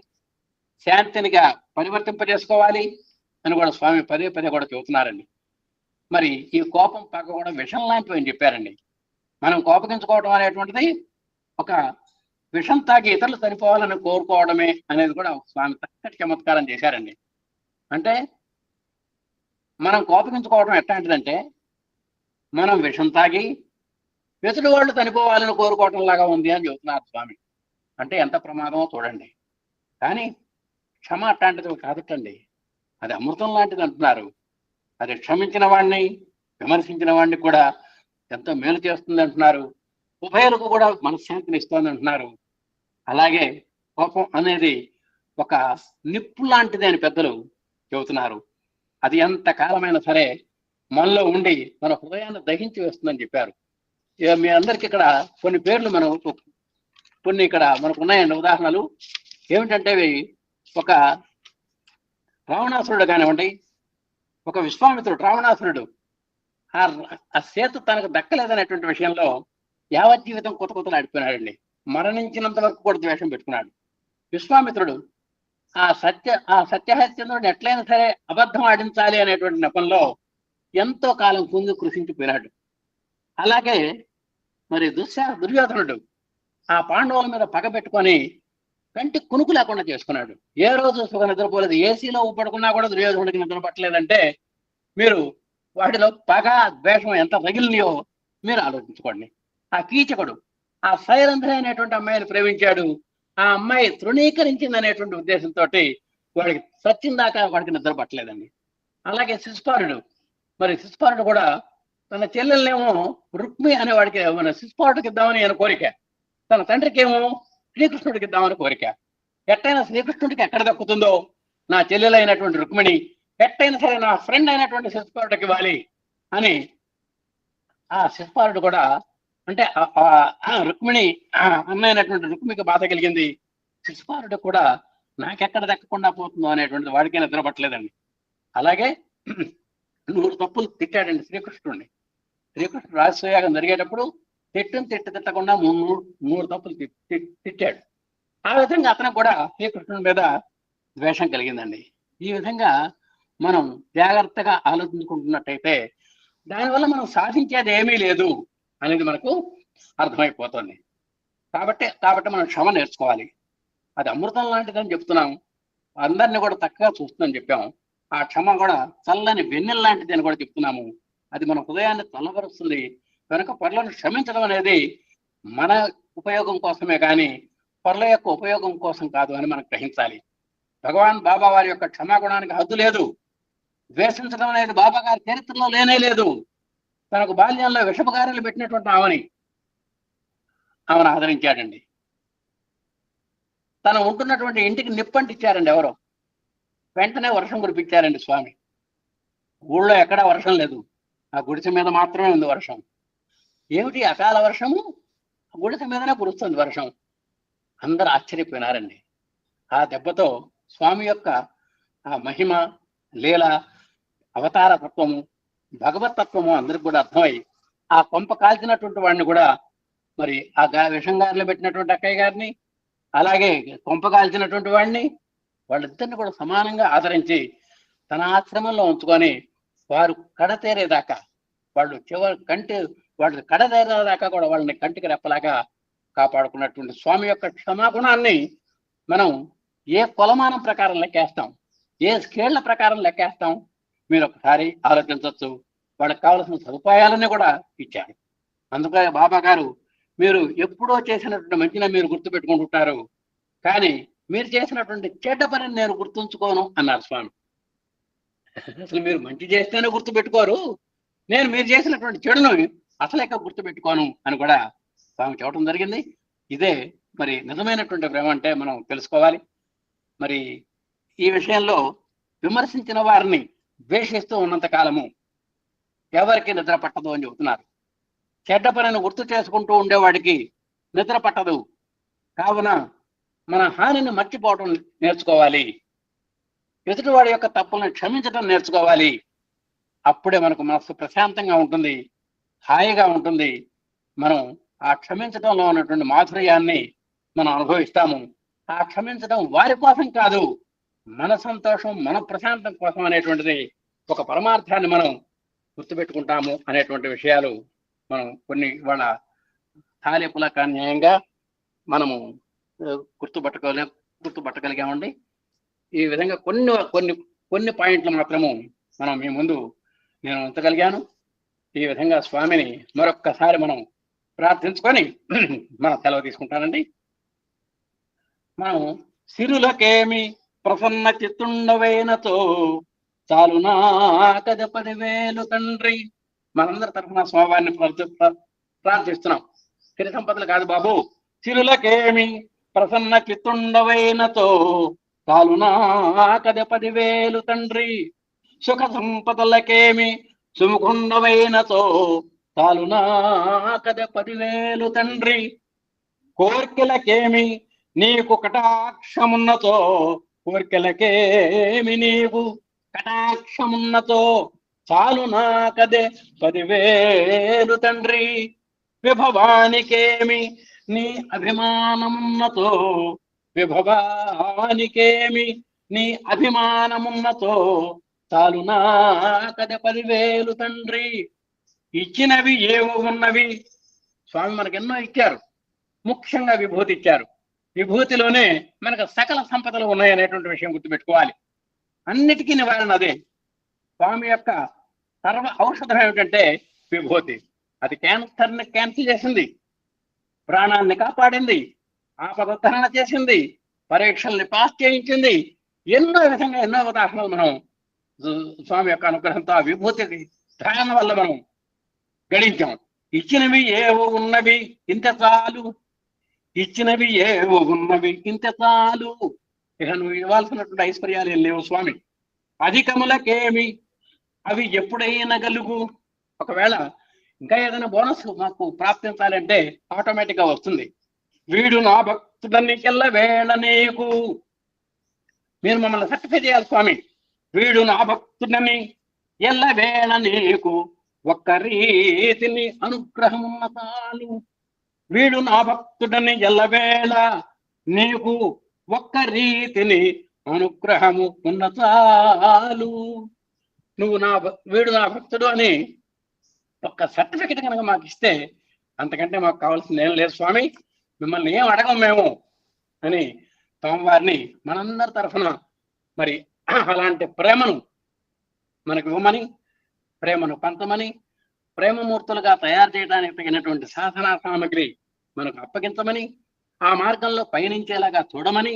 శాంతినిగా పరివర్తింపజేసుకోవాలి అని కూడా స్వామి పదే కూడా చెబుతున్నారండి. మరి ఈ కోపం పగ కూడా విషం లాంటివి అని చెప్పారండి. మనం కోపగించుకోవడం అనేటువంటిది ఒక విషం తాగి ఇతరులు సరిపోవాలని కోరుకోవడమే అనేది కూడా స్వామి చక్కటి చమత్కారం చేశారండి. అంటే మనం కోపగించుకోవడం ఎట్లాంటిదంటే, మనం విషం తాగి వెతుడు వాళ్ళు చనిపోవాలని కోరుకోవటం లాగా ఉంది అని చెబుతున్నారు స్వామి. అంటే ఎంత ప్రమాదమో చూడండి. కానీ క్షమ అట్లాంటిది కాదటండి, అది అమృతం లాంటిది అంటున్నారు. అది క్షమించిన వాడిని, విమర్శించిన వాడిని కూడా ఎంతో మేలు చేస్తుంది అంటున్నారు. ఉభయులకు కూడా మనశ్శాంతిని ఇస్తుంది అంటున్నారు. అలాగే కోపం అనేది ఒక నిప్పు లాంటిది అని పెద్దలు చెబుతున్నారు. అది ఎంత కాలమైనా సరే మనలో ఉండి మన హృదయాన్ని దహించి వేస్తుందని చెప్పారు. మీ అందరికి ఇక్కడ కొన్ని పేర్లు కొన్ని ఇక్కడ మనకు ఉన్నాయండి ఉదాహరణలు. ఏమిటంటే ఒక రావణాసురుడు కానివ్వండి, ఒక విశ్వామిత్రుడు, రావణాసురుడు ఆ సేతు తనకు దక్కలేదనేటువంటి విషయంలో యావత్ జీవితం కొత్తలాడిపోయినాడండి. మరణించినంత వరకు కూడా ద్వేషం పెట్టుకున్నాడు. విశ్వామిత్రుడు ఆ సత్యహరిశ్చంద్రుడిని ఎట్లయినా సరే అబద్ధం ఆడించాలి అనేటువంటి నెపంలో ఎంతో కాలం కృషించిపోయినాడు. అలాగే మరి దుర్యోధనుడు ఆ పాండవుల మీద పగ పెట్టుకొని కంటి కునుకు లేకుండా చేసుకున్నాడు. ఏ రోజు సుఖ నిద్రపోలేదు. ఏసీలో పడుకున్నా కూడా దుర్యోధనుడికి నిద్ర పట్టలేదంటే మీరు వాటిలో పగ ద్వేషం ఎంత తగిలినాయో మీరు ఆలోచించుకోండి. ఆ కీచకుడు ఆ సైరంధ్రి అనేటువంటి అమ్మాయిని ప్రేమించాడు. ఆ అమ్మాయి తృణీకరించింది అనేటువంటి ఉద్దేశంతో వాడికి సచ్చిందాకా వాడికి నిద్ర పట్టలేదండి. అలాగే శిశుపాలుడు కూడా తన చెల్లెల్నేమో రుక్మి అనే వాడికి మన శిశుపాలుడికి ఇద్దామని ఆయన కోరిక, తన తండ్రికి ఏమో శ్రీకృష్ణుడికి ఇద్దామని కోరిక. ఎట్టయినా శ్రీకృష్ణుడికి ఎక్కడ దక్కుతుందో నా చెల్లెలైనటువంటి రుక్మిణి ఎట్టయినా సరే నా ఫ్రెండ్ అయినటువంటి శిశుపాలుడికి ఇవ్వాలి అని ఆ శిశుపాలుడు కూడా, అంటే రుక్మిణి అమ్మైనటువంటి రుక్మికి బాధ కలిగింది. శిశుపాలుడు కూడా నాకెక్కడ దక్కకుండా పోతుందో అనేటువంటిది వాడికే నిద్ర పట్టలేదండి. అలాగే 100 తప్పులు తిట్టాడండి శ్రీకృష్ణుడిని. శ్రీకృష్ణుడు రాజసూయాగం జరిగేటప్పుడు తిట్టకుండా 3 తప్పులు తిట్టాడు. ఆ విధంగా అతనికి కూడా శ్రీకృష్ణుడి మీద ద్వేషం కలిగిందండి. ఈ విధంగా మనం జాగ్రత్తగా ఆలోచించుకుంటున్నట్టయితే దానివల్ల మనం సాధించేది ఏమీ లేదు అనేది మనకు అర్థమైపోతుంది. కాబట్టి మనం క్షమ నేర్చుకోవాలి. అది అమృతం లాంటిదని చెప్తున్నాం, అందరినీ కూడా చక్కగా చూస్తుందని చెప్పాము. ఆ క్షమ కూడా చల్లని వెన్నెల లాంటిది అని కూడా చెప్తున్నాము. అది మన హృదయాన్ని చల్లబరుస్తుంది. కనుక పరులను క్షమించడం అనేది మన ఉపయోగం కోసమే కానీ పరుల యొక్క ఉపయోగం కోసం కాదు అని మనం గ్రహించాలి. భగవాన్ బాబా వారి యొక్క క్షమాగుణానికి హద్దు లేదు. ద్వేషించడం అనేది బాబా గారి చరిత్రలో లేనే లేదు. తనకు బాల్యంలో విషపకార్యాలు పెట్టినటువంటి ఆమెను ఆదరించాడండి. తను ఉంటున్నటువంటి ఇంటికి నిప్పంటిచ్చారండి ఎవరో. వెంటనే వర్షం కురిపించారండి స్వామి. ఊళ్ళో ఎక్కడా వర్షం లేదు, ఆ గుడిసె మీద మాత్రమే ఉంది వర్షం. ఏమిటి అకాల వర్షము, గుడిసె మీదనే కురుస్తుంది వర్షం. అందరూ ఆశ్చర్యపోయినారండి. ఆ దెబ్బతో స్వామి యొక్క ఆ మహిమ, లీల, అవతార తత్వము, భగవతత్వము అందరికి కూడా అర్థమై ఆ కొంప కాల్చినటువంటి వాడిని కూడా, మరి ఆ విషం గారిలో పెట్టినటువంటి అక్కయ్య గారిని, అలాగే కొంప కాల్చినటువంటి వాడిని, వాళ్ళిద్దరిని కూడా సమానంగా ఆదరించి తన ఆశ్రమంలో ఉంచుకొని వారు కడతేరేదాకా, వాళ్ళు కడతేరేదాకా కూడా వాళ్ళని కంటికి రెప్పలాగా కాపాడుకున్నటువంటి స్వామి యొక్క క్షమాగుణాన్ని మనం ఏ కొలమానం ప్రకారం లెక్కేస్తాం, ఏ స్కేళ్ల ప్రకారం లెక్కేస్తాం, మీరు ఒకసారి ఆలోచించవచ్చు. వాళ్ళకి కావలసిన సదుపాయాలన్నీ కూడా ఇచ్చారు. అందుకే బాబా గారు, మీరు ఎప్పుడో చేసినటువంటి మంచిని మీరు గుర్తుపెట్టుకుంటుంటారు, కానీ మీరు చేసినటువంటి చెడ్డ పనిని నేను గుర్తుంచుకోను అన్నారు స్వామి. అసలు మీరు మంచి చేస్తేనే గుర్తుపెట్టుకోరు, నేను మీరు చేసినటువంటి చెడును అసలేక గుర్తుపెట్టుకోను అని కూడా స్వామి చెప్పడం జరిగింది. ఇదే మరి నిజమైనటువంటి ప్రేమ అంటే మనం తెలుసుకోవాలి. మరి ఈ విషయంలో విమర్శించిన వారిని ద్వేషిస్తూ ఉన్నంత కాలము ఎవరికి నిద్ర పట్టదు అని చెబుతున్నారు. చెడ్డ పనిని గుర్తు చేసుకుంటూ ఉండేవాడికి నిద్ర పట్టదు. కావున మన హానిని మర్చిపోవడం నేర్చుకోవాలి, ఎదుటివాడి యొక్క తప్పులను క్షమించడం నేర్చుకోవాలి. అప్పుడే మనకు మనసు ప్రశాంతంగా ఉంటుంది, హాయిగా ఉంటుంది. మనం ఆ క్షమించడంలో ఉన్నటువంటి మాధుర్యాన్ని మనం అనుభవిస్తాము. ఆ క్షమించడం వారి కోసం కాదు, మన సంతోషం, మన ప్రశాంతం కోసం అనేటువంటిది ఒక పరమార్థాన్ని మనం గుర్తుపెట్టుకుంటాము అనేటువంటి విషయాలు మనం కొన్ని వాళ్ళ తాలింపులకు న్యాయంగా మనము గుర్తుపట్టగలిగామండి. ఈ విధంగా కొన్ని కొన్ని కొన్ని పాయింట్లు మాత్రము మనం మీ ముందు నేను ఉంచగలిగాను. ఈ విధంగా స్వామిని మరొక్కసారి మనం ప్రార్థించుకొని మన సెలవు తీసుకుంటానండి. మనం సిరులకేమి ప్రసన్న చిత్తుండవైనతో చాలునా కద 10,000 తండ్రి. మనందరి తరఫున స్వామివారిని ప్రార్థిస్తున్నాం. సిరి సంపదలు కాదు బాబు, సిరులకేమి ప్రసన్న చిత్తుండవైనతో చాలునా కద 10,000 తండ్రి. సుఖ సంపదలకేమి సుముఖుండవైనతో చాలునా కద 10,000 తండ్రి. కోర్కెలకేమి నీకు కటాక్షమున్నతో, కోర్కెలకేమి నీకు కటాక్షమున్నతో చాలునా కదే 10,000 తండ్రి. విభవానికేమి నీ అభిమానమున్నతో, విభవానికేమి నీ అభిమానమున్నతో చాలునా కదే 10,000 తండ్రి. ఇచ్చినవి ఏవో ఉన్నవి, స్వామి మనకెన్నో ఇచ్చారు, ముఖ్యంగా విభూతి ఇచ్చారు. విభూతిలోనే మనకు సకల సంపదలు ఉన్నాయనేటువంటి విషయం గుర్తుపెట్టుకోవాలి. అన్నిటికీ నివారణ అదే. స్వామి యొక్క సర్వ ఔషధం ఏమిటంటే విభూతి. అది క్యాన్సర్ని క్యాన్సిల్ చేసింది, ప్రాణాన్ని కాపాడింది, ఆపదోద్ధరణ చేసింది, పరీక్షల్ని పాస్ చేయించింది. ఎన్నో విధంగా ఎన్నో ఉదాహరణలు మనం స్వామి యొక్క అనుగ్రహంతో ఆ విభూతి ధారణ వల్ల మనం గడించాం. ఇచ్చినవి ఏవో ఉన్నవి ఇంత చాలు, ఇచ్చినవి ఏవో ఉన్నవి ఇంత చాలు. ఇక నువ్వు ఇవ్వాల్సినటువంటి ఐశ్వర్యాలు ఏం లేవు స్వామి. అధికములకేమి అవి ఎప్పుడైనా గలుగు. ఒకవేళ ఇంకా ఏదైనా బోనస్ మాకు ప్రాప్తించాలంటే ఆటోమేటిక్ గా వస్తుంది. వీడు నా భక్తుడని ఎల్లవేళ నీకు, మీరు మమ్మల్ని సర్టిఫై చేయాలి స్వామి. వీడు నా భక్తుడని ఎల్లవేళ నీకు ఒక్క రీతిని అనుగ్రహమున్న చాలు. వీడు నా భక్తుడని ఎల్లవేళ నీకు ఒక్క రీతిని అనుగ్రహము ఉన్న చాలు. నువ్వు వీడు నా భక్తుడు అని ఒక్క సర్టిఫికెట్ కనుక మాకు ఇస్తే అంతకంటే మాకు కావాల్సింది ఏం లేదు స్వామి. మిమ్మల్ని ఏం అడగం మేము అని స్వామివారిని మనందరి తరఫున మరి అలాంటి ప్రేమను మనకు ఇవ్వమని, ప్రేమను పంచమని, ప్రేమమూర్తులుగా తయారు చేయడానికి తగినటువంటి సాధనా సామగ్రి మనకు అప్పగించమని, ఆ మార్గంలో పయనించేలాగా చూడమని,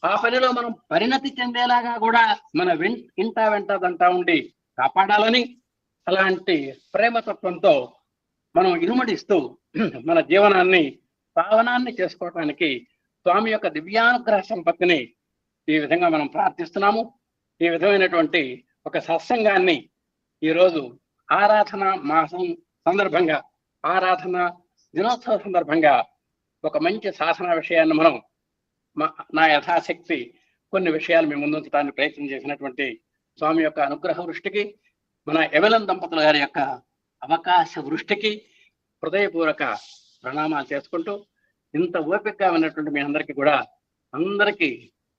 ఆ పనిలో మనం పరిణతి చెందేలాగా కూడా మన ఇంటా వెంటదంటా ఉండి కాపాడాలని, అలాంటి ప్రేమతత్వంతో మనం ఇనుమడిస్తూ మన జీవనాన్ని పావనాన్ని చేసుకోవటానికి స్వామి యొక్క దివ్యానుగ్రహ సంపత్తిని ఈ విధంగా మనం ప్రార్థిస్తున్నాము. ఈ విధమైనటువంటి ఒక సత్సంగాన్ని ఈరోజు ఆరాధన మాసం సందర్భంగా, ఆరాధన దినోత్సవ సందర్భంగా ఒక మంచి శాసన విషయాన్ని మనం నా యథాశక్తి కొన్ని విషయాలు మీ ముందుంచడానికి ప్రయత్నం చేసినటువంటి స్వామి యొక్క అనుగ్రహ వృష్టికి, మన ఎమ్మెల్యే దంపతుల గారి యొక్క అవకాశ వృష్టికి హృదయపూర్వక ప్రణామాలు చేసుకుంటూ, ఇంత ఓపికగా ఉన్నటువంటి మీ అందరికీ కూడా అందరికీ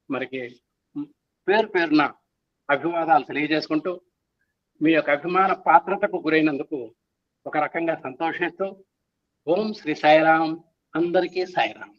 మరికి పేరు పేరున అభివాదాలు తెలియజేసుకుంటూ, మీ యొక్క అభిమాన పాత్రతకు గురైనందుకు ఒక రకంగా సంతోషిస్తూ, ఓం శ్రీ సాయిరాం. అందరికీ సాయిరాం.